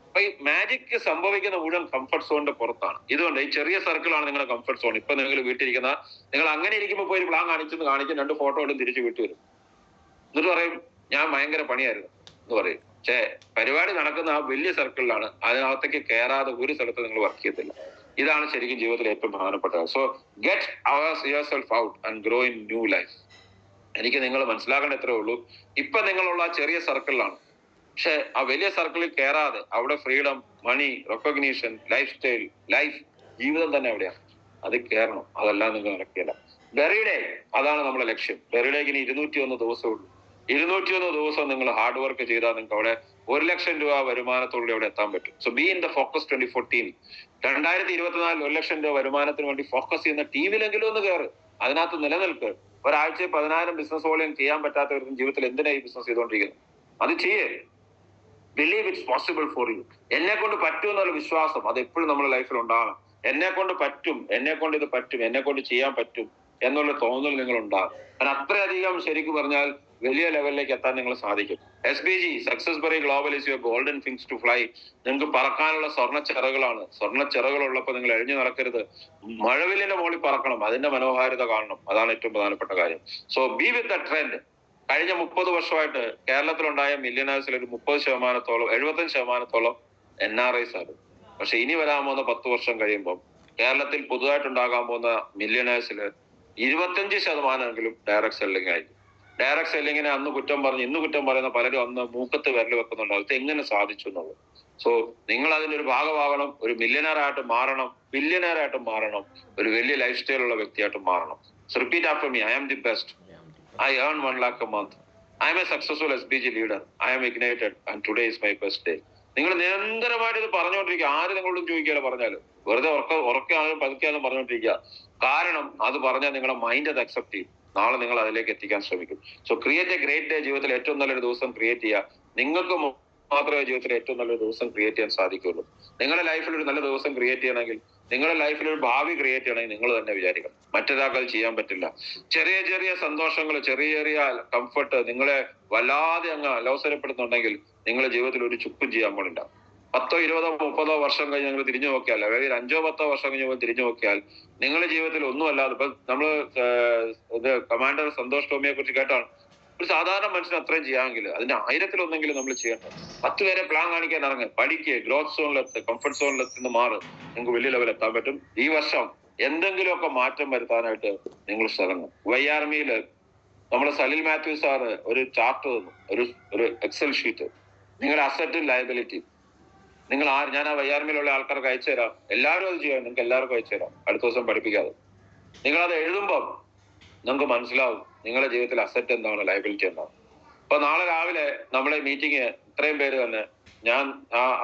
അപ്പൊ ഈ മാജിക് സംഭവിക്കുന്ന മുഴുവൻ കംഫർട്ട് സോണിന്റെ പുറത്താണ്. ഇതുകൊണ്ട് ഈ ചെറിയ സർക്കിളാണ് നിങ്ങളുടെ കംഫർട്ട് സോൺ. ഇപ്പൊ നിങ്ങൾ വീട്ടിലിരിക്കുന്ന നിങ്ങൾ അങ്ങനെ ഇരിക്കുമ്പോൾ പോയി പ്ലാൻ കാണിക്കും, 2 ഫോട്ടോ ഇടും, തിരിച്ചു വീട്ടിൽ വരും. എന്നിട്ട് പറയും ഞാൻ ഭയങ്കര പണിയായിരുന്നു എന്ന് പറയും. പക്ഷേ പരിപാടി നടക്കുന്ന ആ വലിയ സർക്കിളിലാണ്. അതിനകത്തേക്ക് കയറാതെ ഒരു സ്ഥലത്ത് നിങ്ങൾ വർക്ക് ചെയ്യത്തില്ല. ഇതാണ് ശരിക്കും ജീവിതത്തിൽ ഏറ്റവും പ്രധാനപ്പെട്ടത്. So get your self out and grow in new life. എനിക്ക് നിങ്ങൾ മനസ്സിലാക്കേണ്ട എത്രേ ഉള്ളൂ, ഇപ്പൊ നിങ്ങളുള്ള ആ ചെറിയ സർക്കിളിലാണ്. പക്ഷെ ആ വലിയ സർക്കിളിൽ കയറാതെ അവിടെ ഫ്രീഡം, മണി, റെക്കഗ്നീഷൻ, ലൈഫ് സ്റ്റൈൽ, ലൈഫ്, ജീവിതം തന്നെ എവിടെയാണ്? അത് കയറണം. അതെല്ലാം നിങ്ങൾ നടക്കില്ല. ബെറിഡേ, അതാണ് നമ്മുടെ ലക്ഷ്യം. ബെറിഡേക്ക് ഇനി 201 ദിവസമേ ഉള്ളൂ. 201 ദിവസം നിങ്ങൾ ഹാർഡ് വർക്ക് ചെയ്താൽ നിങ്ങൾക്ക് അവിടെ 1 ലക്ഷം രൂപ വരുമാനത്തോടെ അവിടെ എത്താൻ പറ്റും. So be in the focus 2014. 2024 1 ലക്ഷം രൂപ വരുമാനത്തിന് വേണ്ടി ഫോക്കസ് ചെയ്യുന്ന ടീമിലെങ്കിലും ഒന്ന് കയറ്. അതിനകത്ത് നിലനിൽക്ക്. ഒരാഴ്ച 10,000 ബിസിനസ് വോളിയം ചെയ്യാൻ പറ്റാത്തവർക്ക് ജീവിതത്തിൽ എന്തിനാ ഈ ബിസിനസ് ചെയ്തുകൊണ്ടിരിക്കുന്നത്? അത് ചെയ്യേ. Believe it's possible for you. എന്നെ കൊണ്ട് പറ്റും എന്നുള്ള വിശ്വാസം അത് എപ്പോഴും നമ്മുടെ ലൈഫിൽ ഉണ്ടാകണം. എന്നെ കൊണ്ട് പറ്റും, എന്നെ കൊണ്ട് ഇത് പറ്റും, എന്നെ കൊണ്ട് ചെയ്യാൻ പറ്റും എന്നുള്ള തോന്നൽ നിങ്ങൾ ഉണ്ടാകും. കാരണം അത്രയധികം ശരിക്കും പറഞ്ഞാൽ വലിയ ലെവലിലേക്ക് എത്താൻ നിങ്ങൾ സാധിക്കും. SBG Success Berry Global is your golden things to fly. നിങ്ങൾക്ക് പറക്കാനുള്ള സ്വർണ്ണച്ചിറകളാണ്. സ്വർണ്ണച്ചിറകളുള്ളപ്പോൾ നിങ്ങൾ എഴിഞ്ഞു നടക്കരുത്. മഴവില്ലിന്റെ മുകളിൽ പറക്കണം. അതിന്റെ മനോഹാരിത കാണണം. അതാണ് ഏറ്റവും പ്രധാനപ്പെട്ട കാര്യം. So B with the trend. കഴിഞ്ഞ 30 വർഷമായിട്ട് കേരളത്തിലുണ്ടായ മില്യനേഴ്സിൽ ഒരു 30%, 75% NRIs ആണ്. പക്ഷെ ഇനി വരാൻ പോകുന്ന 10 വർഷം കഴിയുമ്പോൾ കേരളത്തിൽ പുതുതായിട്ടുണ്ടാകാൻ പോകുന്ന മില്യനേഴ്സിൽ 25% ഡയറക്ട് സെല്ലിംഗ് ആയിരിക്കും. ഡയറക്ട് സെല്ലിങ്ങിനെ അന്ന് കുറ്റം പറഞ്ഞ് ഇന്ന് കുറ്റം പറയുന്ന പലരും അന്ന് മൂക്കത്ത് വിരൽ വെക്കുന്നുണ്ടാവും. ഇത് എങ്ങനെ സാധിച്ചു എന്നുള്ളത്. സോ നിങ്ങൾ അതിന്റെ ഒരു ഭാഗമാകണം. ഒരു മില്യനറായിട്ട് മാറണം, ബില്യനറായിട്ട് മാറണം, ഒരു വലിയ ലൈഫ് സ്റ്റൈലുള്ള വ്യക്തിയായിട്ട് മാറണം. So repeat after me. I am the best. I earn 1 lakh a month. I am a successful SBG leader. I am ignited and today is my best day. നിങ്ങൾ നിരന്തരമായിട്ട് ഇത് പറഞ്ഞുകൊണ്ടിരിക്കുക. ആര് നിങ്ങളോടും ചോദിക്കാതെ പറഞ്ഞാലും വെറുതെ ഉറക്കാനും പതുക്കാനും പറഞ്ഞുകൊണ്ടിരിക്കുക. കാരണം അത് പറഞ്ഞാൽ നിങ്ങളുടെ മൈൻഡ് അത് അക്സെപ്റ്റ് ചെയ്യും. നാളെ നിങ്ങൾ അതിലേക്ക് എത്തിക്കാൻ ശ്രമിക്കും. So create A great day. ജീവിതത്തിൽ ഏറ്റവും നല്ലൊരു ദിവസം ക്രിയേറ്റ് ചെയ്യുക. നിങ്ങൾക്ക് മാത്രമേ ജീവിതത്തിൽ ഏറ്റവും നല്ലൊരു ദിവസം ക്രിയേറ്റ് ചെയ്യാൻ സാധിക്കുള്ളൂ. നിങ്ങളുടെ ലൈഫിൽ ഒരു നല്ല ദിവസം ക്രിയേറ്റ് ചെയ്യണമെങ്കിൽ, നിങ്ങളുടെ ലൈഫിൽ ഒരു ഭാവി ക്രിയേറ്റ് ചെയ്യണമെങ്കിൽ നിങ്ങൾ തന്നെ വിചാരിക്കണം. മറ്റൊരാൾക്ക് അത് ചെയ്യാൻ പറ്റില്ല. ചെറിയ ചെറിയ സന്തോഷങ്ങൾ, ചെറിയ ചെറിയ കംഫർട്ട് നിങ്ങളെ വല്ലാതെ അങ്ങ് അലോസരപ്പെടുന്നുണ്ടെങ്കിൽ നിങ്ങളുടെ ജീവിതത്തിൽ ഒരു ചുക്കും ചെയ്യാൻ പാടില്ല. 10, 20, 30 വർഷം കഴിഞ്ഞ് നിങ്ങൾ തിരിഞ്ഞു നോക്കിയാൽ, അതായത് 5, 10 വർഷം കഴിഞ്ഞ് തിരിഞ്ഞു നോക്കിയാൽ നിങ്ങളുടെ ജീവിതത്തിൽ ഒന്നുമല്ലാതെ, ഇപ്പൊ നമ്മള് ഇത് കമാൻഡർ സന്തോഷ് ടോമിയെ കുറിച്ച് കേട്ടാണ്. ഒരു സാധാരണ മനുഷ്യന് അത്രയും ചെയ്യാമെങ്കിൽ അതിന്റെ 1000-ൽ-1 നമ്മൾ ചെയ്യണം. 10 പേരെ പ്ലാൻ കാണിക്കാൻ ഇറങ്ങുക, പഠിക്കുക, ഗ്രോത്ത് സോണിലെത്ത്, കംഫർട്ട് സോണിലെത്തുന്ന മാറ്. നിങ്ങൾക്ക് വലിയ ലെവൽ എത്താൻ പറ്റും. ഈ വർഷം എന്തെങ്കിലുമൊക്കെ മാറ്റം വരുത്താനായിട്ട് നിങ്ങൾ ശ്രമിക്കണം. YRMയിൽ നമ്മുടെ സലിൽ മാത്യു സാറ് ഒരു ചാർട്ട് തന്നു, ഒരു എക്സൽ ഷീറ്റ്. നിങ്ങളുടെ അസറ്റും ലയബിലിറ്റി നിങ്ങൾ ഞാൻ ആ YRMയിലുള്ള ആൾക്കാർക്ക് അയച്ചു തരാം. എല്ലാവരും അത് ചെയ്യാം. നിങ്ങൾക്ക് എല്ലാവർക്കും അയച്ചു തരാം. അടുത്ത ദിവസം പഠിപ്പിക്കാതെ നിങ്ങളത് എഴുതുമ്പം നിങ്ങൾക്ക് മനസ്സിലാവും നിങ്ങളുടെ ജീവിതത്തിൽ അസറ്റ് എന്താണ്, ലയബിലിറ്റി എന്താണ്. അപ്പൊ നാളെ രാവിലെ നമ്മളെ മീറ്റിംഗ് ഇത്രയും പേര് തന്നെ ഞാൻ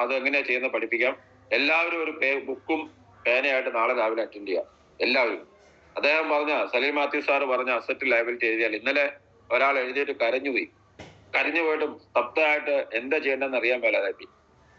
അത് എങ്ങനെയാ ചെയ്യുന്നത് പഠിപ്പിക്കാം. എല്ലാവരും ഒരു ബുക്കും പേനയായിട്ട് നാളെ രാവിലെ അറ്റൻഡ് ചെയ്യാം. എല്ലാവരും. അദ്ദേഹം പറഞ്ഞ സലീൽ മാത്യു സാറ് പറഞ്ഞ അസറ്റ് ലയബിലിറ്റി എഴുതിയാൽ, ഇന്നലെ ഒരാൾ എഴുതിയിട്ട് കരഞ്ഞു പോയിട്ട് സ്തബ്ധമായിട്ട് എന്താ ചെയ്യേണ്ടതെന്ന് അറിയാൻ മേലാതായി.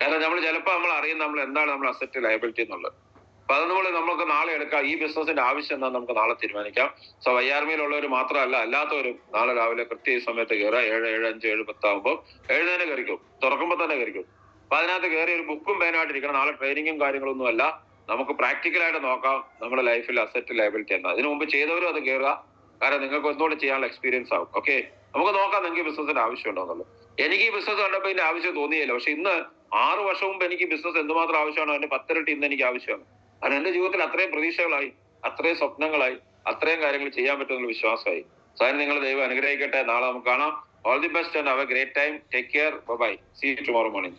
കാരണം നമ്മൾ ചിലപ്പോൾ നമ്മൾ അറിയും നമ്മൾ എന്താണ് നമ്മൾ അസറ്റ് ലയബിലിറ്റി എന്നുള്ളത്. അപ്പൊ അതുപോലെ നമുക്ക് നാളെ എടുക്കാം. ഈ ബിസിനസിന്റെ ആവശ്യം എന്താണെന്ന് നമുക്ക് നാളെ തീരുമാനിക്കാം. സോ YRMയിലുള്ളവർ മാത്രമല്ല, അല്ലാത്തവരും നാളെ രാവിലെ കൃത്യ സമയത്ത് കയറുക. 7, 7, 5, 7, 10 ആകുമ്പോൾ എഴുന്നേനെ കയറിക്കും. തുറക്കുമ്പോൾ തന്നെ കയറിക്കും. അപ്പൊ അതിനകത്ത് കയറി ഒരു ബുക്കും പേനായിട്ടിരിക്കണം. നാളെ ട്രെയിനിങ്ങും കാര്യങ്ങളൊന്നും അല്ല, നമുക്ക് പ്രാക്ടിക്കലായിട്ട് നോക്കാം നമ്മുടെ ലൈഫിൽ അസറ്റ് ലയബിലിറ്റി എന്താ. ഇതിനു മുമ്പ് ചെയ്തവരും അത് കയറുക, കാരണം നിങ്ങൾക്ക് ഒന്നുകൂടെ ചെയ്യാനുള്ള എക്സ്പീരിയൻസ് ആവും. ഓക്കെ, നമുക്ക് നോക്കാം നിങ്ങൾക്ക് ബിസിനസിന്റെ ആവശ്യമുണ്ടോന്നുള്ളത്. എനിക്ക് ഈ ബിസിനസ് കണ്ടപ്പോൾ ഇതിന്റെ ആവശ്യം തോന്നിയില്ല. പക്ഷെ ഇന്ന് 6 വർഷം മുമ്പ് എനിക്ക് ബിസിനസ് എന്തുമാത്രം ആവശ്യമാണോ അതിന്റെ 10 ഇരട്ടി ഇന്ന് എനിക്ക് ആവശ്യമാണ്. കാരണം എന്റെ ജീവിതത്തിൽ അത്രയും പ്രതീക്ഷകളായി, അത്രയും സ്വപ്നങ്ങളായി, അത്രയും കാര്യങ്ങൾ ചെയ്യാൻ പറ്റുന്ന വിശ്വാസമായി. സാർ നിങ്ങൾ ദൈവം അനുഗ്രഹിക്കട്ടെ. നാളെ നമുക്ക് കാണാം. All the best and have a great time. Take care. Bye. See you tomorrow morning.